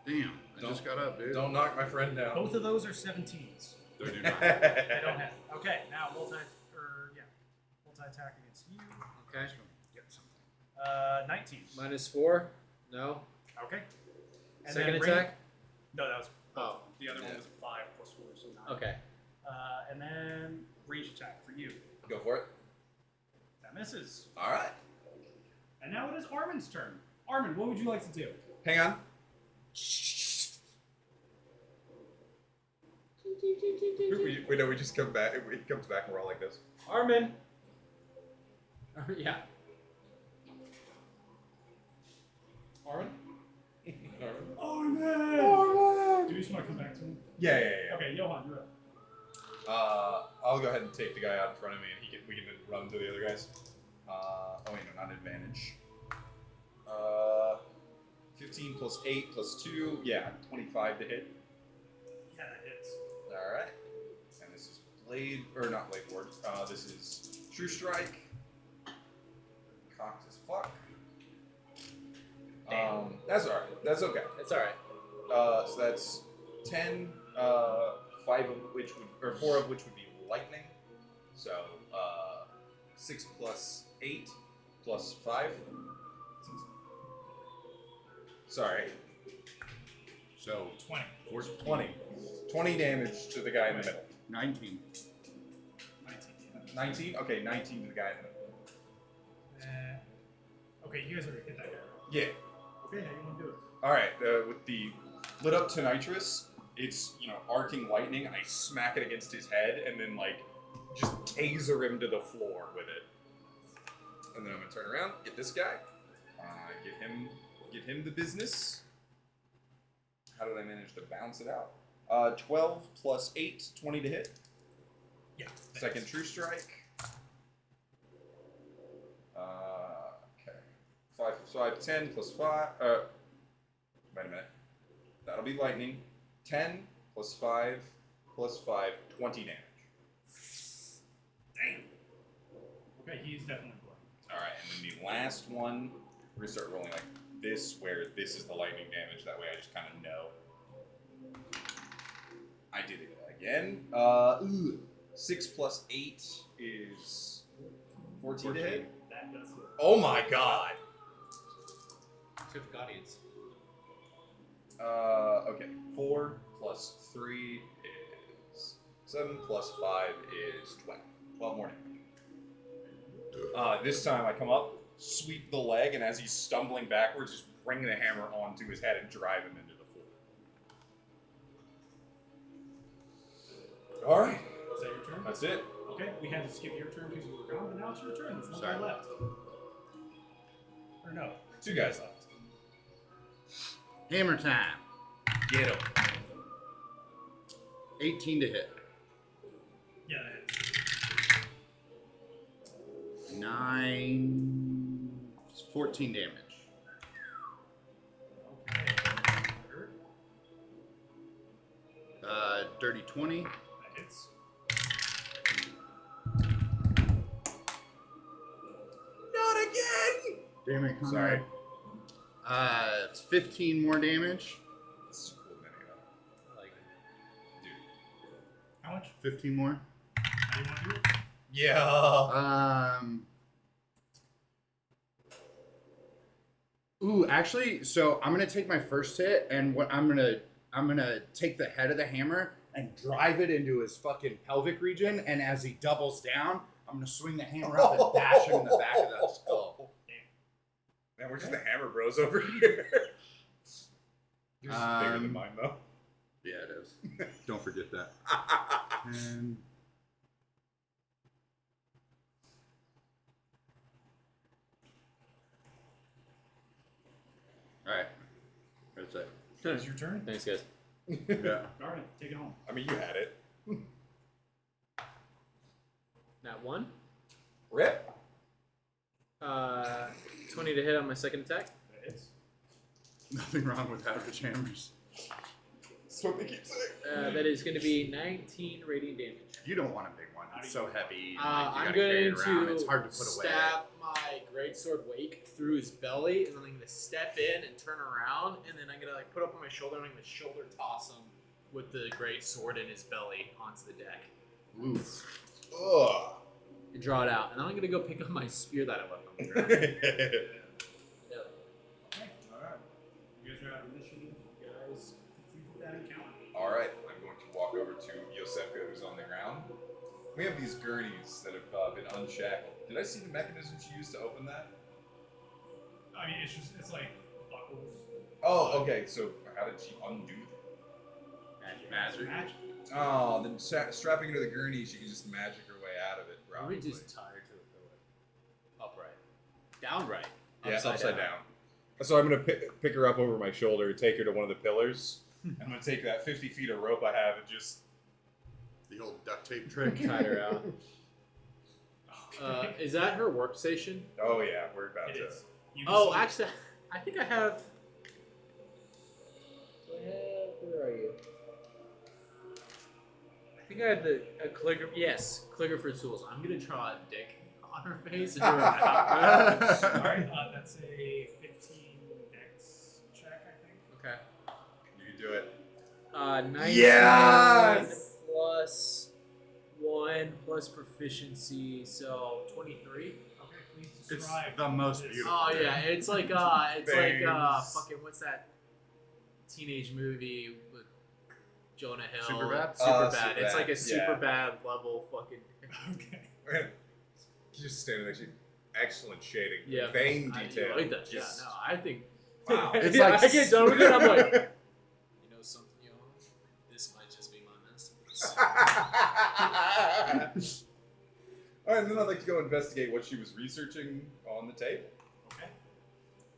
Damn, I just got up, dude. Don't knock my friend down. Both of those are 17s. They do not. They don't have. Okay, now multi-attack against you. Okay. Get something. 19. -4. No. Okay. And Second then attack. No, that was. Oh. The other Yeah. one was a 5 plus 4, so 9. Okay. And then range attack for you. Go for it. That misses. All right. And now it is Armin's turn. Armin, what would you like to do? Hang on. We know we just come back. He comes back and we're all like this. Armin. Yeah. Armin. Armin! Do you just want to come back to him? Yeah. Okay, Johan, you're up. I'll go ahead and take the guy out in front of me, and we can then run to the other guys. Oh wait, no, not advantage. 15 plus 8 plus 2, yeah, 25 to hit. Yeah, that hits. All right. And this is not blade ward. This is true strike. Cocked as fuck. That's all right. That's okay. It's all right. So that's 10. 5 of which would, or 4 of which would be lightning. So 6 plus 8 plus 5. Sorry. So 20. 20. 20 damage to the guy in the middle. 19. 19. 19? Okay, 19 to the guy in the middle. Okay, you guys already hit that guy. Yeah. Okay, how you want to do it? Alright, with the lit up to nitrous, it's, arcing lightning. I smack it against his head and then, just taser him to the floor with it. And then I'm going to turn around, get this guy, give him the business. How did I manage to bounce it out? 12 plus 8, 20 to hit. Yeah. Second true strike. Okay. 5 plus 5, 10 plus 5. Wait a minute. That'll be lightning. 10 plus 5 plus 5, 20 damage. Damn. Okay, he's definitely bloody. Alright, and then the last one We're gonna start rolling like this, where this is the lightning damage. That way, I just kind of know. I did it again. 6 plus 8 is 14 to hit. That does it. Oh my god. Terrific audience. Okay. 4 plus 3 is 7 plus 5 is 12. 12 more damage. This time I come up, sweep the leg, and as he's stumbling backwards, just bring the hammer onto his head and drive him into the floor. Alright. Is that your turn? That's it. Okay, we had to skip your turn because you were gone, but now it's your turn. There's one Sorry. guy left. Or no. 2 guys left. Hammer time. Get him. 18 to hit. Yeah, that hits. 9, 14 damage. Okay. Hurt. Dirty 20. That hits. Not again! Damn it, Conrad. Sorry. It's 15 more damage. This is a cool mini, though. I like it. Dude. How much? 15 more. How do you want to do it? Yeah. Ooh, actually, so I'm gonna take my first hit, and what I'm gonna take the head of the hammer and drive it into his fucking pelvic region, and as he doubles down, I'm gonna swing the hammer up and bash him in the back of the skull. Man, we're just the hammer bros over here. Yours is bigger than mine, though. Yeah, it is. Don't forget that. And all right, that's it. It's your turn. Thanks, guys. Yeah. Darn it, take it home. I mean, you had it. That one. Rip. 20 to hit on my second attack. That hits. Nothing wrong with average hammers. That's what they keep saying. That is going to be 19 radiant damage. You don't want a big one. It's so heavy. I'm you gotta carry going it around. to It's hard to put away. stab my greatsword wake through his belly, and then I'm going to step in and turn around, and then I'm going to like put up on my shoulder, and I'm going to shoulder toss him with the greatsword in his belly onto the deck. Oof. Ugh. And draw it out, and then I'm going to go pick up my spear that I left on the ground. Okay, alright. You guys are out of initiative. You guys completed that encounter. All right, I'm going to walk over to Yosefka, who's on the ground. We have these gurneys that have been unshackled. Did I see the mechanism she used to open that? I mean, it's like buckles. Oh, okay. So how did she undo them? Magic. Magic. Oh, then strapping her to the gurney, she can just magic her way out of it. Probably Probably. just tied to the pillar. Upright. Downright. Yeah, upside down. So I'm gonna pick her up over my shoulder, take her to one of the pillars. I'm gonna take that 50 feet of rope I have and just. The old duct tape trick. Tie her out. Is that her workstation? Oh yeah, we're about It to. is. You can Oh, see- actually, I think I have. Where are you? I think I have a calligraphy. Yes, calligrapher's tools. I'm gonna draw a dick on her face and do her mouth. Alright, that's a 15 dex check, I think. Okay. You can do it. 19 Yes! plus 1 plus proficiency, so 23. Okay, please It's describe the most this. beautiful. Oh yeah, it's like Bangs. fucking what's that teenage movie with Jonah Hill? Superbad? Superbad. It's Superbad, like a yeah. super bad level fucking. Okay. Just standing there. She, excellent shading. Yeah, Vein I detail. like that. Just- Yeah, no, I think. Wow. It's Yeah, like I get done with it. I'm like, you know something, you know, this might just be my masterpiece. Alright, and then I'd like to go investigate what she was researching on the tape. Okay.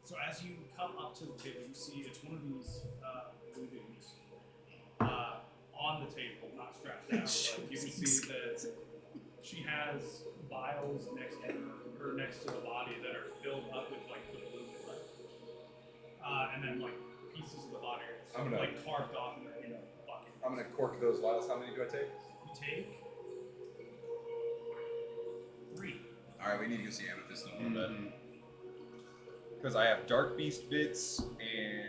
So as you come up to the table, you see it's one of these balloons on the table, not strapped down. But you can see that she has vials next to her, or next to the body, that are filled up with like the blue blood, and then like pieces of the body are just, I'm gonna- like carved off in a bucket. I'm gonna cork those vials. How many do I take? You take 3. Alright, we need to go see Amethyst in a little bit. Because I have Dark Beast bits and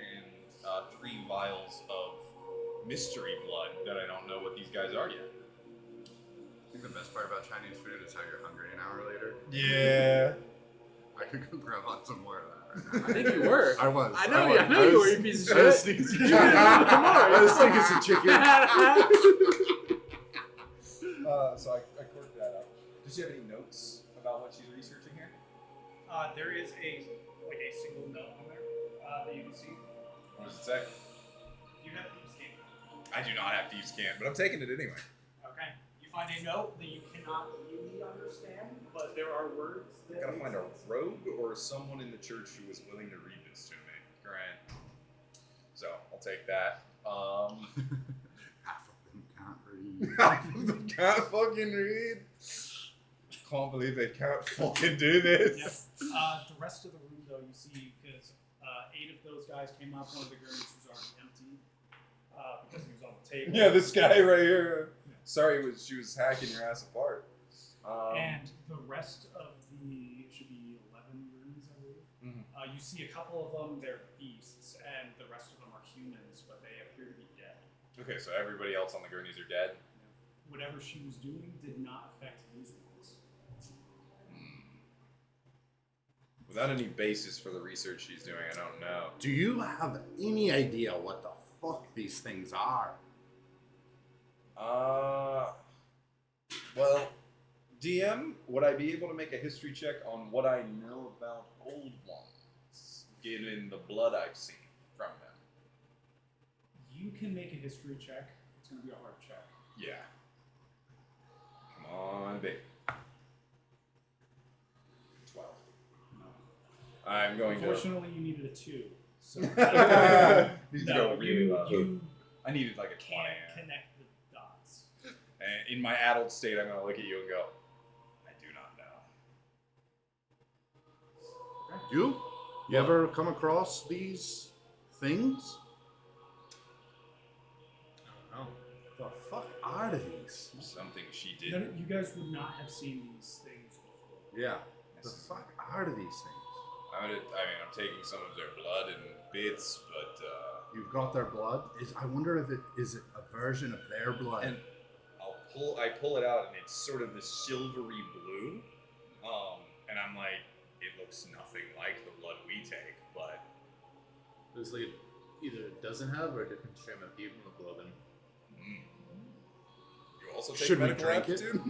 3 vials of mystery blood that I don't know what these guys are yet. I think the best part about Chinese food is how you're hungry an hour later. Yeah. I could go grab on some more of that. I think you were. I was. I know you were, you piece of I was shit. sneaking some chicken. I was sneaking some chicken. So I corked that up. Does she have any notes about what she's researching here? There is a single note on there that you can see. What does it say? You have Thieves' Cant. I do not have Thieves' Cant, but I'm taking it anyway. Okay. You find a note that you cannot really understand, but there are words that Gotta find a rogue or someone in the church who is willing to read this to me. Grant. So I'll take that. Half of them can't read. Half of them can't fucking read. Can't believe they can't fucking do this. Yep. The rest of the room, though, you see, because 8 of those guys came up. One of the gurneys was already empty because he was on the table. Yeah, this guy right here. Sorry, she was hacking your ass apart. And the rest of it should be 11 gurneys, I believe. Mhm. You see a couple of them, they're beasts, and the rest of them are humans, but they appear to be dead. Okay, so everybody else on the gurneys are dead. Whatever she was doing did not affect his ones. Without any basis for the research she's doing, I don't know. Do you have any idea what the fuck these things are? Well, DM, would I be able to make a history check on what I know about old ones, given the blood I've seen from them? You can make a history check. It's going to be a hard check. Yeah. Come on, baby. 12. No. I'm going to... Unfortunately, you needed a 2. So Needs to go really you, low. you I needed like a 20. can't connect the dots. And in my adult state, I'm going to look at you and go, I do not know. You ever come across these things? I don't know. The fuck are these? Something she No, did. you guys would not have seen these things before. Yeah. The fuck are these things? I'm taking some of their blood and bits, but You've got their blood. I wonder if it is a version of their blood. and I pull it out and it's sort of this silvery blue, and I'm like, it looks nothing like the blood we take, but Looks like it either doesn't have or a different stream of hemoglobin. you also take Should we medical drink it? aptitude?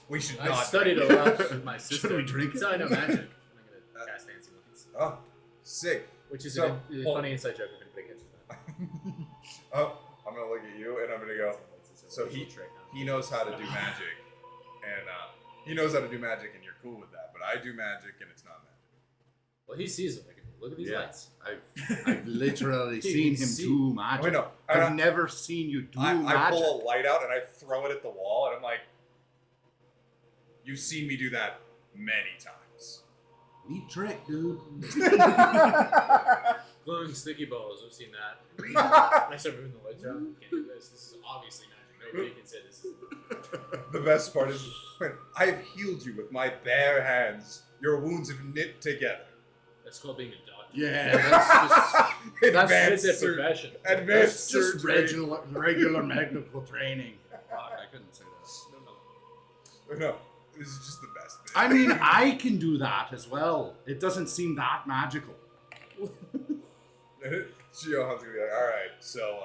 We should I not. studied a lot with my sister. Should we drink it? So I know magic. I'm gonna cast Dancing Lights. Oh, sick. Which is So, a hold- funny inside joke if anybody catches that. Oh, I'm gonna look at you and I'm gonna go. So he knows how to do magic, and he knows how to do magic, and you're cool with that. But I do magic, and it's not magic. Well, he sees what I can do. Look at these Yeah. lights. I've literally You seen can him see. do magic. Wait, no. I've never seen you do I magic. pull a light out and I throw it at the wall, and I'm like, "You've seen me do that many times." Neat trick, dude. Glowing sticky balls. I've seen that. I start moving the lights around. Can't do this. This is obviously magic. Nobody can say this is. The best part is when I've healed you with my bare hands. Your wounds have knit together. That's called being a doctor. Yeah, that's Advanced That's a sur- profession. Advanced just surgery. regular medical training. Fuck, I couldn't say that. No, this is just the best. Bit. I mean, I can do that as well. It doesn't seem that magical. Shiohan's gonna be like, all right, so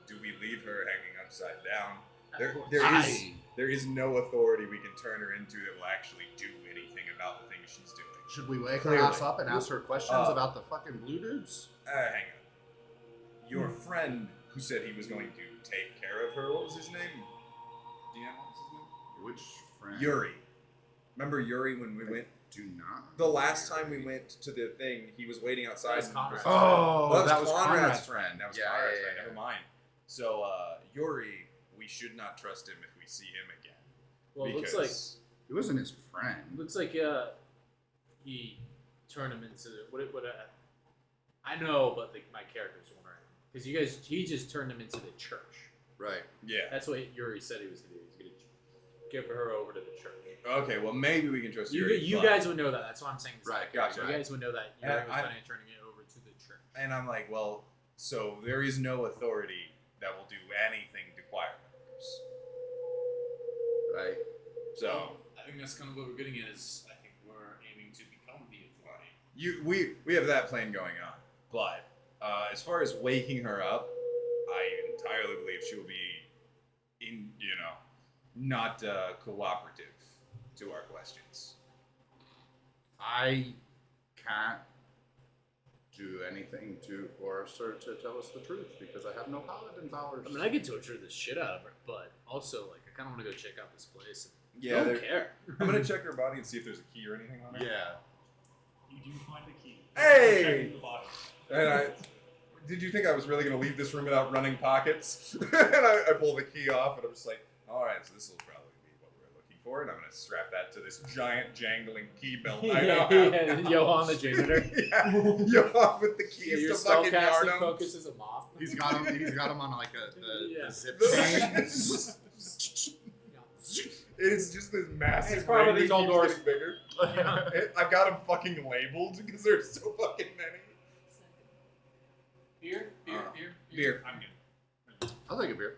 do we leave her hanging upside down? Of course. There is no authority we can turn her into that will actually do anything about the things she's doing. Should we wake Clearly. her ass up and ask her questions about the fucking blue dudes? Hang on. Your friend who said he was going to take care of her, what was his name? DM, what was his name? Which friend? Yuri. Remember Yuri when we went? Do not. The last time we went to the thing, he was waiting outside. That was Conrad's Oh, that was Conrad's friend. friend. That was Yeah, Conrad's yeah, friend. yeah. Never mind. So Yuri, we should not trust him if we see him again. Well, it looks because He wasn't his friend. he turned him into I know, but my character's wondering because he just turned him into the church. Right. yeah. That's what Yuri said he was gonna do. He's gonna give her over to the church. Okay, well maybe we can trust You, Yuri. you but- guys would know that. That's why I'm saying. It's Right, like, gotcha. You guys would know that And Yuri was I- planning on turning it over to the church. And I'm like, well, so there is no authority that will do anything to choir members. Right. So I think that's kind of what we're getting at. Is I think we're aiming to become the authority. we have that plan going on, but as far as waking her up, I entirely believe she will be not cooperative to our questions. I can't do anything to force her to tell us the truth because I have no paladin powers. I mean, I get to torture the shit out of her, but also like I kind of want to go check out this place. And Yeah, I don't care. I'm gonna check her body and see if there's a key or anything on her. Yeah. You do find a key. Hey! Checking the body. And did you think I was really gonna leave this room without running pockets? And I pull the key off, and I'm just like, all right, so this will probably be what we're looking for, and I'm gonna strap that to this giant jangling key belt. I know. yeah, Johan the janitor. Yeah, Johan with the keys Your to fucking yard spellcasting him. focus is a mop. He's got him. He's got him on like the zip The- chain. It's just this massive It's probably ring these that old keeps doors. getting bigger. I've got them fucking labeled because there's so fucking many. Beer. Beer. I'm good. I'll take a beer.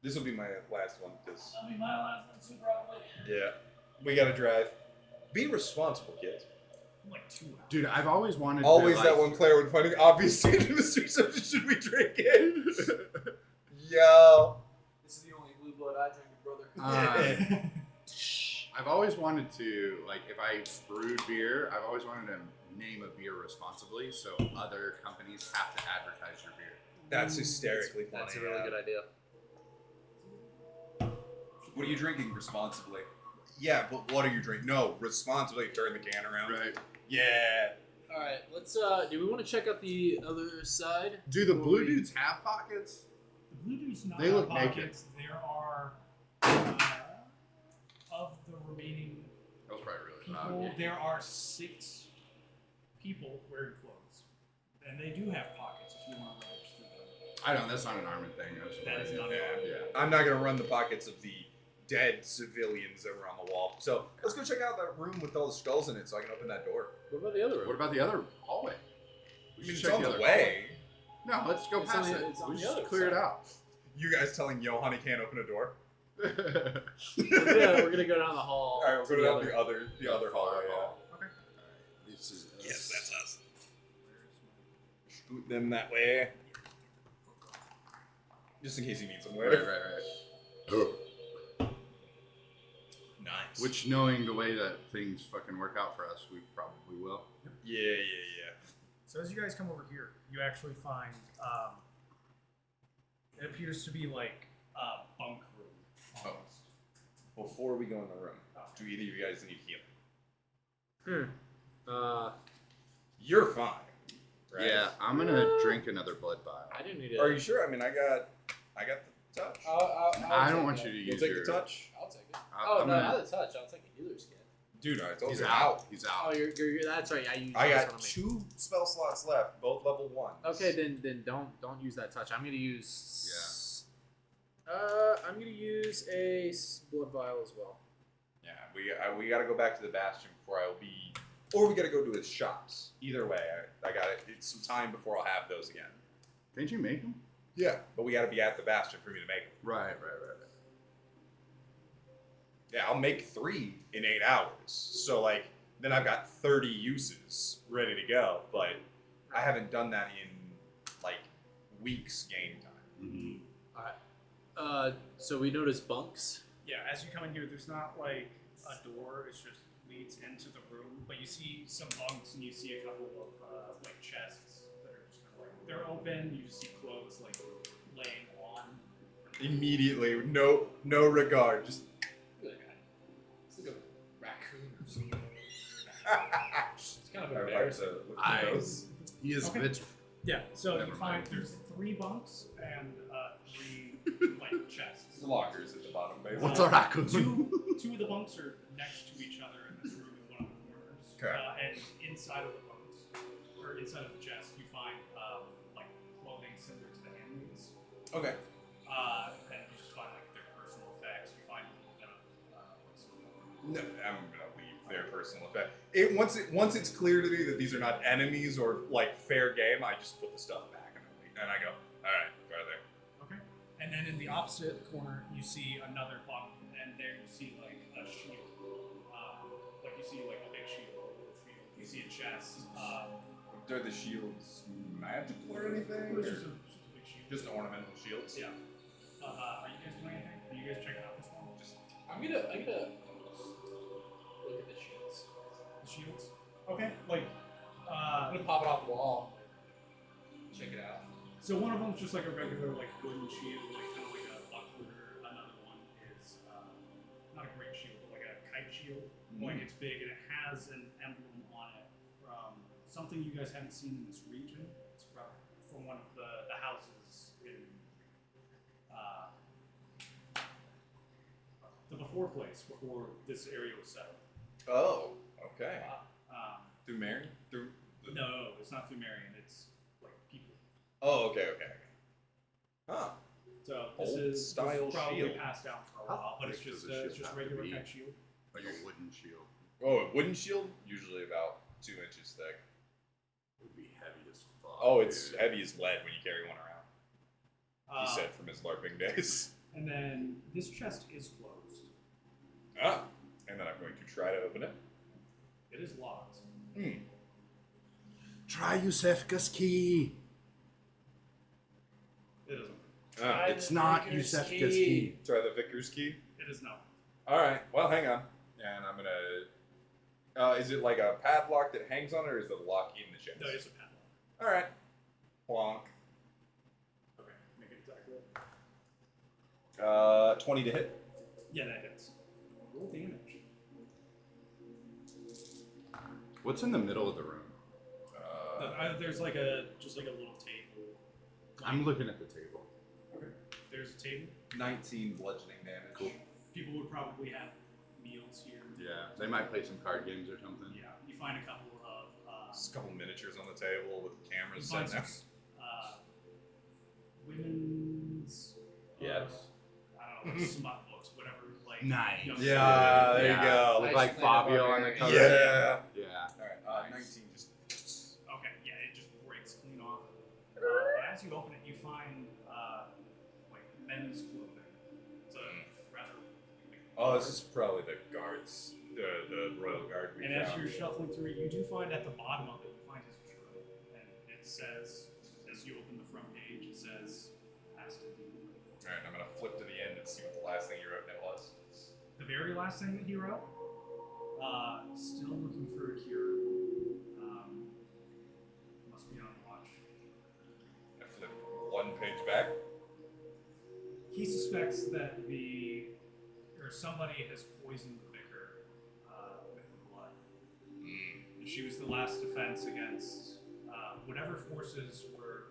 This will be my last one because That'll be my last one, too, probably. yeah, we gotta drive. Be responsible, kids. I'm like 2 hours. Dude, I've always wanted Always to, that one Claire would finding obvious industry. So should we drink it? Yo. This is the only blue blood I drink, brother. I've always wanted to, like, if I brewed beer, I've always wanted to name a beer responsibly so other companies have to advertise your beer. That's hysterically funny. That's a really good idea. What are you drinking responsibly? Yeah, but what are you drinking? No, responsibly. Turn the can around. Right. Yeah. All right, let's. Do we want to check out the other side? Do the Before blue we- dudes have pockets? The blue dudes not They have look naked. pockets. There are of the remaining That was probably really people. loud. yeah. There are 6 people wearing clothes, and they do have pockets if you want to rummage through them. I don't. That's not an armored thing. That is not. Yeah. I'm not gonna run the pockets of the dead civilians that were on the wall. So let's go check out that room with all the skulls in it, so I can open that door. What about the other room? What about the other hallway? I We mean, should it's check on the the other way. hallway. No, let's go It's past on it. the- it's on We the just other clear it side. out. You guys telling Johan he can't open a door? We're gonna go down the hall. All right, we'll to go the down other- the other hallway. hall. Yeah. Okay. This is Yes, that's us. Scoot them that way. Just in case he needs them Right, later. right. Nice. Which, knowing the way that things fucking work out for us, we probably will. Yeah. So as you guys come over here, you actually find it appears to be like a bunk room. Almost. Before we go in the room, do either of you guys need healing? You're fine. Right? Yeah, I'm gonna drink another blood vial. I didn't need it. Are you sure? I mean, I got the touch. I don't want you to You'll use take your. the touch, I'll take it. I'm Oh no, gonna- not the touch. I'll take a healer's kit. dude. I told He's you. out. He's Oh, out. you're that's right. I I got 2 spell slots left, both level 1s. Okay, then don't use that touch. I'm gonna use. I'm gonna use a blood vial as well. Yeah, we got to go back to the bastion before I'll be, or we got to go to his shops. Either way, I got it. It's some time before I'll have those again. Didn't you make them? Yeah, but we got to be at the bastion for me to make them. Right. Yeah, I'll make 3 in 8 hours. So like, then I've got 30 uses ready to go. But I haven't done that in like weeks game time. Mm-hmm. So we noticed bunks. Yeah, as you come in here, there's not like a door. It's just leads into the room. But you see some bunks and you see a couple of like chests that are just kind of like they're open. You just see clothes like laying on. Immediately, no regard, just. Look at that guy. It's like a raccoon or something. It's kind of I would like embarrassing. to look at those. He is Okay. bitch. Yeah, so Never you find mind. there's 3 bunks and 3 like chests. The lockers at the bottom, basically. What's a raccoon? Two of the bunks are next to each other in this room in one of the corners. Okay. And inside of the bunks, or inside of the chest, you find like clothing similar to the handmaids. Okay. And you just find like their personal effects. You find what's No, I'm gonna leave their personal effect. Once it's clear to me that these are not enemies or like fair game, I just put the stuff back and I go, all right, farther. Okay. And then in the opposite corner, you see another bottom, and there you see like a shield. Like you see like a big shield. You see a chest. Are the shields magical or anything? It's Or just a big shield. just ornamental shields? Yeah. Are you guys doing anything? Are you guys checking out this one? Just I'm gonna look at the shields. The shields? Okay. Like, I'm gonna pop it off the wall. Check it out. so one of them's just like a regular like wooden shield, like kind of like a buckler. Another one is not a great shield, but like a kite shield. Like it's big and it has an emblem on it from something you guys haven't seen in this region. It's from one of the houses in the before place, before this area was settled. oh, okay. Through Mary? No, it's not through Marion. It's like people. Oh, okay. Huh. So this Old is style probably shield. passed down for a How while, but it's thick does just a shield it's just have to regular be? kite shield. Like a wooden shield. Oh, a wooden shield? Usually about 2 inches thick. Would be heavy as fuck. Oh, it's dude. heavy as lead when you carry one around. He said from his LARPing days. And then this chest is closed. Ah, and then I'm going to try to open it. It is locked. Try Yusefka's key. It isn't. Ah, It's not Yusefka's key. try the vicar's key. It is not. All right. Well, hang on. And I'm gonna. Is it like a padlock that hangs on it, or is the lock in the chest? No, it's a padlock. All right. Plonk. Okay, make an attack roll. 20 to hit. Yeah, that hits. Roll damage. What's in the middle of the room? There's like just like a little table. I'm looking at the table. Okay. There's a table. 19 bludgeoning damage. Cool. People would probably have meals here. Yeah, they might play some card games or something. Yeah, you find a couple of Just a couple miniatures on the table with you cameras find set some there. women's Yes. I don't know, like smut books, whatever. Like Nice. young Yeah, there you go. Nice Like clean up Fabio on on the there. cover. Yeah. Yeah. All right. Nice. 19 just. Okay, yeah, it just breaks clean off. And as you open it, you find like men's clothing. It's a rather. Like, Oh, this is probably the guards, the royal guard we and as found. you're shuffling through it, you do find at the bottom of it, you find his journal, and it says, as you open the front page, it says, "Aston." All right, I'm gonna flip to the end and see what the last thing you wrote in it was. The very last thing that he wrote, still looking for a cure. Must be on watch. I flip one page back. He suspects that somebody has poisoned the vicar with the blood. And she was the last defense against whatever forces were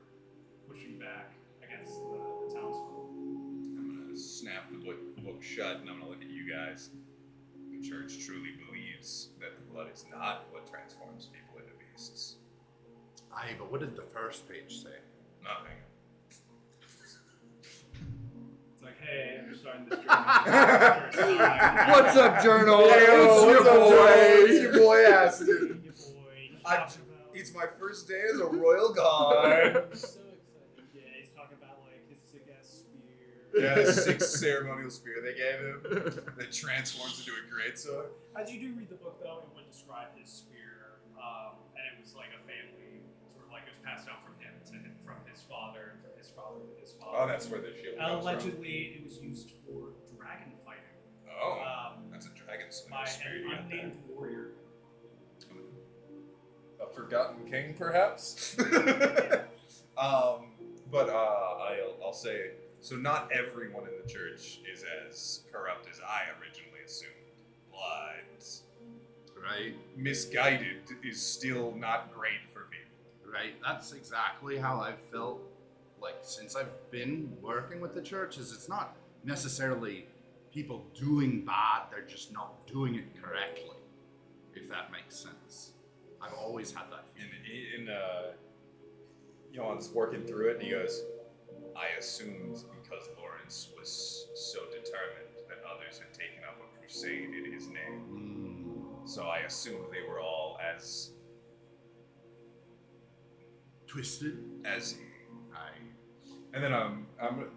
pushing back against the townsfolk. I'm gonna snap the book shut and I'm gonna look at you guys. The church truly believes that the blood is not what transforms people into beasts. Aye, but what did the first page say? Nothing. It's like, hey, I'm starting this journey. What's up, Journal? Yo, It's what's up, your boy. Journal? It's your boy, Aston. Your boy. He's I've- talking about- It's my first day as a royal guard. I'm so excited. Yeah, he's talking about like his sick ass spear. Yeah, 6 ceremonial spear they gave him that transforms into a greatsword. As you do read the book, though, it would describe his spear, and it was like a family, sort of like it was passed down from him to him, from his father, and from his father to his father. Oh, that's where the shield comes from. Allegedly, it was used for dragon fighting. Oh, that's a dragon By spear. an You got that. unnamed warrior. A forgotten king, perhaps. But I'll say so. Not everyone in the church is as corrupt as I originally assumed. But Right? misguided is still not great for people. Right? That's exactly how I've felt like since I've been working with the church is it's not necessarily people doing bad, they're just not doing it correctly. If that makes sense. I've always had that feeling. Johan's working through it, and he goes, I assumed because Lawrence was so determined that others had taken up a crusade in his name. So I assumed they were all as Twisted. as he. I. And then I'm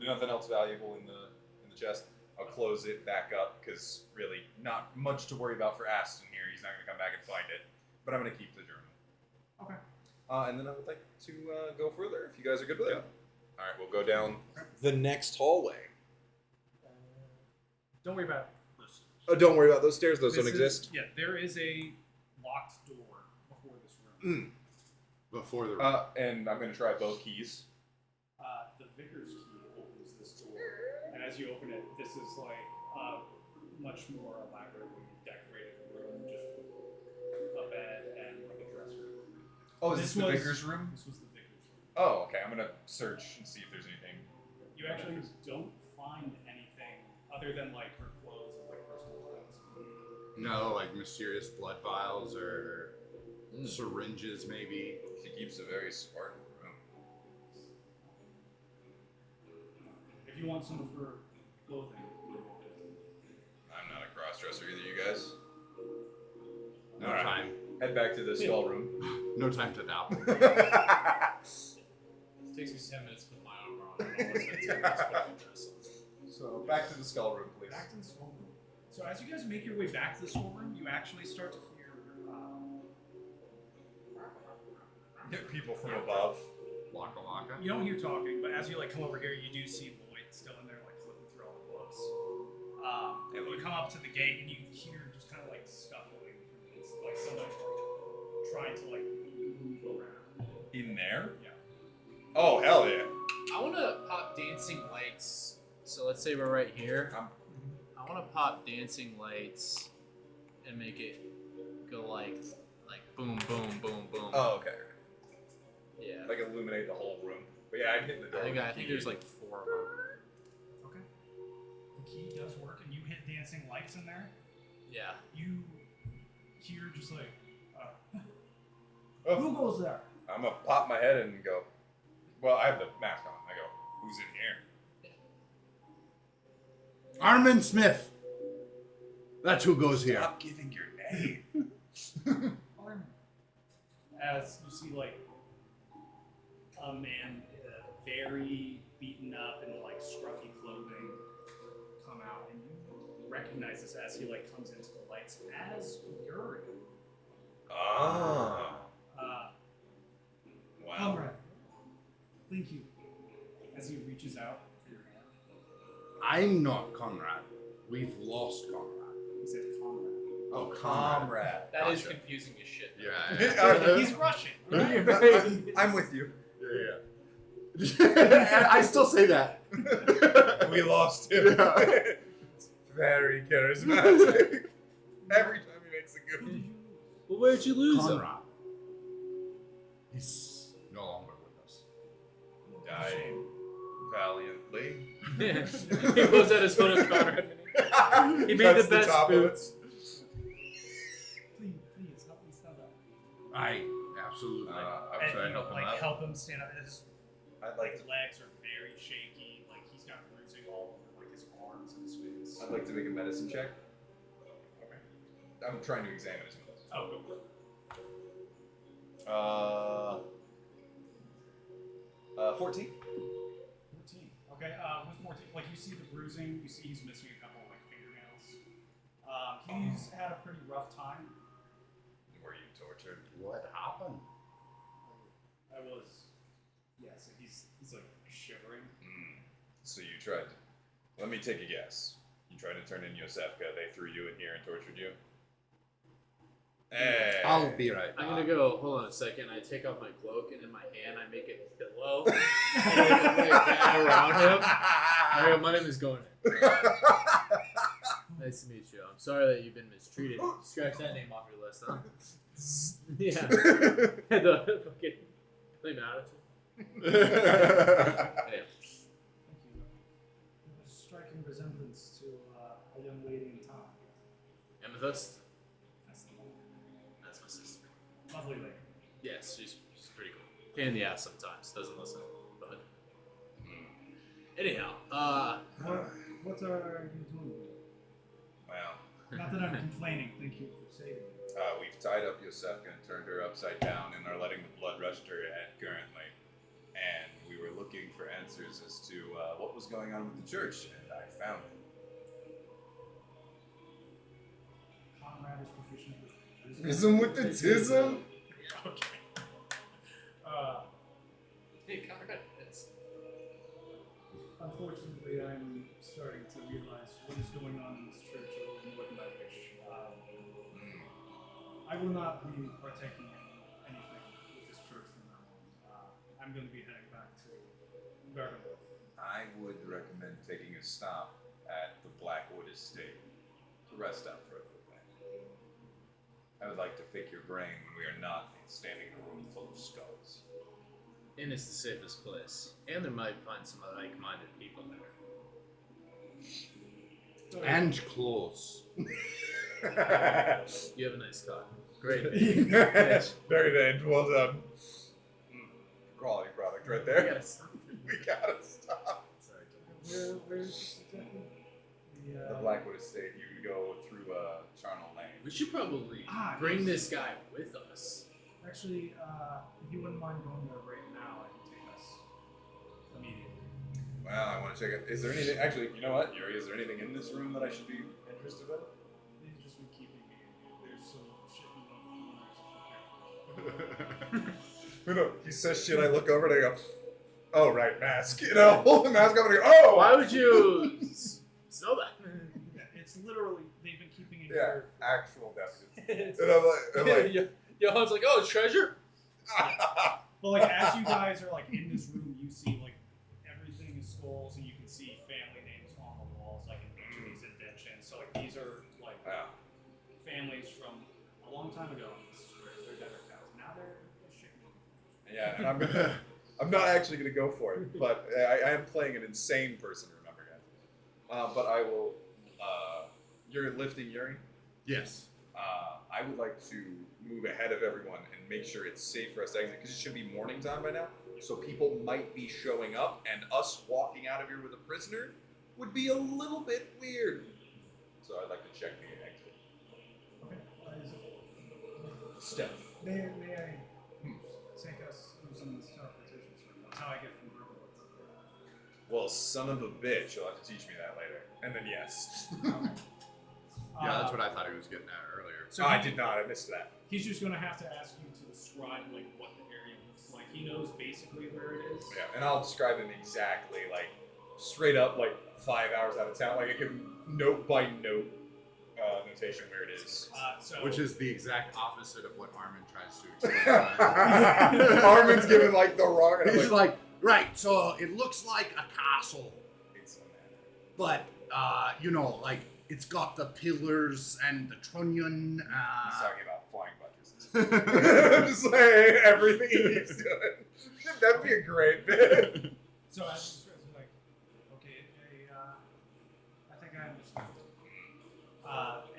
nothing else valuable in the chest. I'll close it back up because really not much to worry about for Aston here. He's not going to come back and find it, but I'm going to keep the journal. Okay. And then I would like to go further if you guys are good with it. All right, we'll go down the next hallway. Don't worry about this. Oh, don't worry about those stairs. Those don't This exist. Yeah, there is a locked door before this room. Before the. And I'm going to try both keys. The vicar's key opens this door, and as you open it, this is like a much more elaborately decorated room, just a bed and like a dresser. Oh, is this the was- vicar's room? This was the vicar's room. Oh, okay. I'm going to search and see if there's anything. You actually don't find anything other than like her clothes and like personal effects. No, like mysterious blood vials or syringes, maybe. She keeps a very Spartan room. If you want some of her clothing, I'm not a cross-dresser either, you guys. No All right. time. Head back to the skull room. No time to doubt. It takes me 10 minutes to put my armor on. I don't want to spend 10 minutes putting my dress on. So back to the skull room, please. back to the school room. So as you guys make your way back to the school room, you actually start to hear People from above. Waka waka. you don't hear talking, but as you like come over here, you do see Lloyd still in there, like flipping through all the books. And you come up to the gate, and you hear just kind of like scuffling. It's like someone trying to like move around. In there? Yeah. Oh, hell yeah. I want to pop dancing lights. So let's say we're right here. I want to pop dancing lights and make it go like boom, boom, boom, boom. Oh, okay. Yeah. Like illuminate the whole room. But yeah, I hit the door. I think there's like 4 of them. Okay. The key does work, and you hit dancing lights in there. Yeah. You hear just like, Oh. who goes there? I'm gonna pop my head in and go. Well, I have the mask on. I go, who's in here? Armin Smith. That's who goes here. Stop giving your name. As you see, like, a man very beaten up in like scruffy clothing come out, and you recognize this as he like comes into the lights as Yuri. Ah. Wow. Conrad, thank you. As he reaches out for your hand, I'm not Conrad. We've lost Conrad. he said, "Conrad." Oh, Comrade. That is Gotcha. confusing as shit. Yeah. He's Russian. I'm with you. Yeah. I still say that. We lost him. Yeah. Very charismatic. Every time he makes a goof. Well, where'd you lose him? Conrad. He's no longer with us. Died valiantly. Yeah. He blows out his phone with Conrad. He made Cuts the best top of it. boots. Please help me stand up. I absolutely. I'm And trying you to help him like out. help him stand up. His I'd like to. legs are very shaky. Like he's got bruising all over like his arms and his face. I'd like to make a medicine check. Okay. I'm trying to examine his medicine. Oh, go for it. 14. 14. Okay, with 14, like you see the bruising, you see he's missing a couple like fingernails. He's had a pretty rough time. Were you tortured? What happened? I was, yeah. So he's like shivering. So you tried. Let me take a guess. You tried to turn in Yosefka. They threw you in here and tortured you. Hey. I'll be right I'm back. gonna go. Hold on a second. I take off my cloak and in my hand I make it a pillow. And I like around him. Alright, my name is Gonan. Nice to meet you. I'm sorry that you've been mistreated. Scratch that name off your list, huh? Yeah. The fucking claim attitude. Yeah. Thank you. A striking resemblance to a young lady in town. Amethyst? That's the one. That's my sister. Lovely lady. Yes, she's pretty cool. Pain in the ass sometimes. Doesn't listen. But Anyhow, What are you doing? Well, Not that I'm complaining. Thank you for saving me. we've tied up Yosefka and turned her upside down and are letting the blood rush to her head currently. And we were looking for answers as to what was going on with the church, and I found it. Conrad is proficient with Ism with the tism? Okay. hey, Conrad is. Unfortunately, I'm starting to realize what is going on in this church a little more than I wish. I will not be partaking in anything with this church from now on. I'm going to be heading back to Gardenwood. I would recommend taking a stop at the Blackwood Estate to rest up for a little bit. I would like to pick your brain when we are not standing in a room full of skulls. And it's the safest place. And there might find some like-minded people there. And close. You have a nice car. Great. Very good. Well done. Quality product right We there. gotta stop. We gotta stop. Sorry. Where's this exactly? The Blackwood Estate, you can go through Charnel Lane. We should probably Ah, bring yes. this guy with us. Actually, if you wouldn't mind going there right now, I can take us immediately. Well, I want to check it. Is there anything? Actually, you know what, Yuri? Is there anything in this room that I should be interested in? They've just been keeping me. There's some shit in the corners. You know, he says shit. I look over and I go, "Oh, right, mask." You know, pull the mask up and I go, "Oh." Why would you know that? Yeah, it's literally they've been keeping it Yeah, here. actual definition. It's- And I'm like, Johan's like, oh, treasure? But like as you guys are like in this room, you see like everything is skulls, and you can see family names on the walls, like in each of these indentions. So like these are like Wow. families from a long time ago. This is where they're dead or cows. Now they're shit. Yeah, and I'm not actually gonna go for it, but I am playing an insane person. Remember, guys. But I will. You're lifting Yuri. Yes. I would like to move ahead of everyone and make sure it's safe for us to exit because it should be morning time by now. So people might be showing up, and us walking out of here with a prisoner would be a little bit weird. So I'd like to check the exit. Okay. Is it- Steph. May I take us through some of this teleportation stuff? That's how I get from Gardenwood. Well, son of a bitch, you'll have to teach me that later. And then yes. Yeah, that's what I thought he was getting at earlier. So I he- did not. I missed that. He's just going to have to ask you to describe like what the area looks like. He knows basically where it is. Yeah, and I'll describe him exactly, like straight up, like 5 hours out of town. Like I give him note by note notation where it is. So Which is the exact opposite of what Armin tries to explain. Armin's giving like the wrong. And I'm He's like, right, so it looks like a castle, it's a man. but, you know, like, it's got the pillars and the trunnion. He's talking about flying buttresses. I'm just saying everything he keeps doing. That'd be a great bit. So as he's like, okay, I think I understand.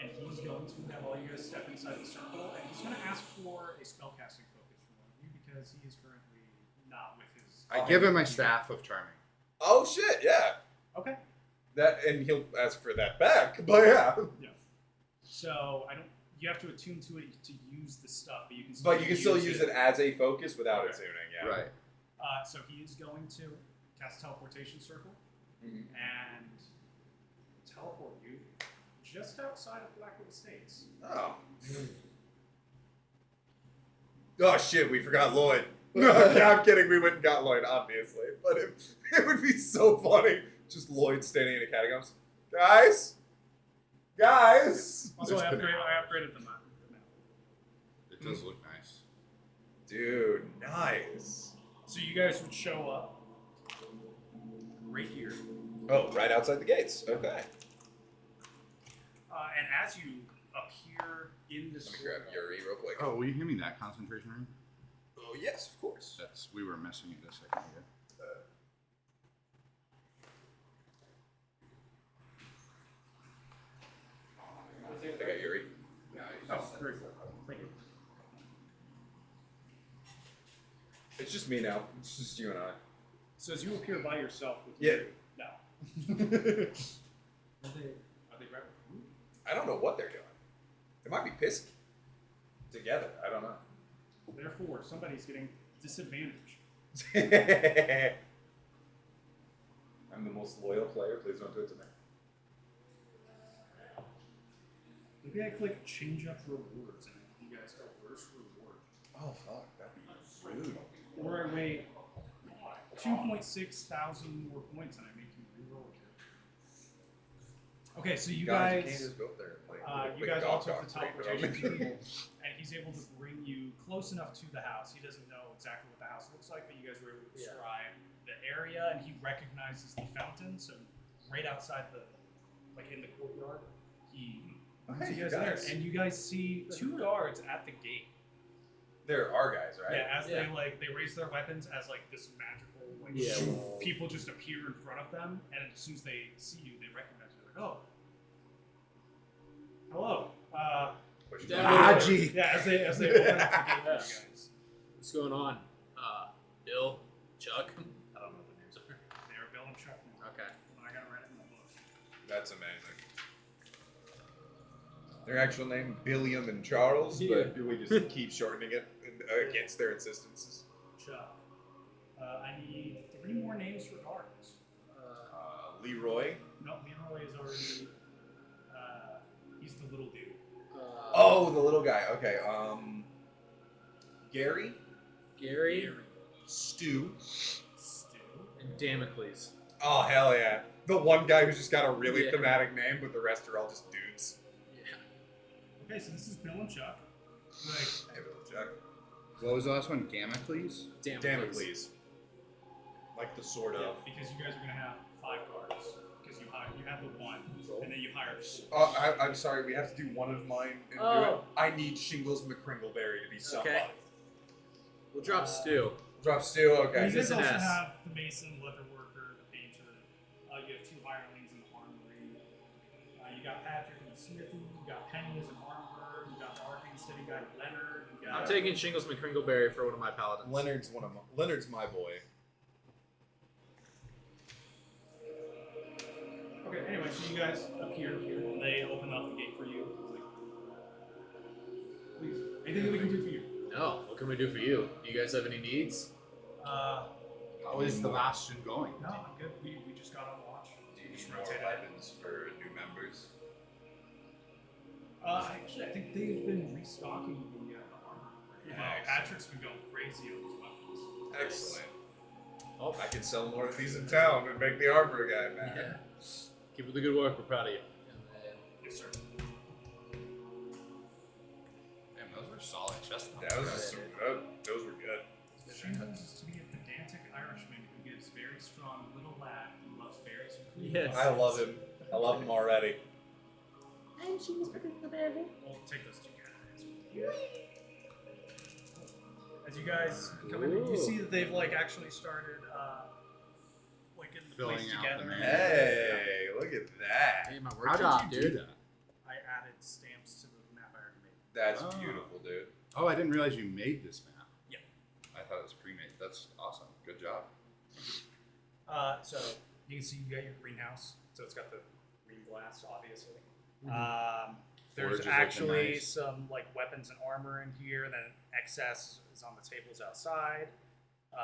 And he's going to have all you guys step inside the circle, and he's going to ask for a spellcasting focus from one of you because he is currently not with his. I give him my staff of charming. Oh shit! Yeah. Okay. That and he'll ask for that back, but yeah. Yeah. So I don't. You have to attune to it to use the stuff, but you can. But you can still use it as a focus without Okay. attuning. Yeah. Right. So he is going to cast teleportation circle Mhm. and teleport you just outside of Blackwood Estates. Oh. Oh shit! We forgot Lloyd. No, I'm kidding. We went and got Lloyd, obviously, but it would be so funny. Just Lloyd standing in the catacombs. Guys. Also, I There's been- upgraded the map. It does look nice. Dude, nice. So you guys would show up right here, Oh, right outside the gates. Okay. and as you appear in this Let me grab Yuri real quick. Oh, will you give me that concentration ring? Oh, yes, of course. That's, we were missing it a second ago. I got Yuri. Oh, very cool. Thank you. It's just me now. It's just you and I. So as you appear by yourself with Yeah. Yuri, Are they right with food? I don't know what they're doing. They might be pissing together. I don't know. Therefore, somebody's getting disadvantaged. I'm the most loyal player. Please don't do it to me. Maybe I click change up rewards and you guys are worse reward. Oh fuck, that'd be rude. Or I wait 2.6 thousand more points and I make you reroll again. Okay, so you guys, you guys can't just go up there and play. you guys all took the teleportation tool, and he's able to bring you close enough to the house. He doesn't know exactly what the house looks like, but you guys were able to describe the area, and he recognizes the fountain. So right outside the, like in the courtyard, he Hey, you guys there, and you guys see two guards at the gate. There are guys, right? Yeah, as they raise their weapons as like this magical people just appear in front of them, and as soon as they see you, they recognize you. They're like, oh, hello. Haji. Yeah, as they open up the gate for you guys. What's going on? Bill, Chuck. I don't know what the names are. They are Bill and Chuck. Okay. I got it right in the book. That's amazing. Their actual name, Billiam and Charles, but we just keep shortening it against their insistences. Chuck. I need 3 more names for guards. Leroy. No, Leroy is already. He's the little dude. Oh, the little guy. Okay. Gary. Gary. Stu. And Damocles. Oh hell yeah! The one guy who's just got a really thematic name, but the rest are all just dudes. Okay, so this is Bill and Chuck. Like, Hey, Bill and Chuck. What was the last one? Damocles? Damocles. Like the sword of. because you guys are gonna have 5 guards because you had the one, and then you hired. I'm sorry, we have to do one of mine and do it. I need Shingles McCringleberry to be somebody. Okay. We'll drop Stu. Drop Stu, okay. You guys an also S. have the mason, leather worker, the painter. You have 2 hirelings in the armory. You got Patrick in the smithy. You got Penny as an armorer. You got the arcane steady guy Leonard. You got I'm taking Shingles McCringleberry for one of my paladins. Leonard's my boy. Okay, anyway, so you guys appear here, and they open up the gate for you. Please, anything that we can do for you? No. What can we do for you? Do you guys have any needs? How is the Bastion going? No, I'm good. We just got on watch. Do you need more weapons for new members? Actually, I think they've been restocking the armor. Yeah, Patrick's been going crazy on his weapons. Excellent. Oh, I can sell more of these in town and make the armor guy mad. yeah. Keep up the good work. We're proud of you. Yes, sir. Damn, those were solid chest That was so good. Those were good. Shingles is to be a pedantic Irishman who gives very strong little lad who loves berries and cream. Yes. I love him. I love him already. We'll take those 2 guys. As you guys come in, you see that they've actually started getting the Filling place out together. the menu. Hey, look at that. Hey, my How workshop, did you dude. do that? I added stamps to the map I already made. That's Oh. beautiful, dude. Oh, I didn't realize you made this map. Yeah. I thought it was pre-made. That's awesome. Good job. So you can see you got your greenhouse. So it's got the green glass, obviously. There's Forge is actually looking nice. some weapons and armor in here, and then excess is on the tables outside.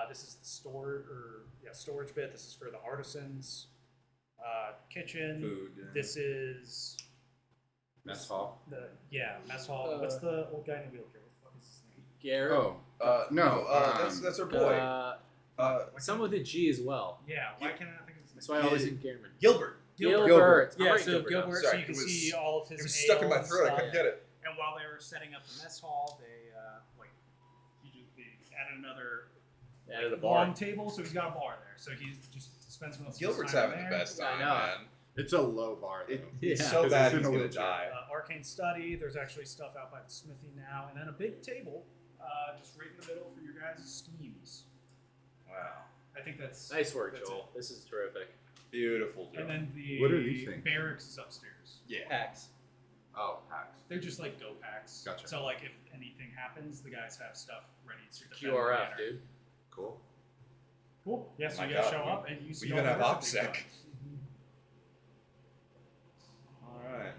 This is the storage bit. This is for the artisans. Kitchen. Food. Yeah. This is Mess hall. the mess hall. What's the old guy in the wheelchair? What the fuck is his name? Garrett. Oh, no. That's our boy. Some with a G as well. Yeah, why can't I think of his name? That's why I always think Garrett. Gilbert. Gilbert. Yeah, I'm so right, Gilbert, Sorry, so you can it was- see all of his It was stuck in my ales, throat. I couldn't get it. And while they were setting up the mess hall, they they added another Added a long bar. table, so he's got a bar there. So he just spends most of his Gilbert's time having the there. best I time, know. man. It's a low bar, though. It's Yeah. so 'Cause bad it's in he's a gonna wheelchair. die. Arcane study. There's actually stuff out by the smithy now, and then a big table, just right in the middle for your guys' schemes. Wow. I think that's Nice work, that's Joel. This is terrific. Beautiful, it. dude. And then the What are these things? barracks is upstairs. Yeah. Hacks. Oh, packs. They're just like go packs. Gotcha. So if anything happens, the guys have stuff ready to defend the QRF, banner. dude. Cool. Cool. Yeah, so My you guys God, show we- up and you see We even all have the rest of OPSEC. these guys.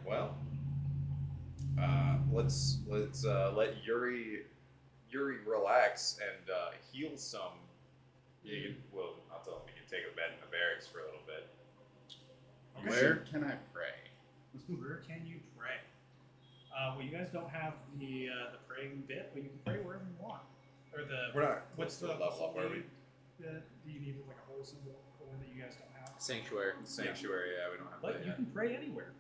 Well, let's let Yuri relax and heal some. Well, I'll tell him he can take a bed in the barracks for a little bit. Where can I pray? Where can you pray? Well, you guys don't have the praying bit, but you can pray wherever you want. Or We're not. what's the level up? Where we? Do you need like a holy symbol for one that you guys don't have? Sanctuary. Sanctuary. Yeah, we don't have But that you yet. can pray anywhere.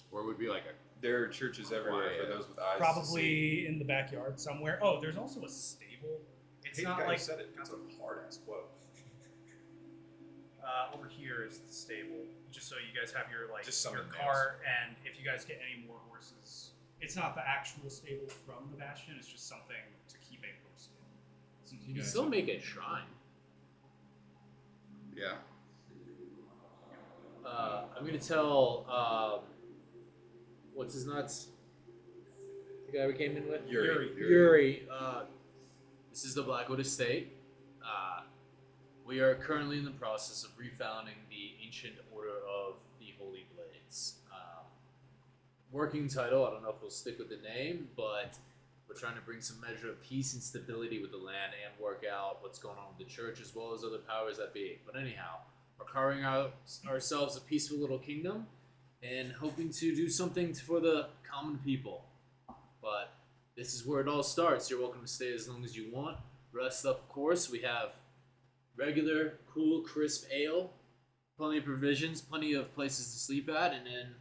Where would be like a There are churches everywhere for those with eyes. To see. Probably in the backyard somewhere. Oh, there's also a stable. It's Hey, not the guy like who said it. That's a hard ass quote. over here is the stable, just so you guys have your Just your summon cart, and if you guys get any more horses, it's not the actual stable from the bastion. It's just something to keep a horse in. Since You can guys still have- make a shrine. yeah. I'm gonna tell what's his nuts? The guy we came in with? Yuri. This is the Blackwood Estate. We are currently in the process of refounding the Ancient Order of the Holy Blades. Working title, I don't know if we'll stick with the name, but we're trying to bring some measure of peace and stability with the land and work out what's going on with the church as well as other powers that be. But anyhow, we're carving out ourselves a peaceful little kingdom and hoping to do something for the common people. But this is where it all starts. You're welcome to stay as long as you want. Rest up, of course. We have regular, cool, crisp ale, plenty of provisions, plenty of places to sleep at, and then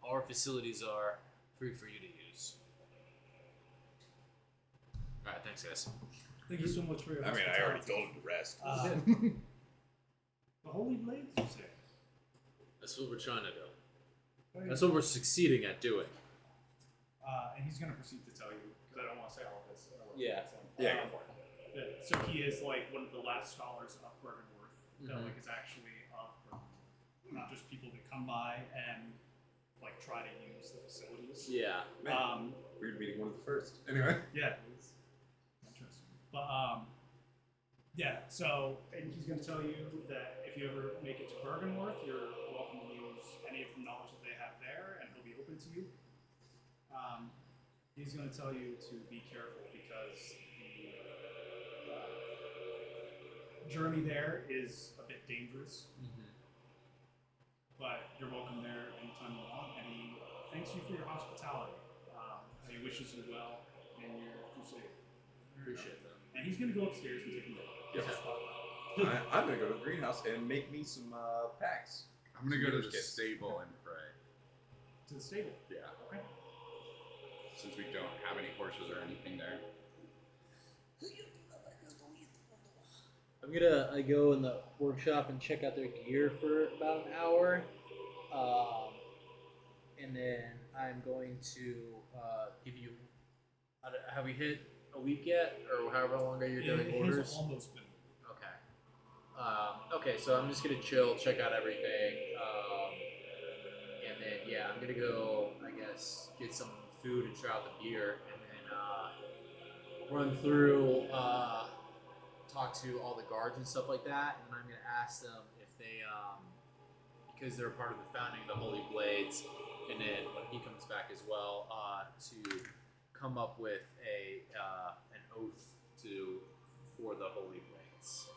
our facilities are free for you to use. Alright, thanks guys. Thank you so much for your I mean, I already hospitality. told him to rest. The Holy Blades, you say? That's what we're trying to do. That's what we're succeeding at doing. And he's going to proceed to tell you, because I don't want to say all of this. Yeah. Yeah, go for it. So he is like one of the last scholars of Bergenworth that like is actually of Bergenworth, not just people that come by and like try to use the facilities. Yeah. Weird meeting one of the first. Anyway. Yeah, it's interesting. But yeah. So and he's going to tell you that if you ever make it to Bergenworth, you're welcome to use any of the knowledge that they have there, and he'll be open to you. He's going to tell you to be careful because the journey there is a bit dangerous. But you're welcome there anytime you want, and he thanks you for your hospitality. And he wishes you well in your crusade. Appreciate that. And he's going to go upstairs and take a look. Yeah. I'm gonna go to the greenhouse and make me some packs. I'm gonna go to the Kits. stable and pray. To the stable. Yeah. Okay. Since we don't have any horses or anything there. I go in the workshop and check out their gear for about an hour, and then I'm going to give you. Have we hit a week yet, or however long are you doing It orders? has almost been. Okay. Okay, so I'm just gonna chill, check out everything, and then I'm gonna go, I guess, get some food and try out the gear, and then run through, talk to all the guards and stuff like that, and I'm gonna ask them if they, because they're part of the founding of the Holy Blades, and then when he comes back as well, to come up with an oath for the Holy Blades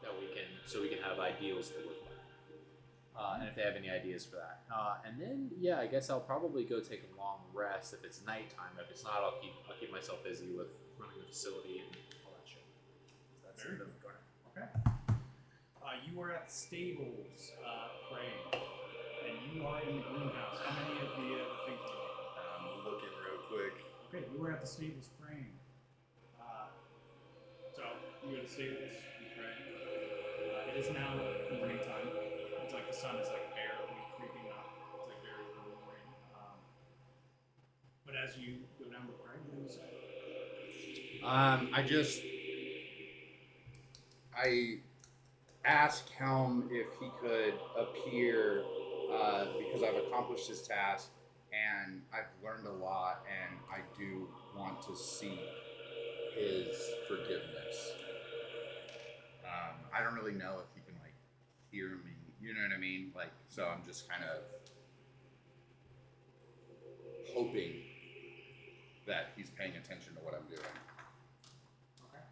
that we can have ideals to look at, and if they have any ideas for that, and then I guess I'll probably go take a long rest if it's nighttime. If it's not, I'll keep myself busy with running the facility and all that shit. So that's it. Okay. You are at the stables, praying, and you are in the greenhouse. How many of the things do you need? I'm looking real quick. Okay, you were at the stables praying. So you were at the stables, you praying. It is now morning time. It's like the sun is like barely creeping up. It's like very early morning. But as you go down the prayer, what do you say? I asked Helm if he could appear because I've accomplished his task and I've learned a lot and I do want to seek his forgiveness. I don't really know if he can hear me, you know what I mean? So I'm just kind of hoping that he's paying attention to what I'm doing. Okay.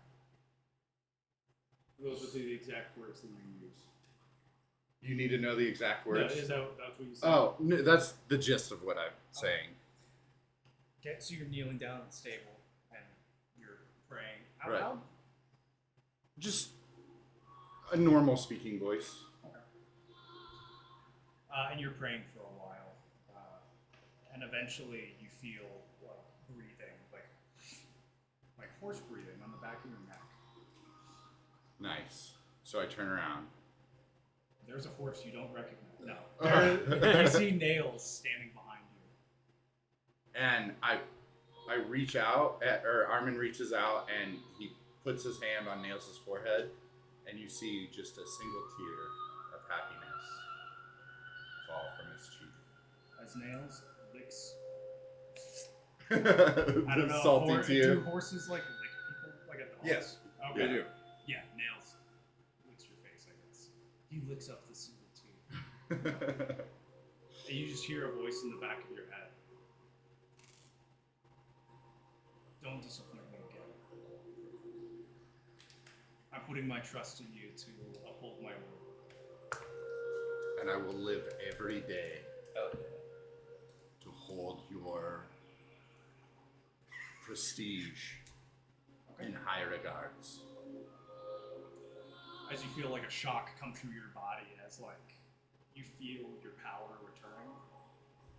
Those would be the exact words that you use. You need to know the exact words? No, that's what you said? Oh, no, that's the gist of what I'm saying. Okay, so you're kneeling down at the stable and you're praying out Right. loud? Just a normal speaking voice. Okay. And you're praying for a while. And eventually you feel breathing, like horse breathing on the back of your neck. Nice. So I turn around. There's a horse you don't recognize. No. You see nails standing behind you. And I reach out, or Armin reaches out, and he puts his hand on Nails' forehead, and you see just a single tear of happiness fall from his cheek. As Nails licks. The I don't know. salty tear. Do horses lick people like a dog? Yes. Okay. They do. Yeah, Nails licks your face, I guess. He licks up the single tear. And you just hear a voice in the back of your head. Don't disappoint me again. I'm putting my trust in you to uphold my word. And I will live every day Oh. to hold your prestige in high regards. As you feel like a shock come through your body, as you feel your power returning.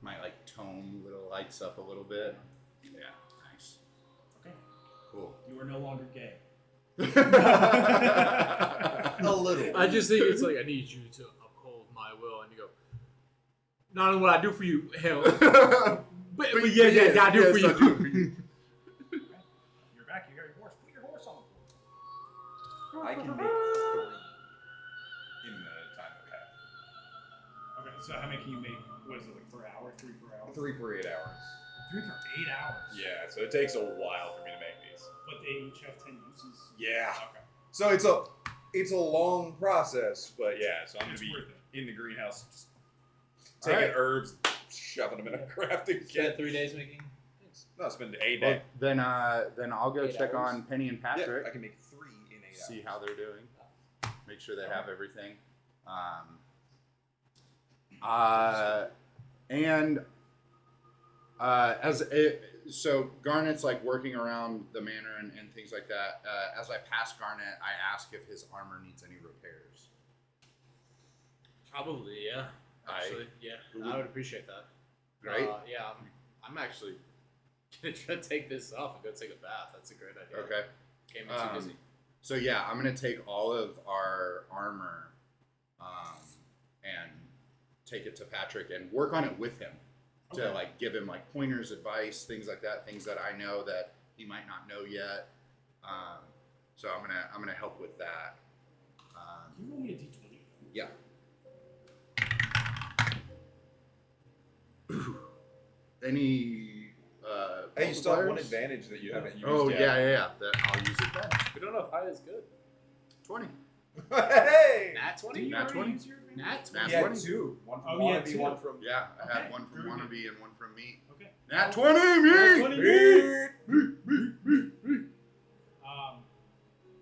My tone lights up a little bit. Yeah, nice. Okay. Cool. You are no longer gay. A little. I just think it's I need you to uphold my will, and you go. Not only what I do for you, hell, but yeah, I do for you. You're back. You got your horse. Put your horse on the board. I can make 3 in the time that we have. Okay. So how many can you make? What is it per hour? 3 per hour. 3 for 8 hours. 3 for 8 hours. Yeah, so it takes a while for me to make these. But they each have 10 uses. Yeah. Okay. So it's a long process, but yeah. So I'm It's gonna worth be in the greenhouse, just All taking right. herbs, shoving them in a crafting Spent kit. 3 days making things. No, spend a Well, day. then I'll go 8 check hours. on Penny and Yeah, Patrick. I can make 3 in 8 See hours. how they're doing. Make sure they have everything. So Garnet's working around the manor and things like that. As I pass Garnet, I ask if his armor needs any repairs. Probably, yeah. Actually, yeah. I would appreciate that. Right? Yeah, I'm actually gonna try to take this off and go take a bath. That's a great idea. Okay. Came in too busy. So yeah, I'm gonna take all of our armor and take it to Patrick and work on it with him to Okay. give him pointers, advice, things like that, things that I know that he might not know yet. So I'm gonna help with that. Can you roll me a d20? Yeah. Any Hey, you still have one multipliers? advantage that you haven't used Oh yet. yeah. I'll use it then. We don't know if high is good. 20. Hey! Nat Did 20? you Nat already 20? use your advantage? Nat Nat 20? He had 20. 2. One from Oh, he had Wannabe, 2. one from... Yeah, I Okay, had one from very good. Wannabe and one from me. Okay. Nat 20, me! Nat 20. Weird.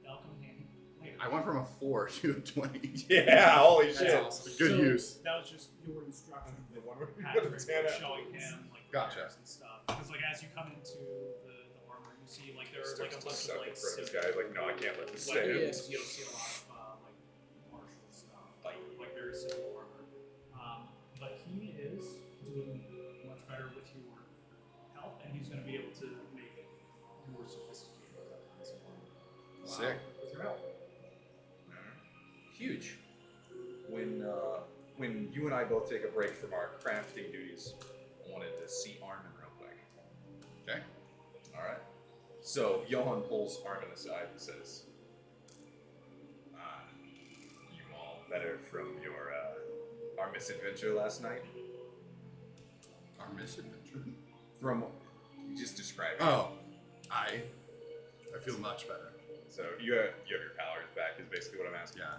That'll come in handy later. I went from a 4 to a 20. Yeah, holy That's shit. awesome. Good So, use. That was just your instruction The with one where we Patrick, put a 10 out. showing him Gotcha. repairs and stuff. Because as you come into the armor, you see there are a Starts bunch to of suck in front of this similar guy. No, I can't let this weapons. stand. You don't see a lot of martial stuff, very simple armor. But he is doing much better with your help, and he's going to be able to make more sophisticated weapons and armor. Sick. With your help. Huge. When you and I both take a break from our crafting duties, I wanted to see Armin real quick. Okay. Alright. So, Johan pulls Armin aside and says, you all better from our misadventure last night? Our misadventure. From, you just described it. Oh, I feel much better. So, you have your powers back is basically what I'm asking. Yeah.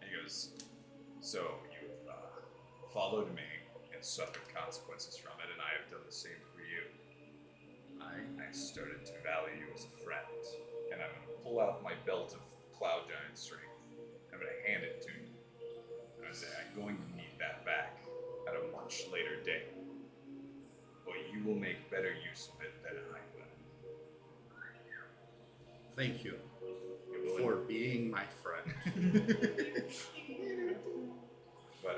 And he goes, so you have followed me in and suffered consequences from it, and I have done the same for you. I started to value you as a friend, and I'm going to pull out my belt of Cloud Giant Strength. I'm going to hand it to you. And I say, I'm going to need that back at a much later date. But you will make better use of it than I will. Thank you It will for being my friend. But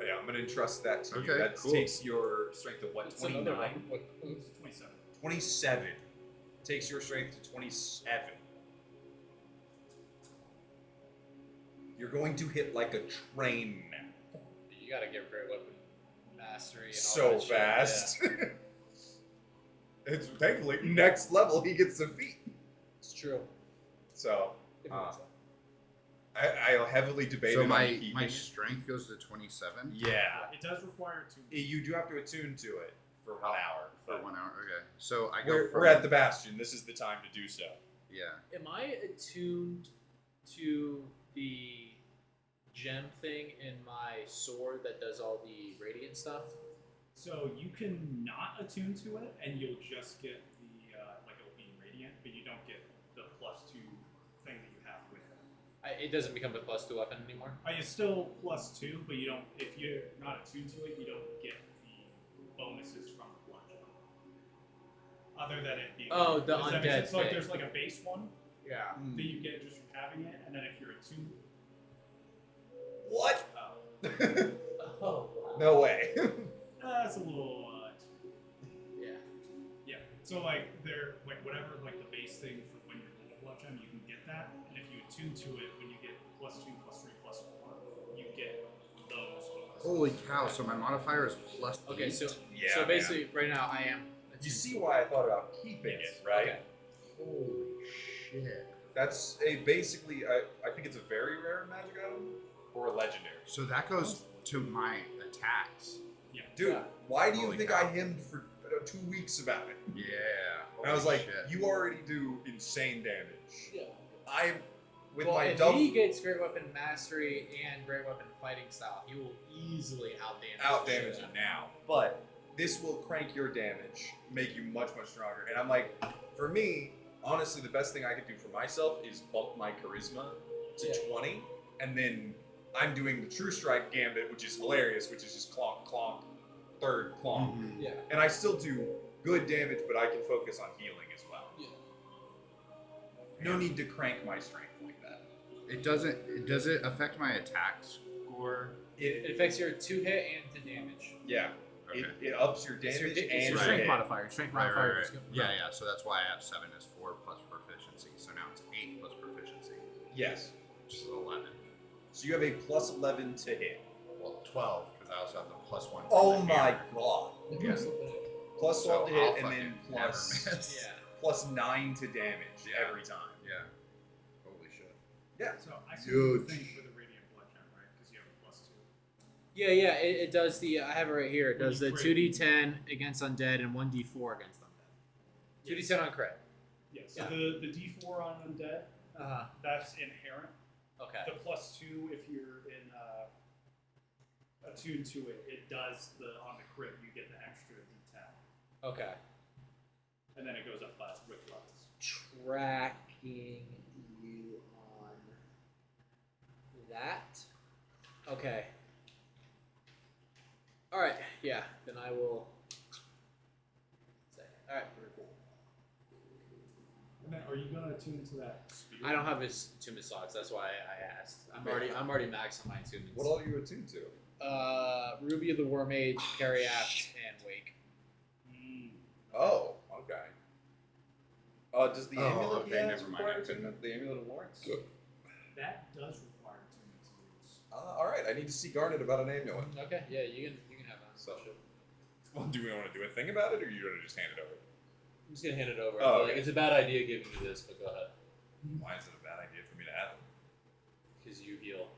yeah, I'm gonna entrust that to you. Okay, That cool. takes your strength to what? It's another 29? one. What? It's 27. 27. Takes your strength to 27. You're going to hit like a train now. You gotta get great weapon mastery. And all So that shit, fast. It's thankfully next level he gets the feat. It's true. So If Uh, it's- I'll heavily debate So it on my keeping it. strength goes to 27 Yeah. It does require two. You do have to attune to it for 1 hour. for but 1 hour. Okay, so I go. we're at the Bastion. This is the time to do so. Yeah. Am I attuned to the gem thing in my sword that does all the radiant stuff? So you can not attune to it, and you'll just get the like it'll be radiant, but you don't get the +2 thing that you have with it. It doesn't become a +2 weapon anymore. It's still +2, but you don't. If you're not attuned to it, you don't get the bonuses from the bludgeon. Other than it being. Oh, the does that make undead sense? So, like, thing. there's like a base one Yeah. that you get just from having it, and then if you're attuned, What? Oh. No way. that's a little. Yeah. Yeah. So like they're like whatever like the base thing for when you're holding a bludgeon, you can get that, and if you attune to it, when you get +2, +3, +4, you get those. Holy cow! So my modifier is plus. Okay, 8? so Yeah, so man. basically right now I am. You see why I thought about keeping Yes. it, right? Okay. Holy shit! That's a basically, I think it's a very rare magic item or a legendary. So that goes to my attacks. Yeah. Dude, Yeah. why do you Holy think cow. I hemmed for 2 weeks about it? Yeah. And I was holy like, shit. you already do insane damage. Yeah. I, with Well, my if double he gets great weapon mastery and great weapon fighting style, he will easily out damage you now, but this will crank your damage, make you much stronger. And I'm like, for me, honestly, the best thing I could do for myself is bump my charisma to Yeah. 20, and then I'm doing the True Strike Gambit, which is hilarious, which is just clonk, clonk, third clonk. Mhm. Yeah. And I still do good damage, but I can focus on healing as well. Yeah. No need to crank my strength like that. It doesn't. Does it affect my attack score? It affects your 2-hit and the damage. Yeah. Okay. It ups your It's your, damage it's and your your strength hit. modifier. Strength Right, modifier. right, is right. good. Yeah, yeah. So that's why I have 7 is 4 plus proficiency. So now it's 8 plus proficiency, Yes. which is 11. So you have a plus 11 to hit. Well, 12 because I also have the plus 1. Oh from the my hammer. god. Yeah. Plus So 12 to I'll hit, and fucking then never plus, miss. Yeah. plus 9 to damage Yeah. every time. Yeah. Holy shit. Yeah. So I see Huge. the thing for the radiant bludgeon, right? Because you have a +2. Yeah, yeah. It does the. I have it right here. It When does you the crit. 2d10 against undead and 1d4 against undead. 2d10 on crit. Yeah. So Yeah. the D4 on undead, Uh-huh. that's inherent. Okay. The +2, if you're in attuned to it, it does the on the crit you get the extra D10, Okay. and then it goes up with levels. Tracking you on that. Okay. All right. Yeah. Then I will. All right. Very cool. And then are you gonna attune to that spear? I don't have his attunement slots. That's why I asked. I'm already maxed on my attunements. What all are you attuned to? Ruby of the War Mage, Carry Apt, and Wake. Mm. Oh, okay. Does the Oh, amulet okay, he has never mind, require I couldn't- attunement? The amulet of Lawrence? That does require attunement to use. All right, I need to see Garnet about an amulet. Okay. Yeah, you can have that. So- Well, do we want to do a thing about it, or you want to just hand it over? I'm just gonna hand it over. Oh, Like, okay. it's a bad idea giving you this, but go ahead. Why is it a bad idea for me to have it? Because you heal.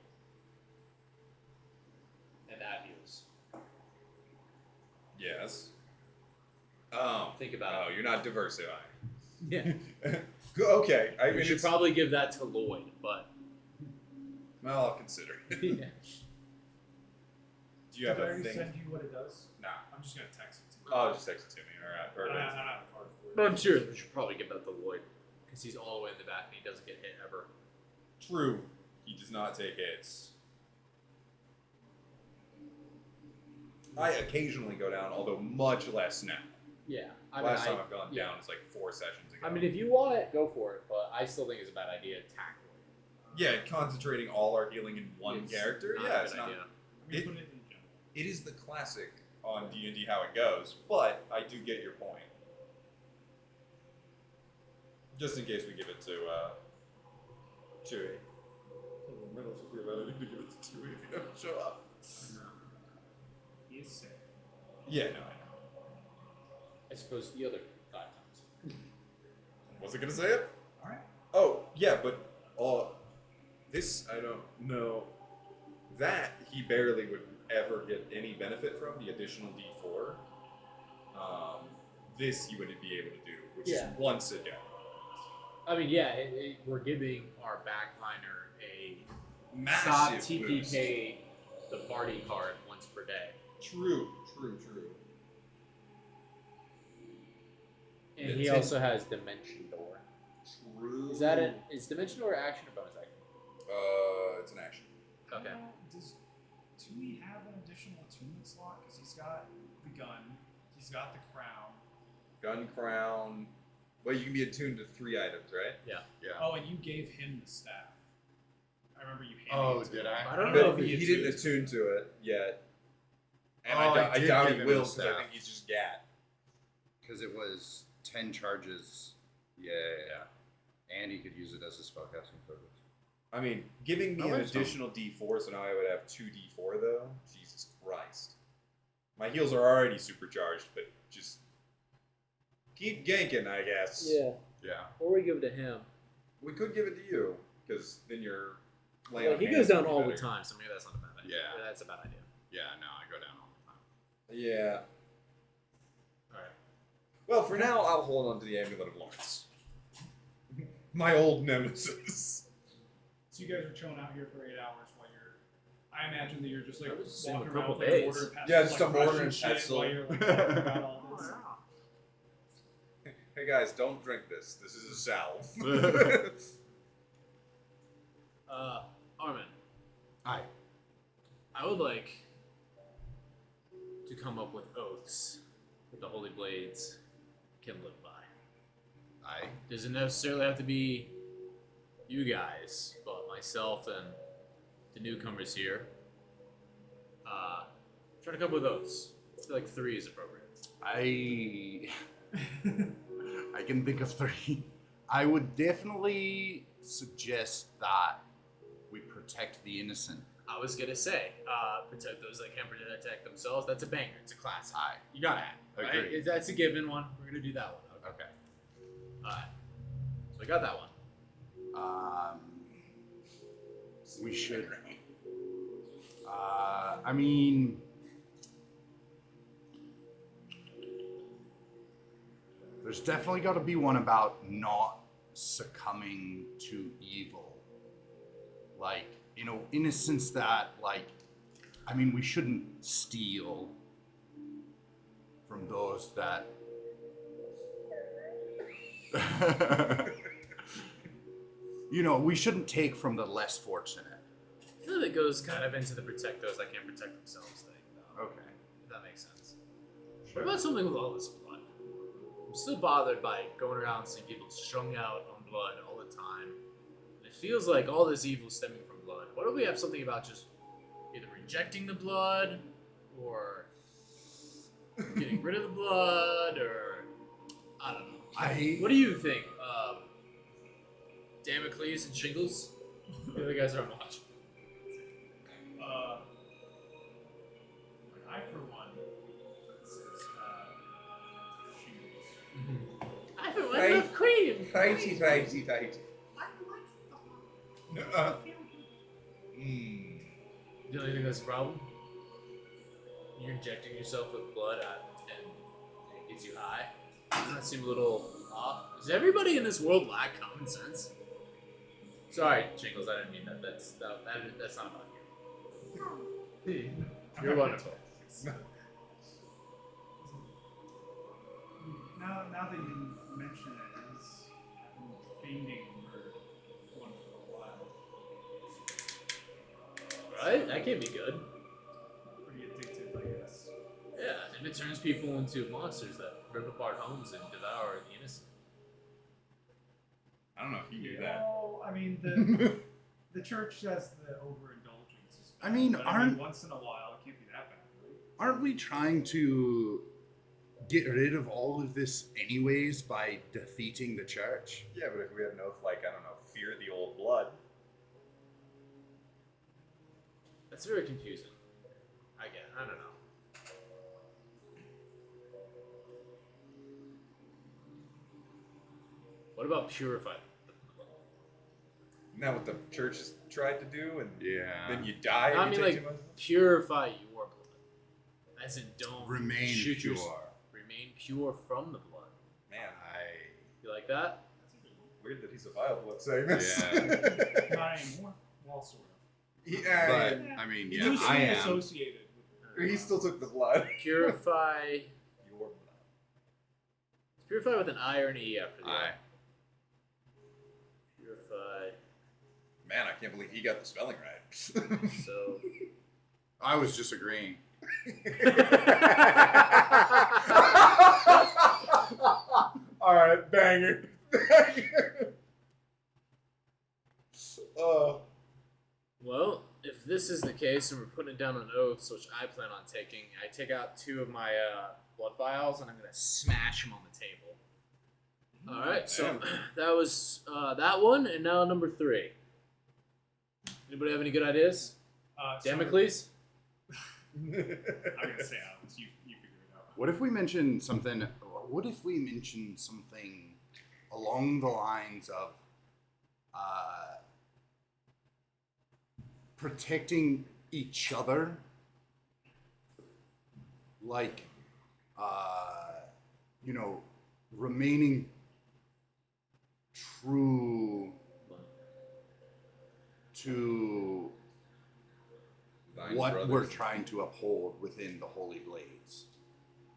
And that heals. Yes. Think about Oh, you're not diversifying. it. Yeah. Okay. I You mean, should it's, probably give that to Lloyd, but well, I'll consider it. yeah. Do Do you have Did I a already thing? send you what it does? Nah. I'm just gonna text it to you. Oh, just text it to me. All right, I perfect. don't have a card for it. But I'm sure we should probably give that to Lloyd because he's all the way in the back and he doesn't get hit ever. True. He does not take hits. I occasionally go down, although much less now. Yeah. Last time I've gone down is like 4 sessions ago. I mean, if you want it, go for it. But I still think it's a bad idea to tackle it. yeah, concentrating all our healing in one It's character. not Yeah, a it's good not. idea. I'm gonna It- put it in general. It is the classic on D&D how it goes, but I do get your point. Just in case we give it to Chewie. I'm not super about it to give it to Chewie if you don't show up. He is sick. Yeah, no, I know. I suppose the other 5 times. Was it gonna say it? All right. Oh, yeah, but this I don't know. That he barely would ever get any benefit from, the additional D4. This you wouldn't be able to do, which Yeah. is once a day. I mean, yeah, we're giving our backliner a stop Massive TPK the party card once per day. boost. True. And he It's also has Dimension Door. True. Is that it? Is Dimension Door action or bonus action? It's an action. Okay. Does Tui have an additional attunement slot? Because he's got the gun, he's got the crown. Gun crown. Well, you can be attuned to 3 items, right? Yeah. Oh, and you gave him the staff. I remember you handing Oh, it to did him. I? I don't But know if he he didn't attune to it yet. And Oh, I I did doubt give he him will the because I staff. think he's just Gat. Because it was 10 charges. Yeah. And he could use it as a spellcasting purpose. I mean, giving me I an like some. additional D4, so now I would have 2 D4 though. Jesus Christ. My heals are already supercharged, but just keep ganking, I guess. Yeah. Yeah. Or we give it to him. We could give it to you, because then you're laying Well, on he hands goes down would be all the better. time, so maybe that's not a bad idea. Yeah. That's a bad idea. Yeah, no, I go down all the time. Yeah. Alright. Well, for now, I'll hold on to the Amulet of Lawrence. My old nemesis. So you guys are chilling out here for 8 hours while you're. I imagine that you're just like I was seeing walking a around couple with like, days. order past Yeah, just like, I'm ordering Russian shit Petzl. while you're like talking about all this. Hey guys, don't drink this. This is a salve. Armin, Aye. I would like to come up with oaths that the Holy Blades can live by. Aye. Doesn't necessarily have to be you guys, but myself and the newcomers here. Try to come up with oaths. I feel like 3 is appropriate. I can think of 3. I would definitely suggest that we protect the innocent. I was gonna say, protect those that can't protect themselves. That's a banger. It's a classic. Aye. You gotta have it, right? Agreed. That's a given one. We're gonna do that one. Okay. Okay. Alright. So we got that one. We should. I mean, there's definitely got to be one about not succumbing to evil. Like, in a sense that, like, I mean, we shouldn't steal from those that. We shouldn't take from the less fortunate. I feel like it goes kind of into the protect those that can't protect themselves thing, though. Okay. If that makes sense. What about something with all this blood? I'm still bothered by going around seeing people strung out on blood all the time. And it feels like all this evil stemming from blood. What if we have something about just either rejecting the blood, or getting rid of the blood, or I don't know. What do you think? Damocles and Shingles? The other guys aren't watching. I, for one, says shingles. I for one Right. love cream. Righty. I like the Mm. Do you think that's a problem? You're injecting yourself with blood and it gets you high? Doesn't that seem a little off? Does everybody in this world lack common sense? Sorry, Jingles, I didn't mean that. That's not about you. You're wonderful. Now that you mention it, I've been fiending for one for a while. Right? That can be good. Pretty addictive, I guess. Yeah, and it turns people into monsters that rip apart homes and devour the innocent. I don't know if you knew that. Well, I mean, the church says the overindulgence is bad, I mean, but once in a while, it can't be that bad, right? Aren't we trying to get rid of all of this anyways by defeating the church? Yeah, but if we had an oath like, I don't know, fear the old blood. That's very confusing. I don't know. What about purify? Isn't that what the church has tried to do? And Yeah. then you die. I and mean, you take like, too much? purify your blood. As in, don't Remain shoot pure. Remain pure from the blood. Man, You like that? weird that he's a vile blood saying this. Yeah. Not anymore. Well, sort of. Yeah, But I mean, yeah, Loosely I am. associated with he still took the blood. Purify. Your blood. Purify with an I or an E after the I. Purify. Man, I can't believe he got the spelling right. So. I was just agreeing. All right, banger. Well, if this is the case and we're putting it down on oaths, which I plan on taking, I take out 2 of my blood vials and I'm going to smash them on the table. Alright, so that was that one, and now number 3. Anybody have any good ideas? Damocles? I'm gonna say Alex. You figure it out. What if we mention something? What if we mention something along the lines of protecting each other, like remaining true to Thine what brothers. we're trying to uphold within the Holy Blades.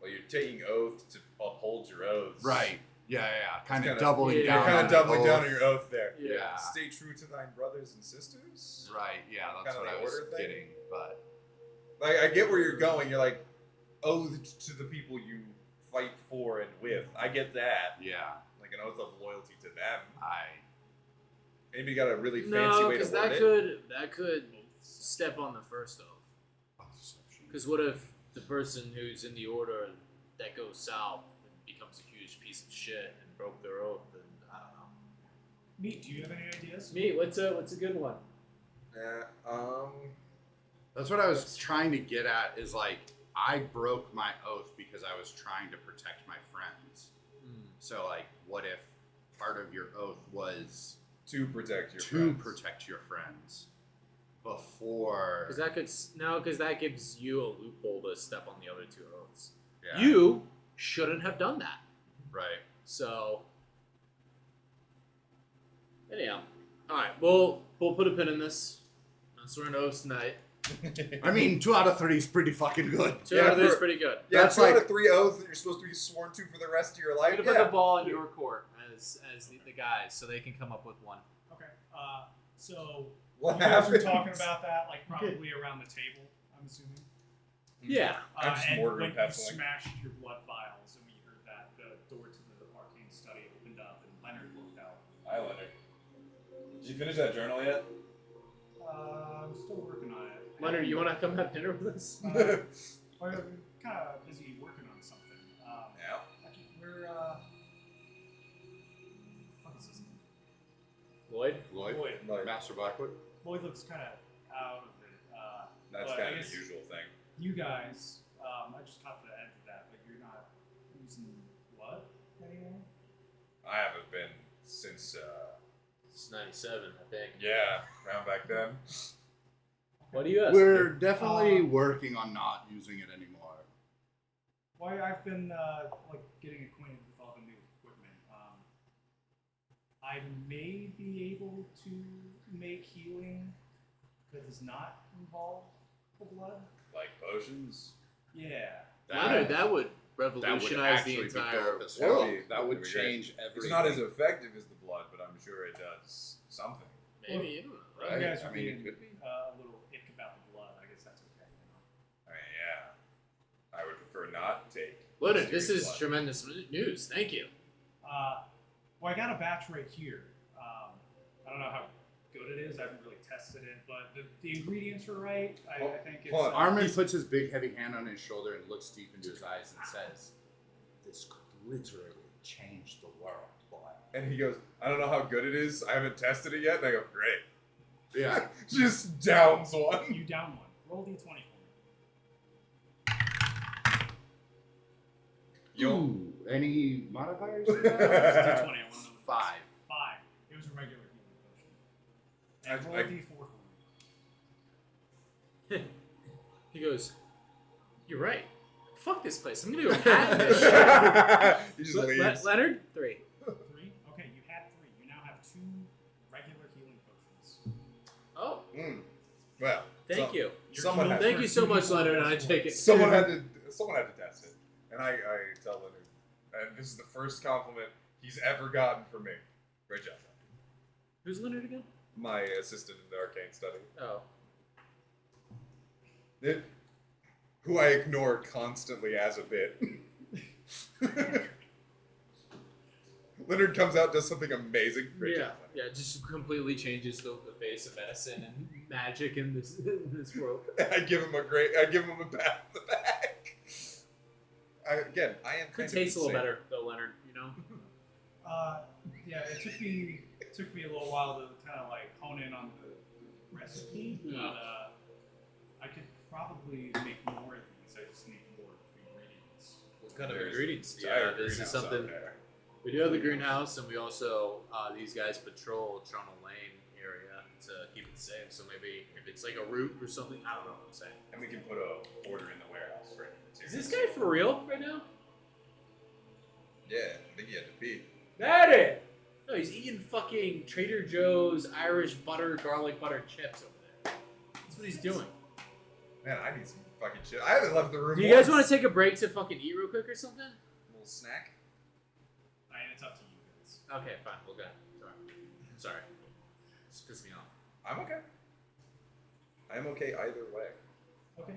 Well, you're taking oath to uphold your oaths. Right. Yeah. Kind of kinda- doubling Yeah, You're down. kind on of the doubling down oath. on your oath there. Yeah. Stay true to thine brothers and sisters. Right. Yeah. That's Kinda what the I was order thing? getting. But Like, I get where you're going. You're like, oath to the people you fight for and with. I get that. yeah, Like an oath of loyalty to them. Maybe you got a really fancy No, way to because word that could step on the first oath. Because what if the person who's in the order that goes south becomes a huge piece of shit and broke their oath? And I don't know. Meat, do you have any ideas? Me, what's a good one? Yeah. that's what I was trying to get at. Is like I broke my oath because I was trying to protect my friends. So like, what if part of your oath was To protect your to friends. protect your friends before? Because that gives you a loophole to step on the other 2 oaths. Yeah. You shouldn't have done that. Right. So, anyhow, all right. We'll put a pin in this. We're in oaths tonight. I mean, 2 out of 3 is pretty fucking good. 2 out of 3 is for- pretty good. Yeah, That's that's two out like- of 3 oaths that you're supposed to be sworn to for the rest of your I'm life. gonna put the ball in your court as the guys, so they can come up with one. Okay. So What you guys were happened? talking about that, like probably around the table. I'm assuming. Yeah. I'm just And mortar when and you pestle. smashed your blood vials, and we heard that the door to the arcane study opened up, and Leonard looked out. Hi, Leonard. Did you finish that journal yet? I'm still working on it. Leonard, you want to come have dinner with us? We're kind of busy working on something. Yeah. Actually, we're fuck is his name? Lloyd? Lloyd, Like, Master Blackwood. Lloyd looks kind of out of it. that's but kind I of guess the usual thing. You guys, I just caught the end of that, but you're not using blood anymore. I haven't been since, It's 97, I think. yeah, around back then. What do you ask? We're definitely working on not using it anymore. Why I've been like getting acquainted with all the new equipment. I may be able to make healing that does not involve the blood. Like potions? Yeah. That would revolutionize the actually be entire dope as world. hell. That would That'd be great. change everything. It's not as effective as the blood, but I'm sure it does something. maybe. I don't know. Right? You guys I are mean, it being could be. a little ick about the blood. I guess that's okay. I mean, yeah. I would prefer not take. Leonard, this serious is blood. tremendous news. Thank you. Well, I got a batch right here. I don't know how good it is. I haven't really tested it, but the ingredients are right. I think it's. hold on. Armin puts his big heavy hand on his shoulder and looks deep into his eyes and says, "This could literally change the world, boy." And he goes, I don't know how good it is. I haven't tested it yet. And I go, great. Yeah. Just downs one. You down one. Roll d20 for me. Ooh, any modifiers? It's d20. I want to know. 5. 5. It was a regular healing potion. And roll I- a d4 for me. He goes, "You're right. Fuck this place. I'm gonna go hat this shit." He just leaves. Leonard, 3. 3? Okay, you had 3. You now have 2 regular healing potions. Oh, Well, thank you. Someone had Thank you so much, Leonard, and I take it. Someone had to test it, and I tell Leonard, and this is the first compliment he's ever gotten from me. Great job. Who's Leonard again? My assistant in the arcane study, Oh. who I ignore constantly as a bit. Leonard comes out, does something amazing. Great job, Leonard. Yeah, just completely changes the face of medicine and magic in this world. I give him a pat on the back. I am Could kind of taste a little insane. better though, Leonard. You know. Yeah, it took me a little while to kind of like hone in on the recipe, but I could probably make more of these. I just need more ingredients. What kind of There's ingredients? entire Yeah, this is greenhouse out something. there. We do have the greenhouse, and we also these guys patrol Toronto Lane area to keep it safe. So maybe if it's like a route or something, I don't know what I'm saying. And we can put a order in the warehouse for it. Is this guy for real right now? Yeah, I think he had to pee. Daddy! No, he's eating fucking Trader Joe's Irish garlic butter chips over there. That's what he's doing. Man, I need some fucking shit. I haven't left the room. Do you guys once. want to take a break to fucking eat real quick or something? A little snack? I mean, it's up to you guys. Okay, fine. We'll go. Sorry. Just piss me off. I'm okay. I'm okay either way. Okay.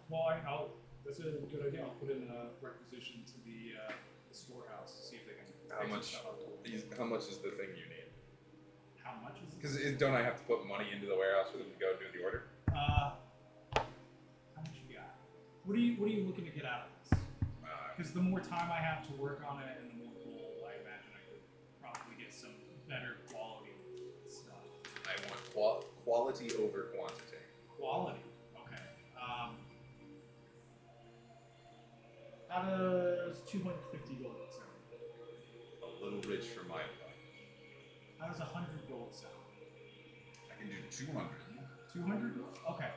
Well, that's a good idea. I'll put in a requisition to the storehouse to see if they can. How fix much? stuff up. How much is the thing you need? How much is it? Because don't I have to put money into the warehouse for them to go do the order? How much you got? What are you looking to get out of this? Because the more time I have to work on it, and the more gold, I imagine I could probably get some better quality stuff. I want quality over quantity. Quality. Okay. How does 250 gold sound? A little rich for my part. How does 100 gold sound? I can do 200. 200? Okay.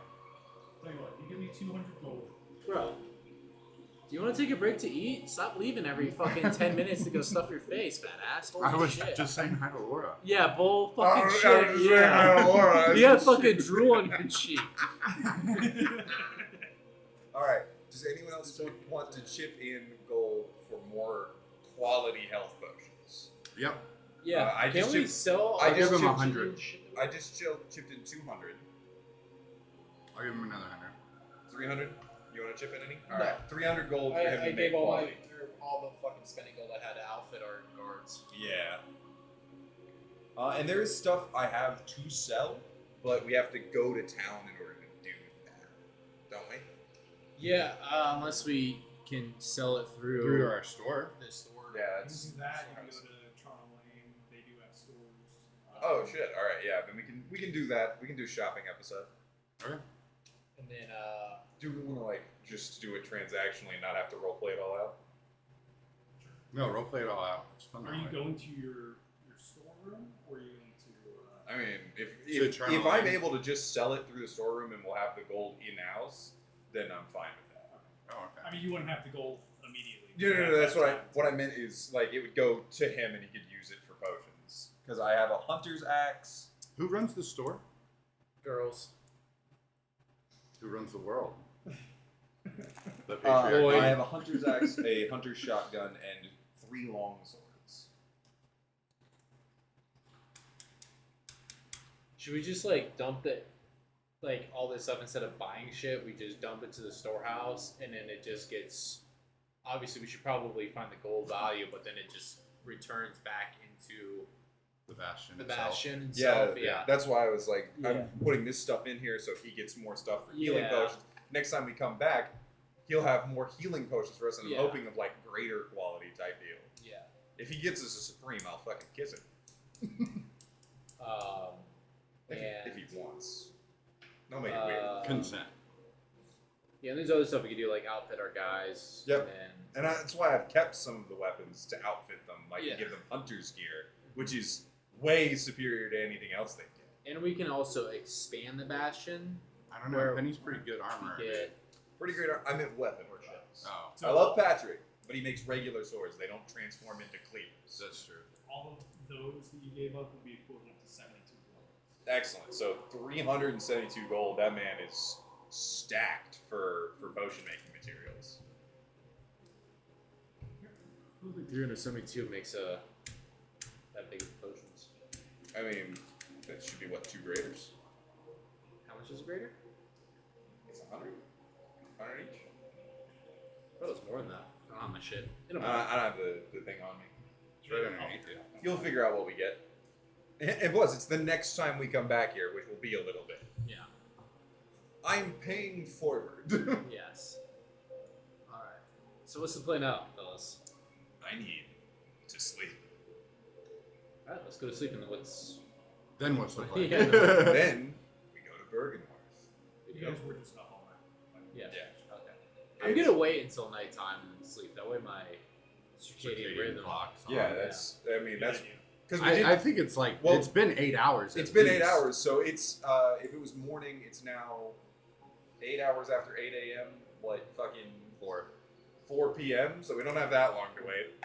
Tell you what, you give me 200 gold. Bro, do you want to take a break to eat? Stop leaving every fucking 10 minutes to go stuff your face, fat ass. Holy I was shit. just saying hi to Laura. Yeah, bull fucking Oh, shit. I was just Yeah. saying, Laura, You have fucking drool on your cheek. Alright, does anyone else want to chip in gold for more quality health potions? Yep. Yeah. I Can just we chipped- sell? I our just chips chipped- 100. I just chipped in 200. I'll give him another 100. 300? You want to chip in any? No. Alright, 300 gold for him to make quality. all the fucking spending gold I had to outfit our guards. Yeah. And there is stuff I have to sell, but we have to go to town in order to do that, don't we? Yeah, unless we can sell it Through our store. the store. Yeah, You it's. can do that. You can go to Toronto Lane. They do have stores. Oh shit! All right, yeah. Then we can do that. We can do a shopping episode. Okay. And then, Do we want to like just do it transactionally and not have to roleplay it all out? No, roleplay it all out. It's fun. Are that you way. going to your storeroom, or are you going to? I mean, So if Toronto I'm Lane. able to just sell it through the storeroom and we'll have the gold in house, then I'm fine with that. Oh, okay. I mean, you wouldn't have the gold immediately. No. That's what I meant is like it would go to him and he could use it for potions. Because I have a hunter's axe. Who runs the store? girls. Who runs the world? The patriarchy. Lloyd. I have a hunter's axe, a hunter's shotgun, and 3 long swords. Should we just dump all this stuff instead of buying shit? We just dump it to the storehouse, and then it just gets. Obviously, we should probably find the gold value, but then it just returns back into The Bastion. the itself. bastion Yeah, itself. Yeah. that's why I was like, Yeah. I'm putting this stuff in here so he gets more stuff for healing Yeah. potions. Next time we come back, he'll have more healing potions for us, and I'm Yeah. hoping of greater quality type deal. Yeah. If he gets us a supreme, I'll fucking kiss him. If he wants. Don't make it weird. Consent. Yeah, and there's other stuff we could do, like outfit our guys. Yep. And then, And that's why I've kept some of the weapons to outfit them, Yeah. give them hunter's gear, which is way superior to anything else they get. and we can also expand the bastion. I don't know. Where- Penny's pretty good armor. Get Pretty great. I meant weapon wise. Oh, I love Patrick, but he makes regular swords. They don't transform into cleavers. that's true. All of those that you gave up would be equivalent to 72 gold. Excellent. So 372 gold. That man is stacked for potion making materials. I don't think 372 makes that big of potions. I mean, that should be what, 2 graders? How much is a grader? It's 100. 100 each. I thought it was more than that. I don't have my shit. I don't have the thing on me. It's right underneath you. You'll figure out what we get. And plus, it's the next time we come back here, which will be a little bit. Yeah. I'm paying forward. Yes. All right. So what's the plan now, fellas? I need to sleep. All right, let's go to sleep in the woods. Then what's the plan? Yeah. Then we go to Bergenworth. You guys were just up all night. Yeah. Yeah. Okay. I'm gonna wait until nighttime and sleep. That way my circadian Circadian rhythm. clocks on. Yeah, that's. I mean, Good that's idea. because I think it's Well, it's been 8 hours. it's at been 8 least. hours. So it's if it was morning, it's now 8 hours after 8 a.m. What fucking 4 p.m. So we don't have that long to wait.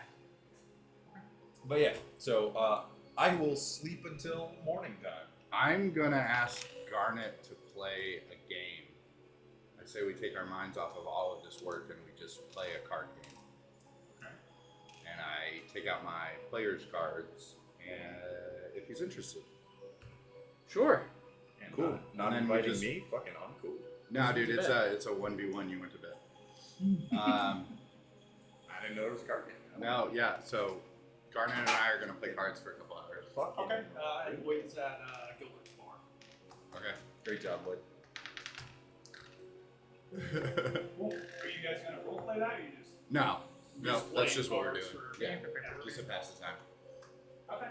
But yeah, so I will sleep until morning time. I'm gonna ask Garnet to play a game. I say we take our minds off of all of this work and we just play a card game. Okay. And I take out my player's cards, and if he's interested. Sure. And Cool. not And then we inviting just- me, fucking uncool. No, dude, to it's bed. a 1v1. You went to bed. I didn't know it was a card game. No, yeah. So Garnet and I are gonna play cards for a couple hours. Fuck Okay. yeah. And waits at Gilbert's bar. Okay. Great job, Lloyd. Cool. Are you guys gonna roleplay that, or you just? No, Just that's playing just what we're cards doing. for- Yeah, Yeah. just to pass the time. Okay.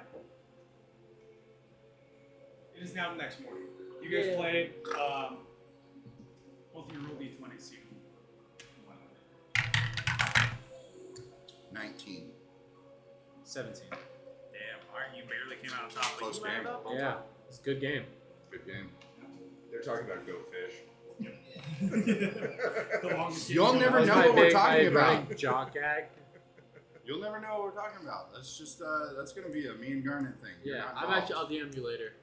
It is now the next morning. You guys Yeah. played. Both of you roll d20. See. 19. 17. Damn. Alright, you barely came out on top. Close You rounded game. up on Yeah, top. it's a good game. Good game. They're talking about go fish. The longest game You'll of never my know life. what we're talking about. Big jock gag. You'll never know what we're talking about. That's just that's gonna be a me and Garnet thing. You're Yeah, not I'm involved. actually. I'll DM you later.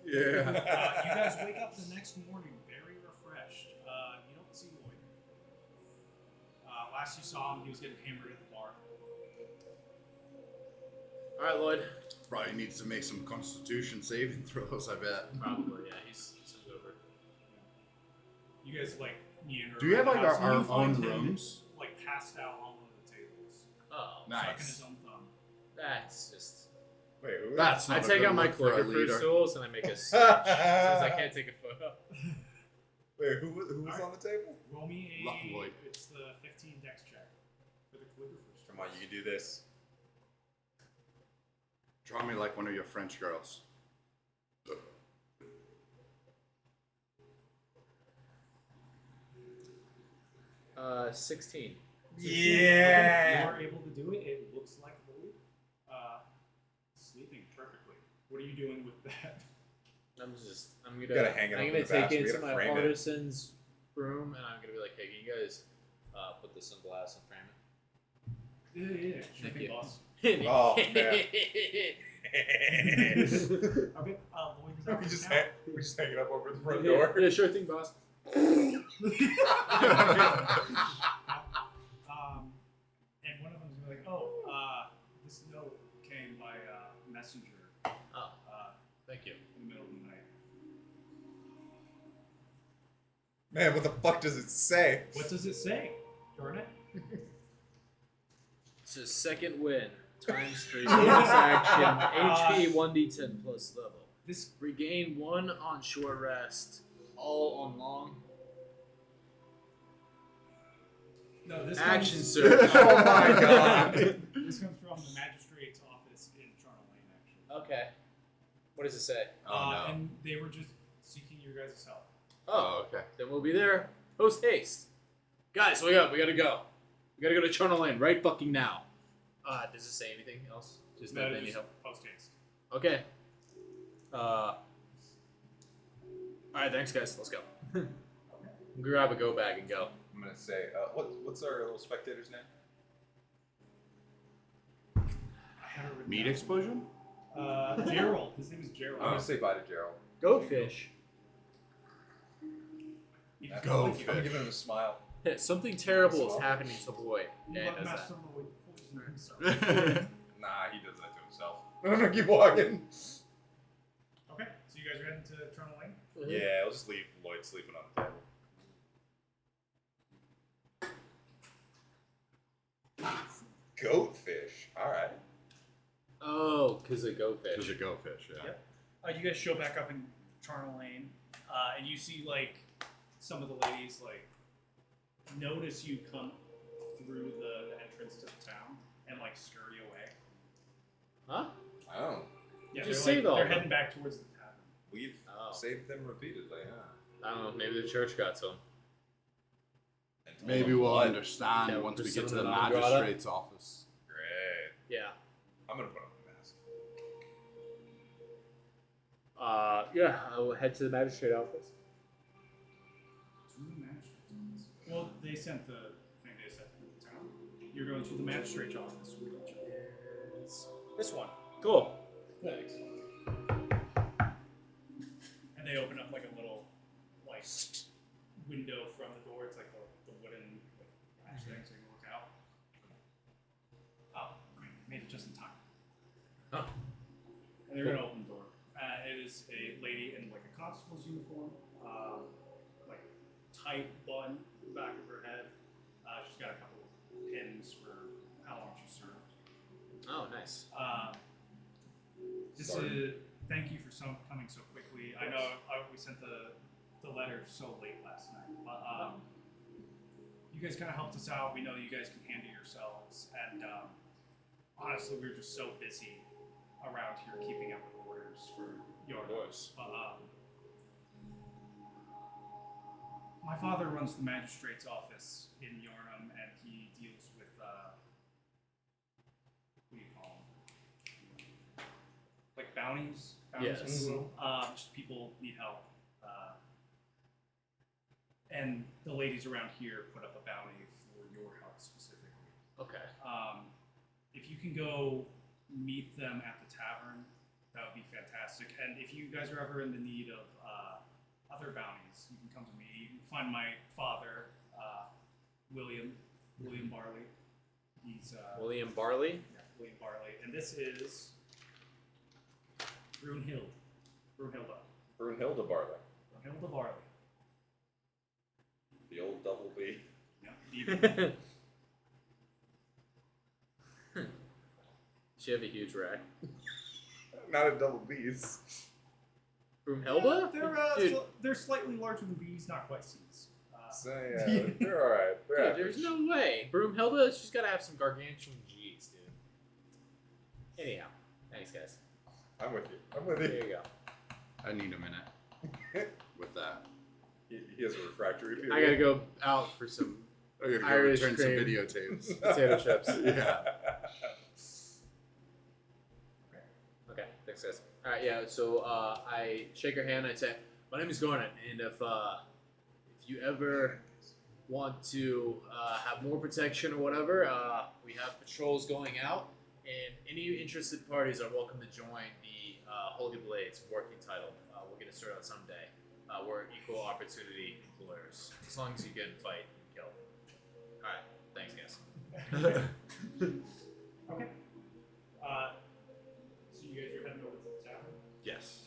Yeah. You guys wake up the next morning very refreshed. You don't see Lloyd. Last you saw him, he was getting hammered at the bar. All right, Lloyd. Probably needs to make some Constitution saving throws. I bet. Probably. Yeah, he's over. You guys meander. Do we have around the our, house, and you our find own him, rooms? Passed out on one of the tables, Oh, Nice. sucking his own thumb. that's just. Wait, who? That's I not a take good out my look for a clicker fruit leader. stools and I make a sketch since I can't take a photo. Wait, who was on the table? Roll me Lucky Lloyd. It's the 15 dex check for the calligraphers. Come on, you can do this. Draw me like one of your French girls. 16. Yeah. You are able to do it. It looks like Lloyd. Sleeping perfectly. What are you doing with that? I'm You gonna gotta hang it up in the take basket. it We into gotta my frame it. artisan's room and I'm gonna be like, hey, can you guys put this in glass and frame Yeah. Sure Thank thing, you. boss. it? Oh, man. Okay. Lloyd is out we of just town. hang it up over the front yeah, door. yeah, sure thing, boss. And one of them's gonna be like, "Oh, this note came by messenger Oh, thank you. in the middle of the night." Man, what the fuck does it say? What does it say? Darn it! It's a second win. Times 3 bonus action. HP 1d10 plus level. This Regain 1 on short rest. All on long. no, this Action comes, surge. Oh my god. This comes from the magistrate's office in Charnel Lane, actually. Okay. What does it say? Oh, no. And they were just seeking your guys' help. Oh, okay. then we'll be there. Post haste. Guys, wake up. We gotta go. We gotta go to Charnel Lane right fucking now. Does it say anything else? Just that they need help. Post haste. Okay. Alright, thanks guys. Let's go. Grab a go bag and go. I'm gonna say, what's our little spectator's name? I have it written Meat down. explosion? Gerald. His name is Gerald. I'm gonna say bye to Gerald. Goatfish. Go I'm fish. giving him a smile. Yeah, something terrible is happening to Boyd. You Yeah, let it does Master that. Lloyd poison himself. Nah, he does that to himself. I'm gonna keep walking. Okay, so you guys are heading to Charnel Lane? Yeah, I'll just leave Lloyd sleeping on the table. Goatfish. Alright. Oh, because of There's goatfish. a go fish, yeah. Yep. You guys show back up in Charnel Lane, and you see like some of the ladies like notice you come through the entrance to the town and like scurry away. Huh? Oh. Yeah, Just they're, save like, all they're of them. heading back towards the tavern. We've Oh. saved them repeatedly, huh? I don't know. Maybe the church got some. And told Maybe them we'll what? understand Yeah, once we get to persona the non grata. magistrate's office. Great. Yeah. I'm gonna put on the mask. Yeah. I will head to the magistrate office. To the magistrate's office. Well, they sent the thing they sent to the town. You're going to the magistrate's office, which is this one. Cool. Thanks. And they open up like a little like window from the door. It's like the wooden latch thing, so you can look out. Oh, great! Made it just in time. Oh. And they're gonna open the door. It is a lady in like a constable's uniform, like tight bun in the back of her head. She's got a couple of pins for how long she served. Oh, nice. Thank you for coming so quickly. I know we sent the letter so late last night, but you guys kind of helped us out. We know you guys can handle yourselves, and honestly, we're just so busy around here keeping up with orders for your course. My father runs the magistrate's office in Yarnum, and he deals with what do you call them? Like bounties. Yes. If you will. Just people need help. And the ladies around here put up a bounty for your help specifically. Okay. If you can go meet them at the tavern, that would be fantastic. And if you guys are ever in the need of other bounties, you can come to me. You can find my father, William Barley. He's William Barley. yeah, William Barley, and this is Brunhilde. Brunhilda Barley. Brunhilda Barley. The old double B. Yep. Even- She have a huge rack. Not a double B's. Broomhilda? Dude, they're slightly larger than bees, not quite C's. So yeah, they're alright. dude, there's no way. Broomhilda, she's gotta have some gargantuan G's, dude. Anyhow, thanks guys. I'm with you. I'm with There you. you go. I need a minute with that. He has a refractory period. I gotta go out for some I gotta go Irish return some cream. videotapes. potato chips. Yeah. Okay, thanks guys. Alright, yeah, so I shake her hand and I say, my name is Garnet, and if you ever want to have more protection or whatever, we have patrols going out, and any interested parties are welcome to join the Holy Blades working title. We'll get it started out someday. we're equal opportunity employers. As long as you get in fight and kill. Alright, thanks guys. Okay. So you guys are heading over to the tavern? Yes.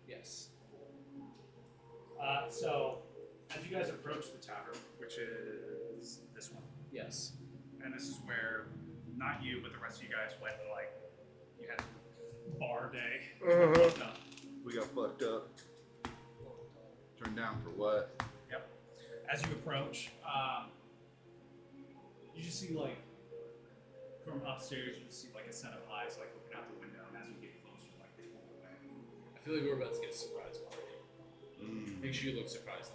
Yes. So, as you guys approach the tavern, which is this one, Yes. and this is where, not you, but the rest of you guys went, like, you had bar day. No. We got fucked up. Turned down for what? Yep. As you approach, you just see, like, from upstairs, you just see, like, a set of eyes, like, looking out the window, and as you get closer, like, they pull away. I feel like we're about to get a surprise party. Make sure you look surprised.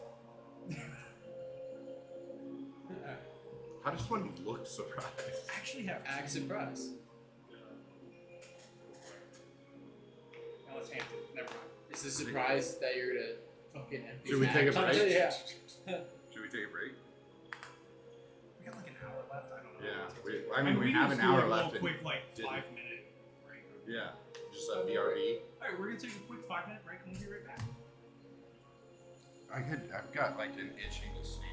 How does one look surprised? Actually have Act surprised. No, it's Hampton. Never mind. Is the surprise that you're gonna fucking empty? Should we take a Mac? break? Yeah. Should we take a break? We got like an hour left. I don't know. Yeah. I mean, we have can an just do, hour like, a left. little and quick, like, didn't. 5-minute break. Yeah. Just a BRB. Alright, we're gonna take a quick 5-minute break and we'll be right back. I've got like an itching to stand.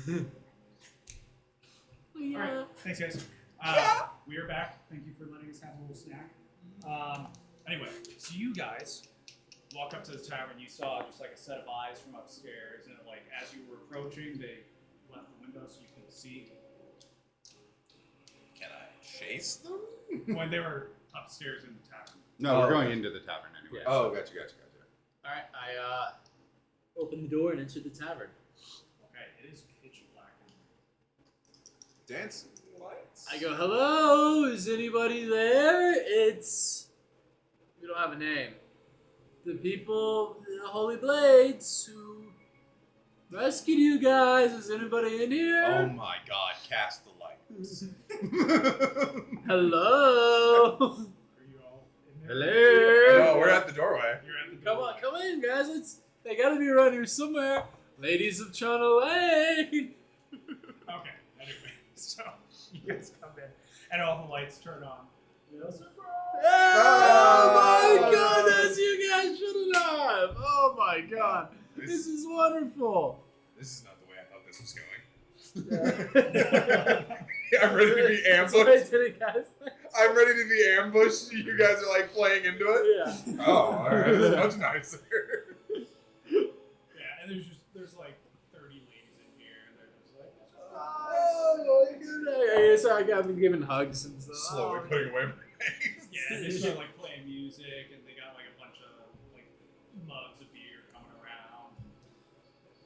All right, thanks guys. We are back. Thank you for letting us have a little snack. Anyway, so you guys walk up to the tavern. You saw just like a set of eyes from upstairs, and like as you were approaching, they left the window so you couldn't see. Can I chase them? When they were upstairs in the tavern. No, we're going into the tavern anyway. Yeah. Oh, gotcha. All right, I opened the door and entered the tavern. Okay, it is pitch black. Dancing lights. I go, hello, is anybody there? We don't have a name. The people, the Holy Blades, who rescued you guys. Is anybody in here? Oh my God! Cast the lights. Hello. Are you all in there? Hello. No, we're at the doorway. You're at the Come door. on, come in, guys. They gotta be around here somewhere. Ladies of China Lane. Okay, anyway, so you guys come in, and all the lights turn on. No surprise! Oh my goodness, you guys should have. Oh my god. This is wonderful. This is not the way I thought this was going. I'm ready to be ambushed. I'm ready to be ambushed. You guys are like playing into it. Yeah. Oh, all right. This is much nicer. Yeah, and there's like 30 ladies in here, and they're just like, Oh my goodness. So I got me giving hugs and stuff. Slowly putting away my face. yeah, they start like playing music, and they got like a bunch of like mugs of beer coming around.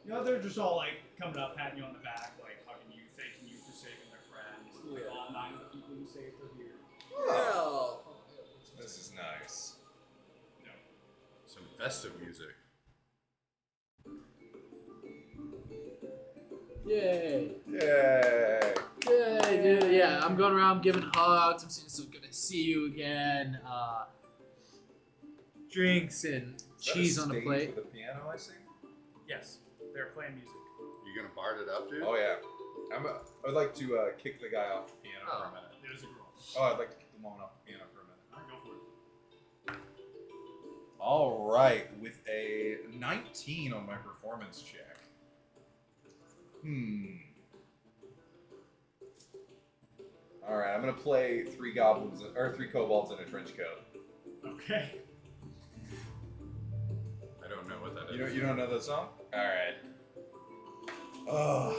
You know, they're just all like coming up, patting you on the back, like hugging you, thanking you for saving their friends. Like, all 9 of the people you saved are here. Well. This is nice. No. Some festive music. Yay. Yay. Yay, dude. Yeah, I'm going around giving hugs. I'm saying so good to see you again. Drinks and cheese on the plate. With a piano, I see. Yes, they're playing music. You gonna bard it up, dude? Oh yeah. I'd like to kick the guy off the piano for a minute. There's a girl. Oh, I'd like to kick the woman off the piano for a minute. All right, go for it. All right, with a 19 on my performance check. All right, I'm gonna play 3 kobolds in a trench coat. Okay. I don't know what that is. You don't know the song? All right. Oh.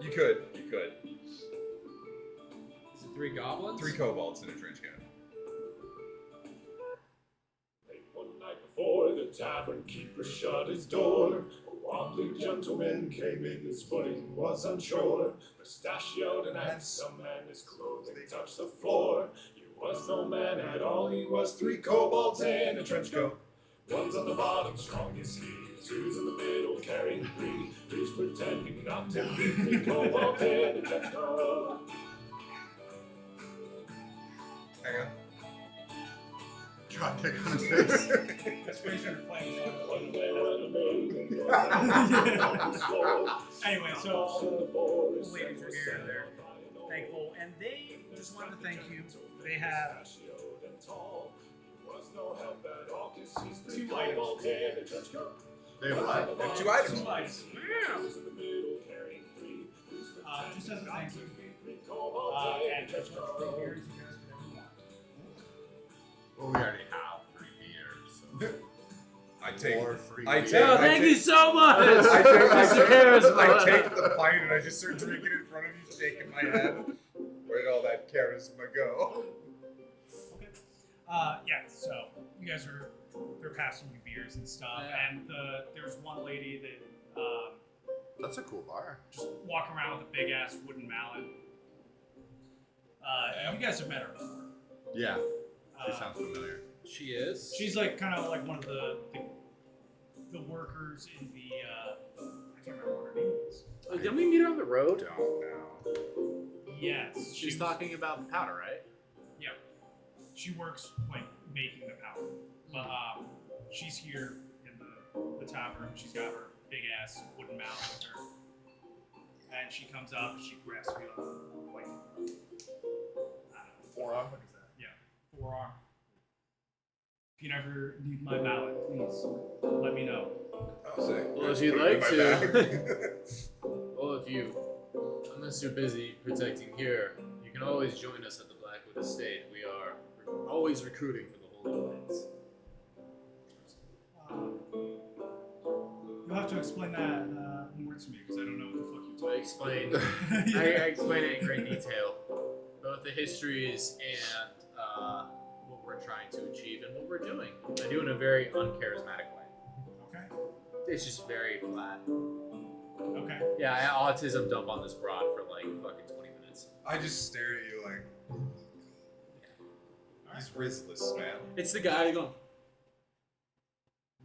You could. Is it 3 goblins? 3 kobolds in a trench coat. Late one night before the tavern keeper shut his door, a wandering gentleman came in, his footing was unsure. Mustachioed and handsome, and his clothing touched the floor. He was no man at all, he was 3 kobolds in a trench coat. One's on the bottom, strong as he, 2's in the middle, carrying 3. 3's pretending not to be 3 kobolds in a trench coat. Hang on. Drop kick on his face. That's pretty sure they're playing the song. One man Anyway, so the ladies are here, they're thankful, and they just wanted to thank you. They have 2 items. They have what? They have 2 items. 2 items. Just as a thank you. And just for 3 beers, you guys can have 1. Well, we already have 3 beers. So. I take. More free I beer. take. Yo, I thank take- you so much. I Mr. Charisma. take the pint and I just start drinking in front of you, shaking my head. Where did all that charisma go? Okay. Yeah, so you guys they're passing you beers and stuff, Yeah. and there's one lady that That's a cool bar. just walking around with a big ass wooden mallet. You guys have met her before. Yeah, she Uh, sounds familiar. She is. She's like kind of like one of the workers in the I can't remember what her name is. Oh, didn't we meet her on the road? Don't know. Yes, She's talking about the powder, right? Yeah, she works like making the powder, but she's here in the tavern. She's got her big ass wooden mallet with her, and she comes up. She grasps you like I don't know, Forearm? What is that? Yeah, forearm. If you ever need my mallet, please let me know. Oh, sick. Well, if you'd Put it in like my to. bag. Well, if you, unless you're busy protecting here, you can always join us at the Blackwood Estate. We are always recruiting for the Holy Lands. You'll have to explain that in words to me because I don't know what the fuck you're So I talking explain, I explain it in great detail, both the histories and what we're trying to achieve and what we're doing. I do it in a very uncharismatic way. Okay. It's just very flat. Okay. Yeah, I had autism dump on this broad for like fucking 20 minutes. I just stare at you like, he's risless, man. It's the guy going,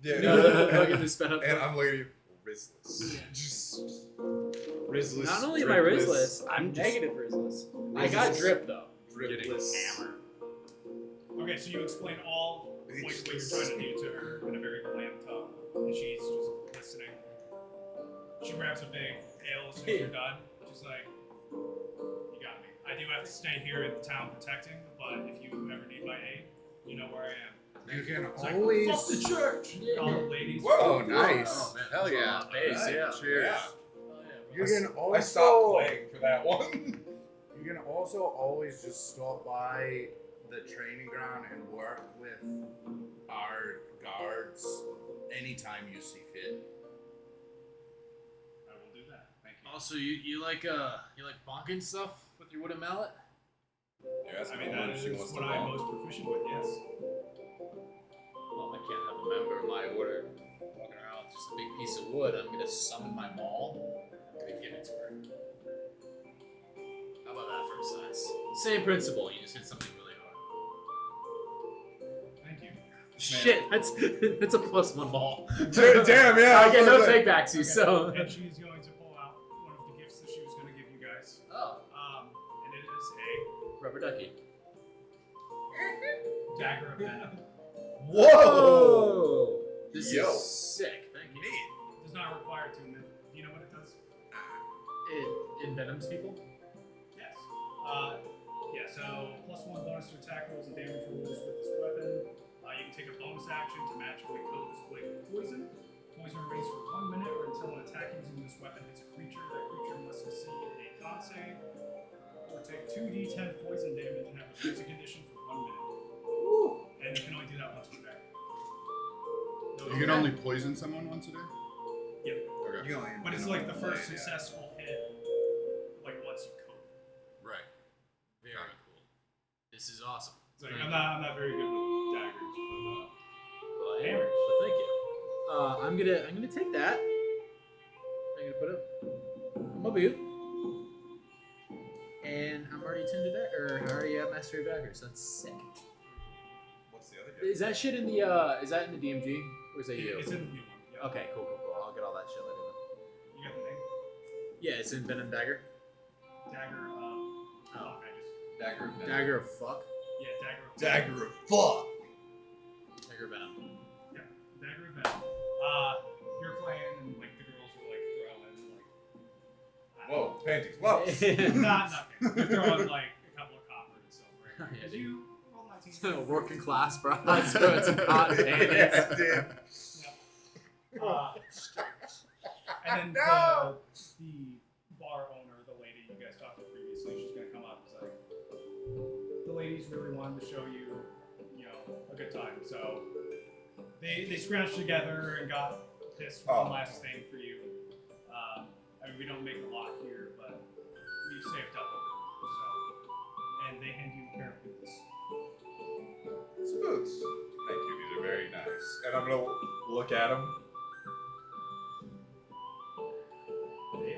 Yeah. fucking this sped up. And I'm looking at you, risless. Just risless. Not only am I dripless, Rizless, I'm negative Rizless. I got drip though. dripless. Okay, so you explain all what you're trying to do to her in a very bland tone, and she's just listening. She grabs a big ale as soon as you're done. She's like, "You got me. I do have to stay here in the town protecting, but if you ever need my aid, you know where I am." You can It's like, always. fuck the church. All the ladies. Oh, nice. Oh, man. Hell yeah. Base, yeah. Cheers. Yeah. You can also. I stopped playing for that one. You can also always just stop by the training ground and work with our guards anytime you see fit. I will do that. Thank you. Also, you like bonking stuff with your wooden mallet? Yeah, that's I mean, that is what I'm most proficient with, yes. Well, I can't have a member of my order walking around with just a big piece of wood. I'm gonna summon my maul. I'm gonna give it to her. How about that for a size? Same principle. You just hit something really hard. Thank you. Shit, that's a +1 ball. Damn, yeah. I get no was like- takebacks, you so. And she's going to pull out one of the gifts that she was going to give you guys. Oh, And it is rubber ducky. a dagger of venom. Whoa! This Yo. is sick. Thank you. It does not require attunement. Do you know what it does? It envenoms people. Yes. Yeah, so +1 bonus to attack rolls and damage rolls with this weapon. You can take a bonus action to magically coat this blade with poison. Poison remains for 1 minute or until an attack using this weapon hits a creature. That creature must succeed a con save or take 2d10 poison damage and have a freezing condition for 1 minute. And you can only do that once a day. You can only poison someone once a day? Yep. Okay. You only But it's been like on the blade, first yeah. successful hit, like once you coat. Right. Very cool. This is awesome. It's like, I'm not very good with daggers, Well, Hammers. Well, thank you. I'm gonna take that. I'm gonna put it on my boot. And I'm already tuned to that, or I already have Mastery of Daggers. That's sick. What's the other Is that shit in the is that in the DMG or is that you? It's in the new one. Yeah. Okay, cool. I'll get all that shit later. You got the name? Yeah, it's in Venom Dagger. Dagger of. Oh. Dagger of Venom. Dagger of fuck. Yeah, Dagger of. Dagger of fuck. Dagger of Venom. Yeah, Dagger of Venom. You're playing and like the girls will like throw in like. Whoa, panties. Whoa. Not nothing. They're throwing like a couple of copper and silver. Yeah, Because dude. you roll 19. Working class, bro. So it's a cotton panties. Yeah, dude. And then the bar owner, the lady you guys talked to previously, she's gonna come up and say, the ladies really wanted to show you, a good time. So they scratched together and got this one last thing for you. I mean, we don't make a lot here, but we've saved up a little. So, and they hand you a pair of boots. It's boots. Thank you. These are very nice. And I'm gonna look at them. They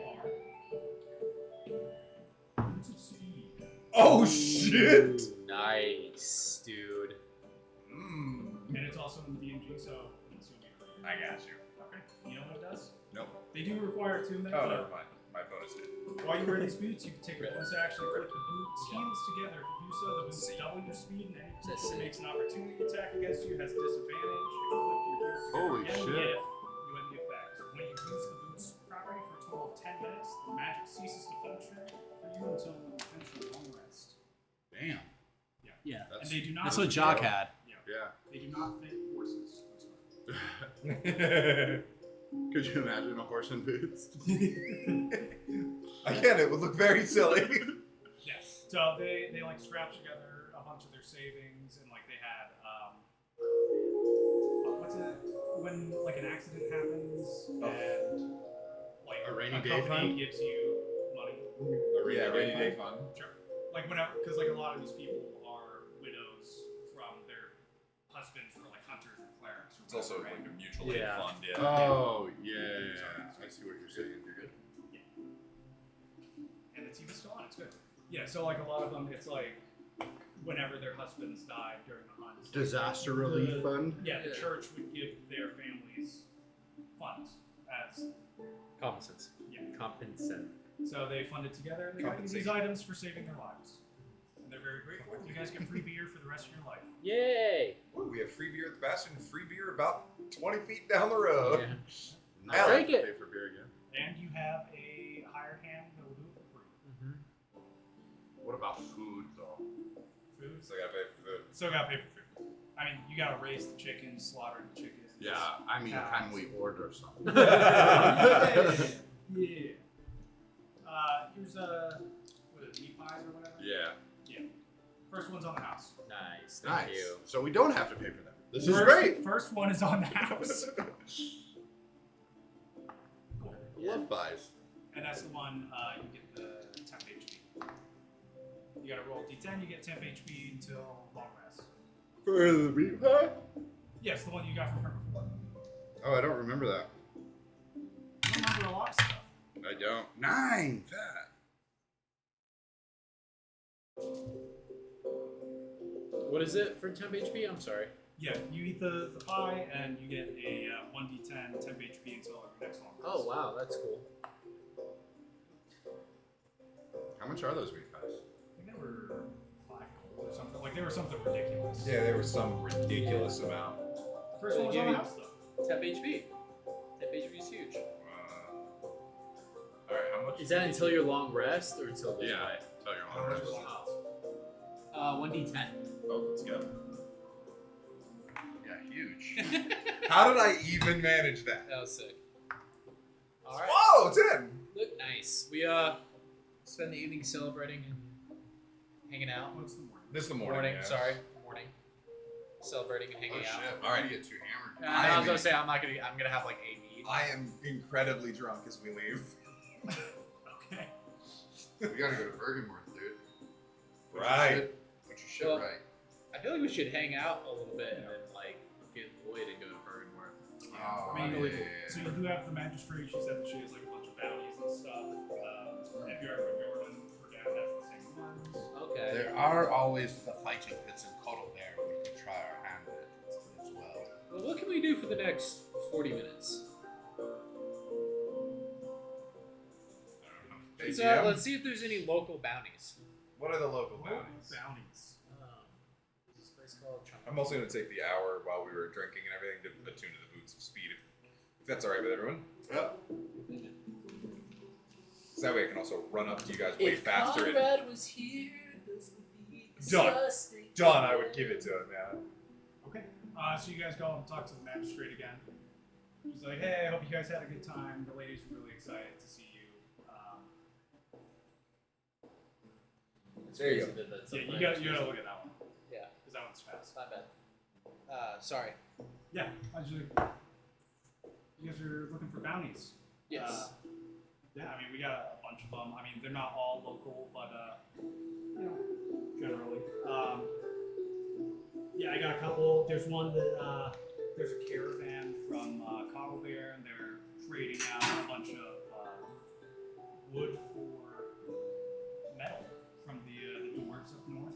are boots of speed. Oh shit! Nice, dude. Mm. And it's also in the DMG, so I'm assuming. I got you. Okay. You know what it does? Nope. They do require attunement. Oh, but never mind. My bonus did. while you wear these boots, you can take a bonus action and click the boot heels together. If you do so, the boots double your speed, and any creature that makes an opportunity attack against you has disadvantage. If you click your heels together Holy again, shit. if you end the effect. When you use the boots property for a total of 10 minutes, the magic ceases to function for you until you finish your long rest. Damn. Yeah. And they do not. That's what Jock had. Yeah. They do not fit horses. I'm sorry. Could you imagine a horse in boots? Again, it would look very silly. Yes. So they like scrapped together a bunch of their savings and like they had what's it when like an accident happens and like A rainy a day company fund? gives you money. A rainy day fund. Sure. Like whenever, because like a lot of these people are widows from their husbands who are like hunters or clerics. Or It's also whatever, like right? a mutual aid Yeah. fund. Yeah. Oh, yeah. I see what you're saying. You're good. And the TV's still on. It's good. Yeah. So like a lot of them, it's like whenever their husbands died during the hunts. Disaster relief fund? Yeah, the Yeah. church would give their families funds as Compensants. yeah. Compensant. So they funded together and they got you these items for saving their lives. And they're very grateful. You guys get free beer for the rest of your life. Yay! Ooh, we have free beer at the Bastion, free beer about 20 feet down the road. Yeah. Now I'll I have take to it. pay for beer again. And you have a hired hand that will do it for free. Mm-hmm. What about food, though? Food. So I gotta pay for food. Still gotta pay for food. I mean, you gotta raise the chickens, slaughter the chickens. Yeah, I mean, cows. can we order something? Yeah. Here's what is it, meat pies or whatever? Yeah. First one's on the house. Nice. Thank Nice. you. So we don't have to pay for them. This is First- great. First one is on the house. Cool. Love pies. And that's the one you get the temp HP. You gotta roll D10, you get temp HP until long rest. For the meat pie? Yes, the one you got from her before. Oh, I don't remember that. You remember a lot of stuff. I don't. 9! That. What is it for temp HP? I'm sorry. Yeah, you eat the pie and you get a 1d10 temp HP until your next long rest. Oh wow, that's cool. How much are those meat pies? I think they were 5 gold or something. Like they were something ridiculous. Yeah, there was some ridiculous amount. First one was on the house though. Temp HP. Temp HP is huge. Alright, how much? Is that until your long rest or until this Yeah. way? Tell your How mom. much was on the house? 1d10. Oh, let's go. Yeah, huge. How did I even manage that? That was sick. All right. Whoa, 10! Look nice. We spend the evening celebrating and hanging out. What's the morning? This is the morning. yeah. Sorry, morning. Celebrating and hanging out. All right. You get too hammered. I was gonna say I'm gonna have like a meat. I am incredibly drunk as we leave. Okay. We gotta go to Bergenworth, dude. Which you Right. should- Which you should, Well, right? I feel like we should hang out a little bit and then like get Lloyd and go to Bergenworth. Oh, I mean, yeah. so you do have the magistrate. She said that she has like a bunch of bounties and stuff. If you're ever in Jordan, we're down that's the same ones. Okay. There are always the fighting pits in Coddle there we can try our hand at as well. Well, what can we do for the next 40 minutes? Hey, So GM, let's see if there's any local bounties. what are the local Local bounties? bounties. Is this place called? I'm also going to take the hour while we were drinking and everything to attune to the boots of speed, if that's alright with everyone. Yep. So that way I can also run up to you guys way If faster. And Conrad was here, this would be Done. disgusting. done, I would give it to him, yeah. Okay. So you guys go and talk to the magistrate again. She's like, "Hey, I hope you guys had a good time. The ladies are really excited to see you." It's There you crazy go. that that's Yeah, something you I got choose. to look at that one Yeah, because that one's fast. my bad. Sorry. Yeah, I just, you guys are looking for bounties. Yes. Yeah, I mean, we got a bunch of them. I mean, they're not all local, but you know, generally. Yeah, I got a couple. There's one that there's a caravan from Coddle Bear, and they're trading out a bunch of wood for metal from the dwarves up north.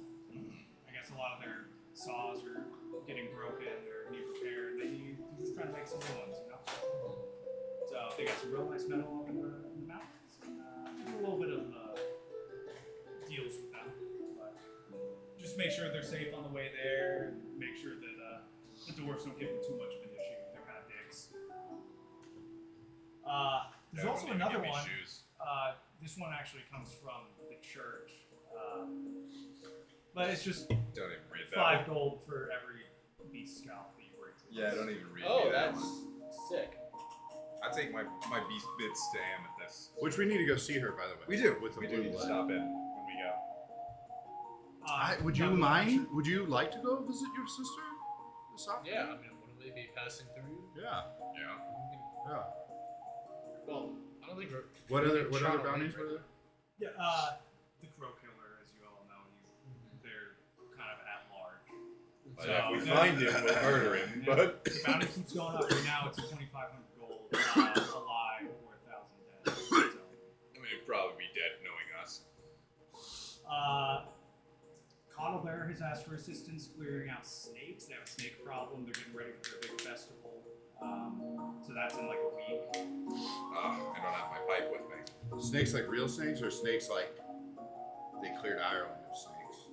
I guess a lot of their saws are getting broken or need repaired. They're just trying to make some new ones, you know. So they got some real nice metal up in the mountains. Do a little bit of deals with them, but just make sure they're safe on the way there. And make sure that the dwarves don't give them too much of an issue. They're kind of dicks. There's also another one. This one actually comes from the church, but it's just Don't even read that. 5 gold for every beast scalp that you bring to Yeah, don't even read Oh, me that that's one. sick. I take my beast bits to Amethyst. Which we need to go see her, by the way. We do. With the We blue do need to light. stop in when we go. Would you mind? Would you like to go visit your sister? The sophomore? Yeah, I mean, wouldn't they be passing through? Yeah. Yeah. Yeah. Well, I don't think we're. What we other can try to bounties leave, were there? Yeah, the Crow Killer, as you all know, they're kind of at large. But So, if we yeah. find him, we'll murder him. Yeah. But The bounty keeps going up. Right now, it's 2,500 gold alive or 1,000 dead. So, I mean, he'd probably be dead knowing us. Coddlebear has asked for assistance clearing out snakes. They have a snake problem. They're getting ready for their big festival. So that's in like a week. I don't have my pipe with me. Snakes like real snakes, or snakes like they cleared Ireland of snakes?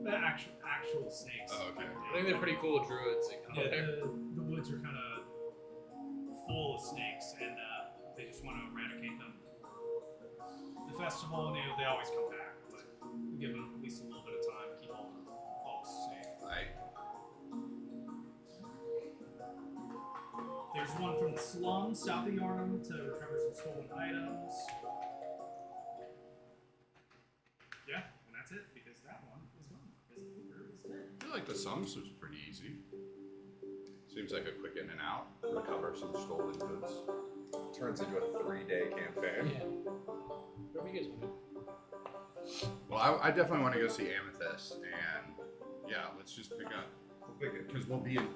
The actual snakes. Oh, okay. I think they're pretty cool druids. Yeah, the woods are kind of full of snakes, and they just want to eradicate them for the festival. And they always come back, but we give them at least a little bit of time to keep all the folks safe. There's one from the slums south of Yarnum to recover some stolen items. Yeah, and that's it because that one is gone. Because the bird is dead. I feel like the sums was pretty easy. Seems like a quick in and out. Recover some stolen goods. Turns into a 3-day campaign. Yeah. Whatever you guys want to do. Well, I definitely want to go see Amethyst, and yeah, let's just pick up. Because we'll be in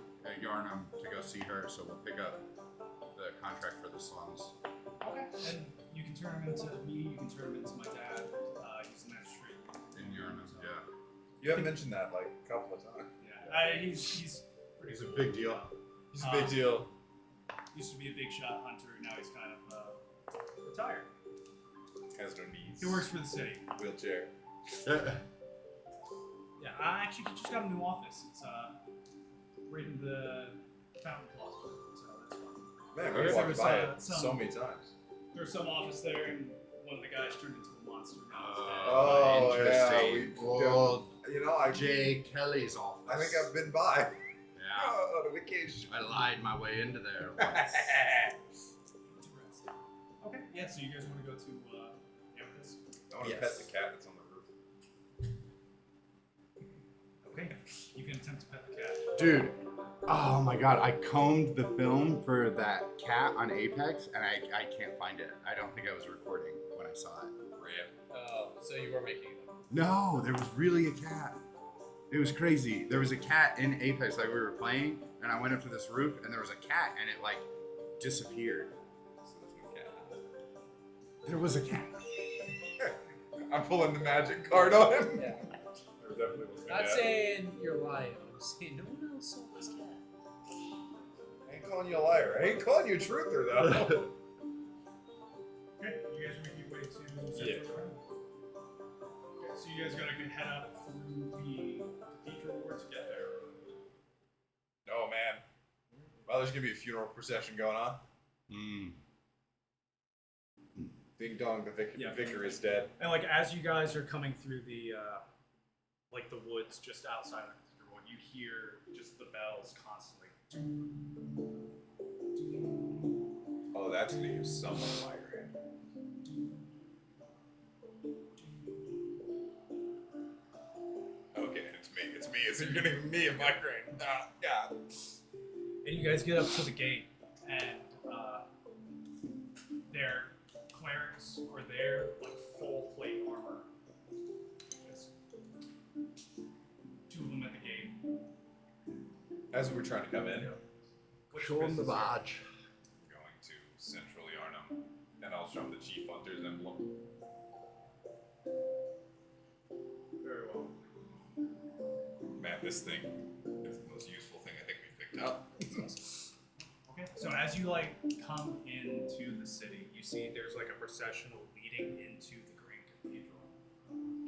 Yarnum to go see her, so we'll pick up the contract for the slums. Okay. And you can turn him into me, you can turn him into my dad. He's the magistrate. In Yarnum, yeah. You haven't mentioned that like a couple of times. Yeah. He's pretty It's a cool. big deal. He's a big deal. Used to be a big shot hunter, now he's kind of retired. Has no knees. He works for the city. Wheelchair. Yeah, actually, he just got a new office. It's right in the Fountain Plaza, so that's fun. Man, There we walked was, by it some- so many times. There's some office there, and one of the guys turned into a monster. Now he's dead. Oh, interesting. yeah, Well, You know, I Jay Kelly's office. I think I've been by Yeah. on an occasion. I lied my way into there once. Interesting. Okay, yeah, so you guys want to go to Amethyst? I want to pet the cat that's on the roof. Okay, you can attempt to pet the cat. Dude, oh my god, I combed the film for that cat on Apex and I can't find it. I don't think I was recording when I saw it. Rip. Oh, so you were making them. No, there was really a cat. It was crazy. There was a cat in Apex like we were playing and I went up to this roof and there was a cat and it like disappeared. So there's no cat. There was a cat. I'm pulling the magic card on him. Yeah. There definitely was no Not cat. saying you're lying. I'm saying no one else saw this cat. I ain't calling you a liar. I ain't calling you a truther though. Okay, you guys make your way to Central Yeah. Rome. Okay, so you guys gotta head up through the cathedral. Where to get there? Oh man. Well, there's gonna be a funeral procession going on. Hmm. Ding dong, the Yeah. vicar is dead. And like as you guys are coming through the like the woods just outside of the cathedral, you hear just the bells constantly. Oh, that's gonna use some of my migraine. Okay, it's me. It's me. It's gonna be me a migraine. Ah, God. And you guys get up to the gate, and their clerics are there, like full plate armor. Just two of them at the gate. As we were trying to come in, Which Show 'em the business- badge. going to Central Yarnum, and I'll show him the Chief Hunter's emblem. Very well. Man, this thing is the most useful thing I think we picked up. Okay, so as you like come into the city, you see there's like a processional leading into the Green Cathedral.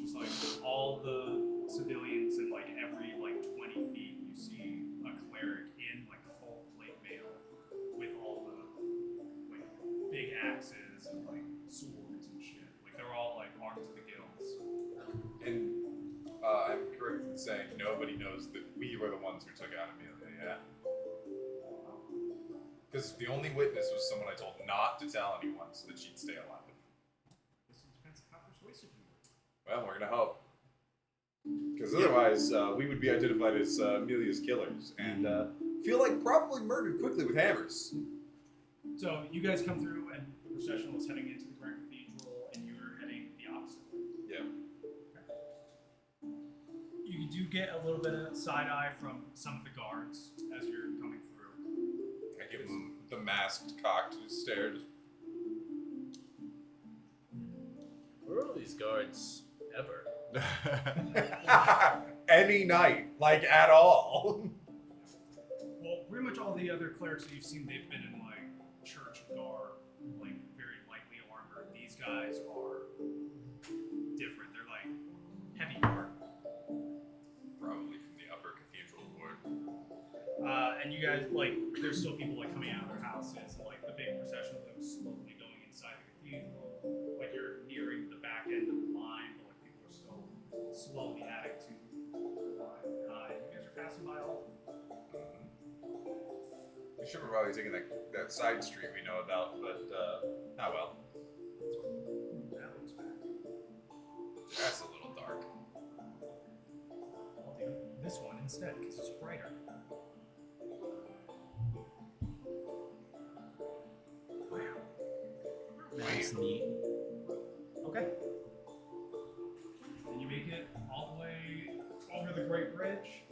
Just like all the civilians and like every like 20 feet, you see a cleric in like full plate mail with all the like big axes and like swords and shit. Like they're all like armed to the gills. And I'm correct in saying nobody knows that we were the ones who took out Amelia, yeah? Because the only witness was someone I told not to tell anyone so that she'd stay alive. This depends on how persuasive you are. Well, we're gonna hope. Because otherwise, we would be identified as Amelia's killers and feel like probably murdered quickly with hammers. So you guys come through, and the procession was heading into the Grand Cathedral, and you're heading the opposite way. Yeah. You do get a little bit of side eye from some of the guards as you're coming through. I give him the masked, cocked stare. Where are all these guards ever? Any night, like at all. Well, pretty much all the other clerics that you've seen, they've been in like church garb, like very lightly armored. These guys are different. They're like heavy guard. Probably from the upper cathedral ward. And you guys, like, there's still people like coming out of their houses, and like the big procession of them slowly going inside the cathedral. Like you're nearing the back end of the line, but like people are still slowly adding to the line. And you guys are passing by all. We should have probably taken that side street we know about, but oh well. That looks bad. That's a little dark. I'll do this one instead because it's brighter. Wow. That's neat. Okay. And you make it all the way over the Great Bridge.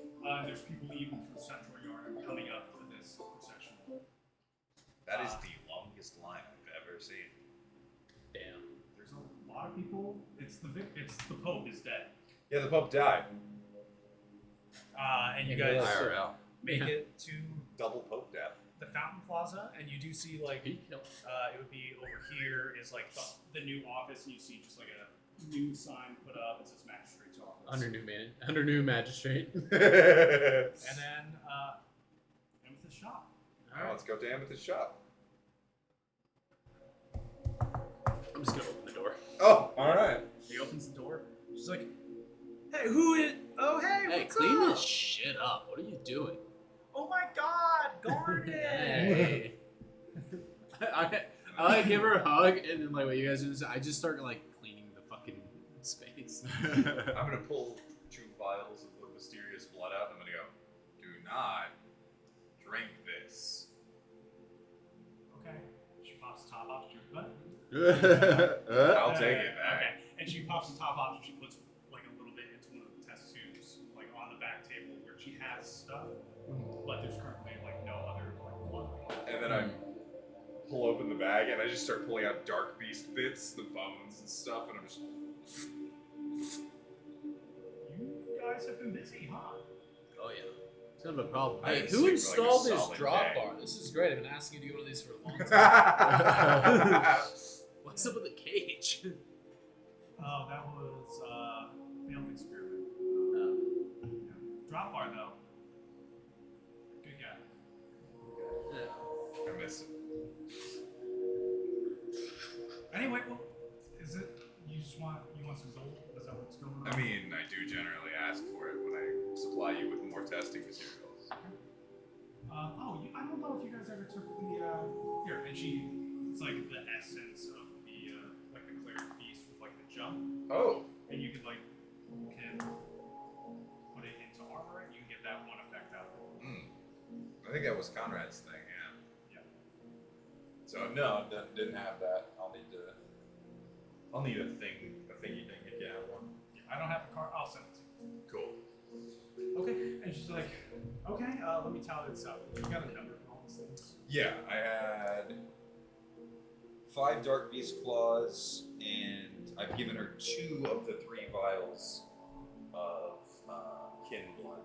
There's people even from Central Yard coming up for this procession. That is the longest line I've ever seen. Damn. There's a lot of people. It's the Pope is dead. Yeah, the Pope died. And you Yeah, guys IRL. make it to Double Pope death. the Fountain Plaza, and you do see like it would be over here is like the new office, and you see just like a new sign put up. It says Magistrate's Office. Under new magistrate. And then Amethyst Shop. Alright, let's go to Amethyst Shop. I'm just gonna open the door. Oh, alright. He opens the door. She's like, "Hey, who is? Oh, hey, Hey, what's clean up? this shit up. What are you doing? Oh my God, Garden!" Hey. I like give her a hug, and then like what you guys do is I just start like cleaning the fucking space. I'm gonna pull 2 vials of the mysterious blood out, and I'm gonna go, do not drink this. Okay. She pops the top off. She what? I'll take it back. Okay. And she pops the top off, and she puts like a little bit into one of the test tubes, like on the back table where she has stuff, but there's currently like no other like blood. And then I pull open the bag, and I just start pulling out dark beast bits, the bones and stuff, and I'm just... You guys have been busy, huh? Oh yeah. It's kind of a problem. I Hey, didn't who sleep for, like, a installed this solid drop day. bar? This is great. I've been asking you to do one of these for a long time. What's up with the cage? Oh, that was failed experiment. Drop bar though. Good guy. I miss it. Anyway, well, is it you want some gold? Is that what's going on? I mean, I do generally ask for it when I supply you with more testing materials. I don't know if you guys ever took the here, and it's like the essence of the like the clear beast with like the jump, Oh, and you can put it into armor, and you can get that one effect out of it. I think that was Conrad's thing, yeah. Yeah. So no, didn't have that. I'll need a thingy thing if you have one. Yeah, I don't have a card. I'll send it to you. Cool. Okay, and she's like, okay, let me tally this up. You got a number for all these things? Yeah, I had 5 dark beast claws, and I've given her 2 of the 3 vials of kin blood.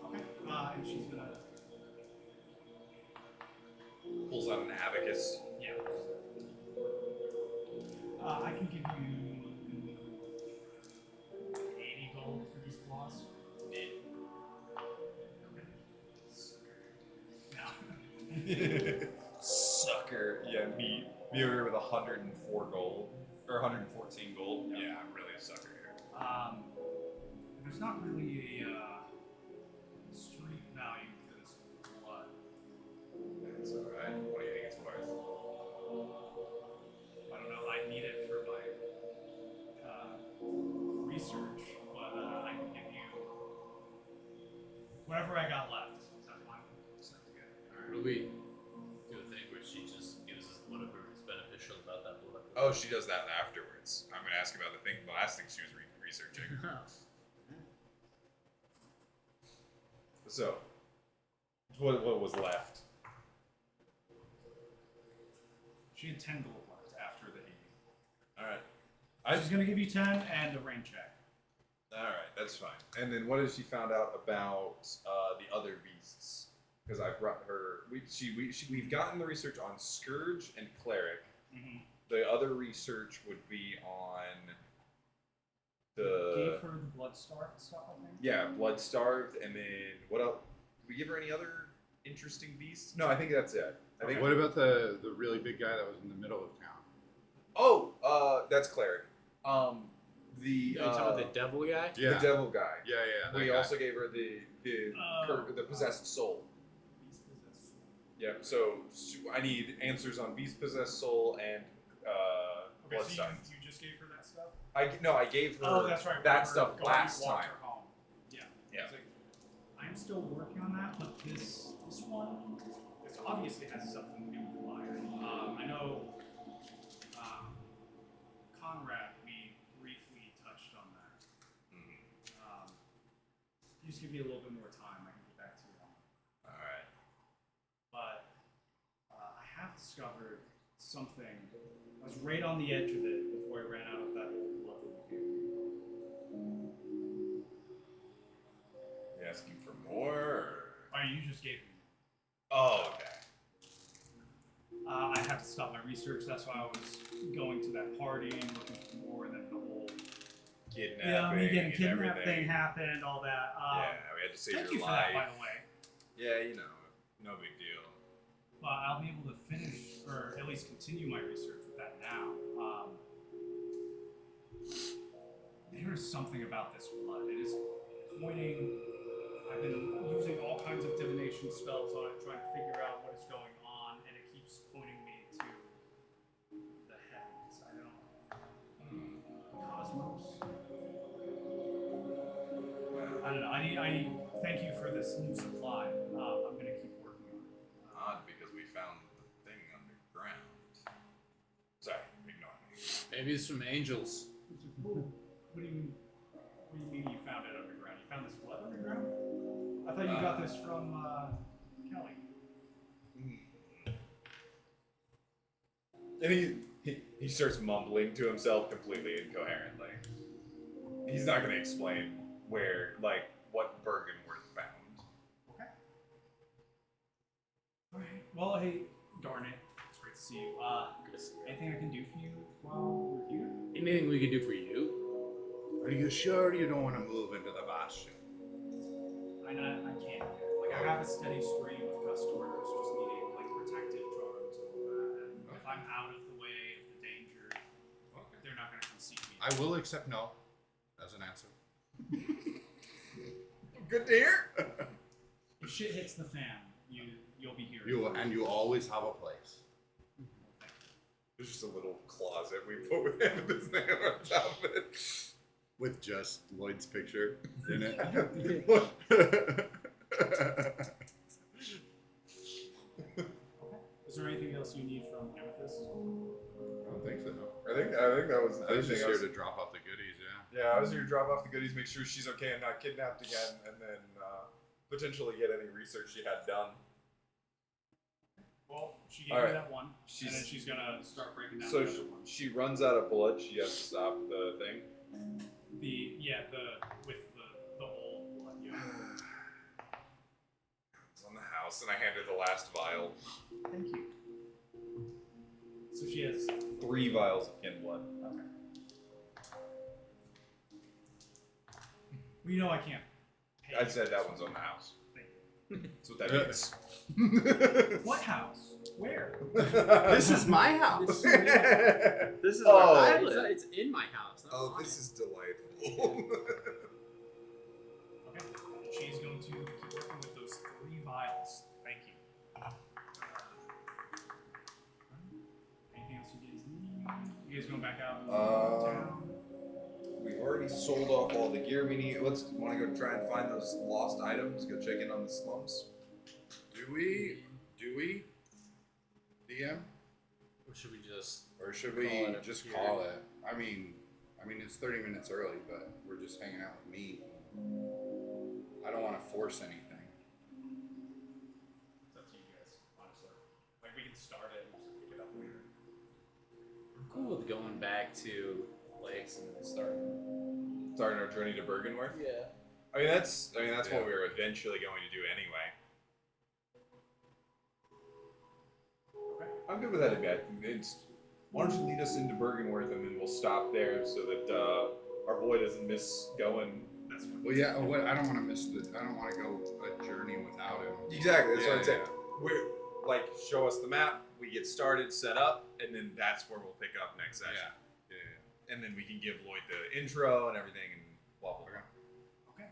Okay, and she's gonna, Pulls out an abacus. yeah. I can give you 80 gold for these claws. Okay. No. Sucker. Yeah, beat her with 104 gold or 114 gold. Yep. Yeah, I'm really a sucker here. There's not really a street value for this blood. That's alright. What do you think it's worth? I don't know. I need it for my research, but I can give you whatever I got left. Is that fine? Sounds good. Alright. What do we do a thing where she just gives us whatever is beneficial about that blood? Oh, she does that afterwards. I'm gonna ask about the last thing she was researching. So, what was left? She had 10 gold left after the 80. Alright. She's gonna give you 10 and a rain check. Alright, that's fine. And then what has she found out about the other beasts? Because I've brought her. We've gotten the research on Scourge and Cleric. Mm-hmm. The other research would be on Gave the her the blood starved stuff, I think. yeah, blood starved, and then what else? Did we give her any other interesting beasts? No, I think that's it. I think. What about the really big guy that was in the middle of town? Oh, that's Cleric. The You talking about the devil guy? the devil guy. Yeah. We that guy. also gave her the possessed soul. Beast possessed. Yeah. So I need answers on beast possessed soul and Okay, blood so starved. you just gave her that stuff? I gave her Oh, that's right. that remember stuff going- last walked time. her home. Yeah. Yeah. It's like, I'm still working on that, but this one, this obviously has something to do with fire. I know Conrad, we briefly touched on that. You just give me a little bit more time, I can get back to you on it. All right. But I have discovered something. I was right on the edge of it before I ran out of that old blood that you gave me. You asking for more? Or? Oh, you just gave me. Oh, okay. I had to stop my research. That's why I was going to that party and looking for more, and then the whole Kidnapping. me getting and kidnapped everything. thing happened, all that. Yeah, we had to save Thank your you for life. that, by the way. Yeah, you know, no big deal. But I'll be able to finish, or at least continue my research with that now. There is something about this blood. It is pointing. I've been using all kinds of divination spells on it, trying to figure out what is going on, and it keeps pointing me to the heavens. I don't know. Cosmos. I don't know. I need. Thank you for this new supply. I'm gonna keep working on it. Odd because we found the thing underground. Sorry, ignore me. Maybe it's from angels. What do you mean you found it underground? You found this blood underground? I thought you got this from Kelly. And he starts mumbling to himself completely incoherently. He's not going to explain what Bergenworth found. Okay. Alright. Well, hey, darn it. It's great to see you. Anything I can do for you while we're here? Anything we can do for you? Are you sure you don't want to move into the bastion? I can't. Like, I have a steady stream of customers just needing, like, protective charms and all that. And if I'm out of the way of the danger, they're not going to come seek me. I will accept no as an answer. Good to hear. If shit hits the fan, you'll be here. You always have a place. There's just a little closet we put with him and his name on top of it. With just Lloyd's picture in it. Is there anything else you need from Amethyst? I don't think so. I think that was the I was thing. just here to drop off the goodies, yeah. Yeah, I was here to drop off the goodies, make sure she's okay and not kidnapped again, and then potentially get any research she had done. Well, she gave All me right. that one, and then she's gonna start breaking down So the other one. she runs out of blood. She has to stop the thing. With the whole blood. Yeah. It's on the house, and I handed the last vial. Thank you. So she has 3 vials of kin blood. okay. Well, you know I can't. Pay I said that one's on the house. Thank you. That's what that means. What house? Where? This is my house. This is Oh. where I live. It's in my house. Not Oh, mine. this is delightful. Okay. She's going to keep working with those 3 vials. Thank you. Anything else you guys need? You guys going back out into town? We've already sold off all the gear we need. Let's want to go try and find those lost items. Go check in on the slums. Do we? DM? Or should we just? Or should Call we it just here. call it? I mean, it's 30 minutes early, but we're just hanging out with me. I don't want to force anything. It's up to you guys, honestly. Like, we can start it and just pick it up later. I'm cool with going back to Lakes and then Starting our journey to Bergenworth. Yeah. I mean that's Yeah. what we were eventually going to do anyway. Okay. I'm good with that, guy. Why don't you lead us into Bergenworth and then we'll stop there so that our boy doesn't miss going. That's fine. Well, yeah. What I don't want to miss I don't want to go a journey without him. Exactly. That's Yeah, what I'm saying. yeah. We're like, show us the map. We get started, set up, and then that's where we'll pick up next session. Yeah. And then we can give Lloyd the intro and everything and blah blah blah. Okay.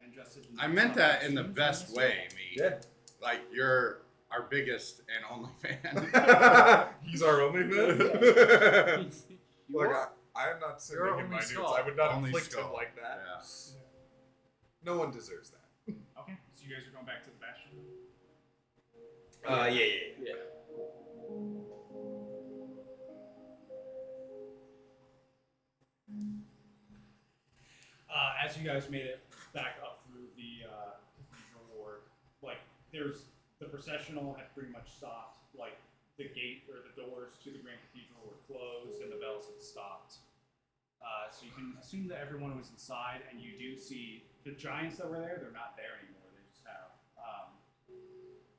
And Justin. I meant that in the best way, me. Yeah. Like you're our biggest and only fan. He's our only fan. You Like, are. I am not You're sending him only my nudes. skull. I would not Only inflict him skull. like that. Yeah. No one deserves that. Okay. So you guys are going back to the Bastion? Yeah. Yeah. As you guys made it back up through the cathedral ward, like there's the processional had pretty much stopped. Like the gate or the doors to the Grand Cathedral were closed and the bells had stopped. So you can assume that everyone was inside, and you do see the giants that were there. They're not there anymore. They just have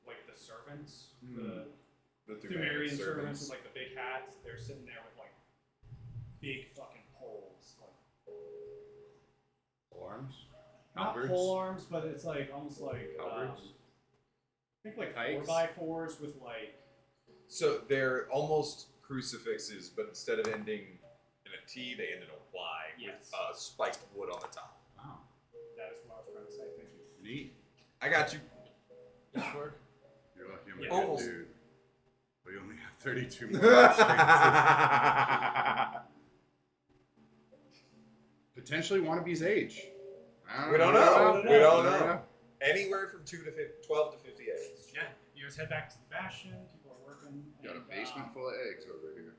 like the servants, the Thumerian servants with like the big hats. They're sitting there with like big fucking poles, like Arms. not Halberds? pole arms, but it's like almost like Halberds? I think like Pikes? 4x4s with like So they're almost crucifixes, but instead of ending in a T, they end in a Y Yes. with spiked wood on the top. Wow. that is what I was trying to say. Thank you. Neat. I got you. You're lucky I'm a Yeah. good Almost. dude. We only have 32 more. Potentially wannabe's age. We don't know. We don't know. Anywhere from 12 to 58. Yeah, you guys head back to the Bastion. People are working. Got a and, basement full of eggs over here.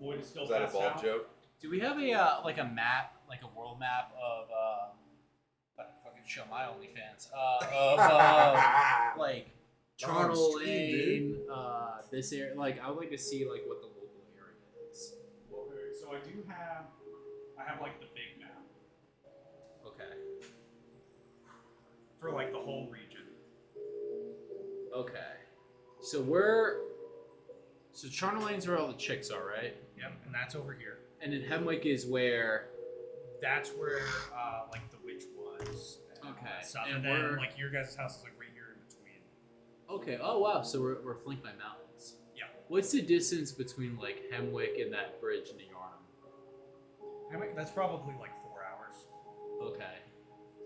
Lloyd is still Is that a passed bald out. joke? Do we have a like a map, like a world map of I fucking show my OnlyFans of like Charnel On stream, Lane, this area. Like I would like to see like what the local area is. Okay, so I have like the big map Okay. for like the whole region. Okay. So Charnel Lane's where all the chicks are, right? Yep, and that's over here. And then Hemwick is where. That's where like the witch was. And Okay, Stuff. and And, then we're- like your guys' house is like right here in between. Okay. Oh wow. So we're flanked by mountains. Yeah. What's the distance between like Hemwick and that bridge into Yarnum? I mean, that's probably like 4 hours. Okay.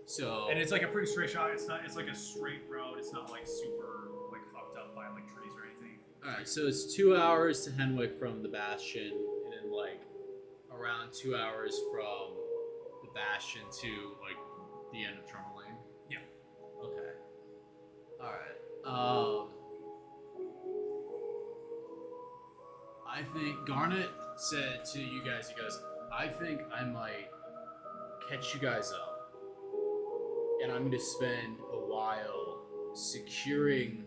So. And it's like a pretty straight shot. It's like a straight road. It's not like super like fucked up by like trees or anything. Alright, so it's 2 hours to Henwick from the Bastion, and then like around 2 hours from the Bastion to like the end of Charnel Lane. Yeah. Okay. Alright. I think Garnet said to you guys, I think I might catch you guys up. And I'm gonna spend a while securing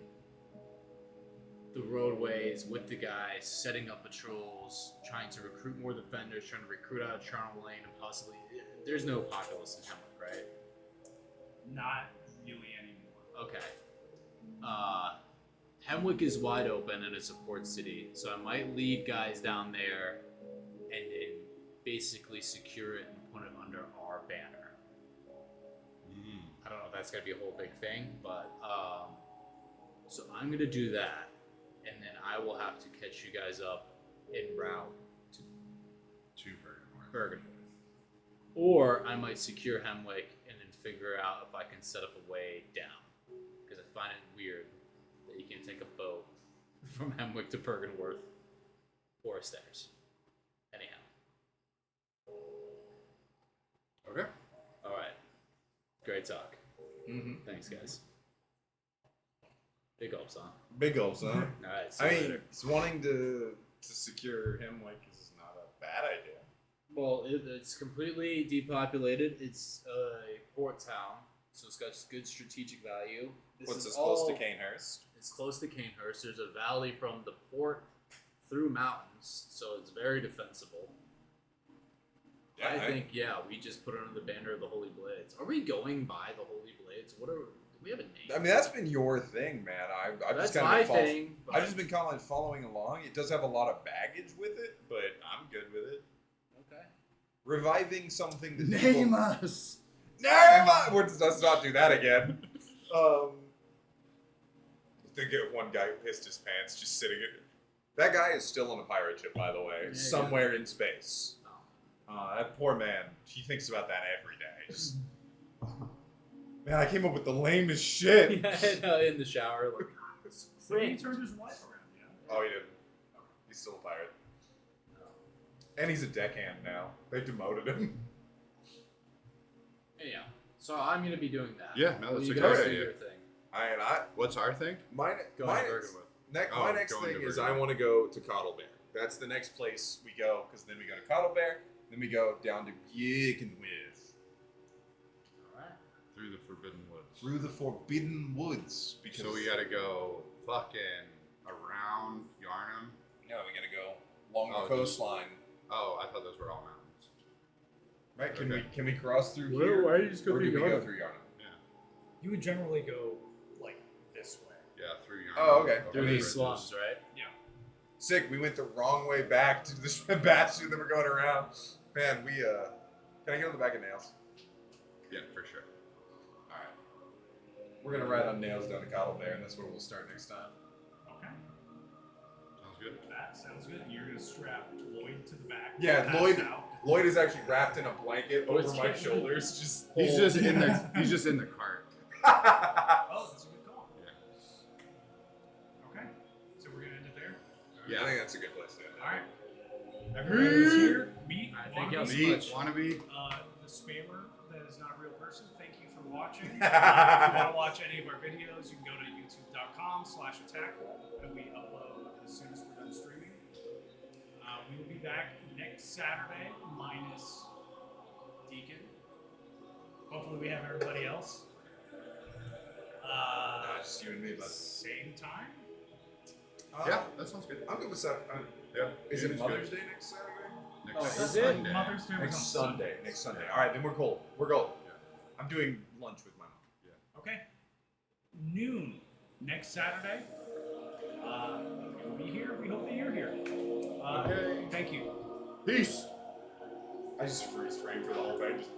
the roadways with the guys, setting up patrols, trying to recruit more defenders, trying to recruit out of Charnel Lane, and possibly there's no populace in Hemwick, right? Not really anymore. Okay. Hemwick is wide open and it's a port city, so I might lead guys down there and then basically secure it and put it under our banner. I don't know if that's gonna be a whole big thing, but So I'm gonna do that, and then I will have to catch you guys up en route to Two Bergenworth. Bergen. Or I might secure Hemwick and then figure out if I can set up a way down. Because I find it weird that you can't take a boat from Hemwick to Bergenworth or stairs. Anyhow. Okay. Alright. Great talk. Mm-hmm. Thanks, guys. Big gulps, huh? Big gulps, huh? Alright, see I you mean, later. wanting to secure him like is not a bad idea. Well, it's completely depopulated. It's a port town, so it's got good strategic value. This What's is as close to all- Canehurst? It's close to Canehurst. There's a valley from the port through mountains, so it's very defensible. Yeah, I think, we just put it under the banner of the Holy Blades. Are we going by the Holy Blades? Do we have a name? I mean, that's been your thing, man. I've That's just kind my of been thing. I've just been kind of following along. It does have a lot of baggage with it, but I'm good with it. Okay. Reviving something that Name people... us. Name us! Let's not do that again. I think one guy who pissed his pants just sitting in... That guy is still on a pirate ship, by the way, Yeah, somewhere in space. Oh. That poor man, he thinks about that every day. Just... Man, I came up with the lamest shit. In the shower, like, So he turned his wife around, yeah. Oh, he didn't. He's still a pirate. And he's a deckhand now. They demoted him. yeah. So I'm gonna be doing that. Yeah, no, Well, that's you a guys great do idea. your thing. What's our thing? My Going to Bergenworth. my next going thing to is I Bergenworth. want to go to Cottlebear. That's the next place we go, because then we go to Cottlebear, then we go down to Bjorkenwith. Alright. Through the Forbidden Woods. Through the Forbidden Woods. Because So we gotta go fucking around Yarnum. Yeah, we gotta go along Oh, the coastline. Oh, I thought those were all mountains. Right? Okay. Can we cross through Well, here? why do you just go or through do we go Yarnum? through Yarnum? You would generally go like this way. Yeah, through Yarnum. Oh, okay. over Through the these bridges. slums, right? Sick. We went the wrong way back to this bastion that we're going around. Man, we can I get on the back of Nails? Yeah, for sure. All right. We're gonna ride on Nails down to Cottlebear, and that's where we'll start next time. Okay. Sounds good. That sounds good. You're gonna strap Lloyd to the back. Yeah, passed Lloyd- out. Lloyd is actually wrapped in a blanket over Lloyd's my getting- shoulders. Just He's just in the he's just in the cart. Oh, that's a good call. Yeah. Okay. So we're gonna end it there. I think that's a good place to end it. All right. Everybody that's here, meet I think y'all Wannabe, so much. Wannabe. the spammer that is not a real person. Thank you for watching. If you want to watch any of our videos, you can go to youtube.com/AttackRole, and we upload as soon as we're done streaming. We will be back next Saturday, minus Deacon. Hopefully, we have everybody else. Just you and me, bud. Same time. Yeah, that sounds good. I'm good with Saturday. Yeah. Is It's it good. Mother's Day next Saturday? Next Oh, is Sunday. it? Mother's Day was on Next Sunday. Sunday. Next Sunday. All right, then we're cool. We're gold. Yeah. I'm doing lunch with my mom. Okay. Noon next Saturday. You'll be here. We hope that you're here. Okay. Thank you. Peace. I just freeze frame for the whole thing. Just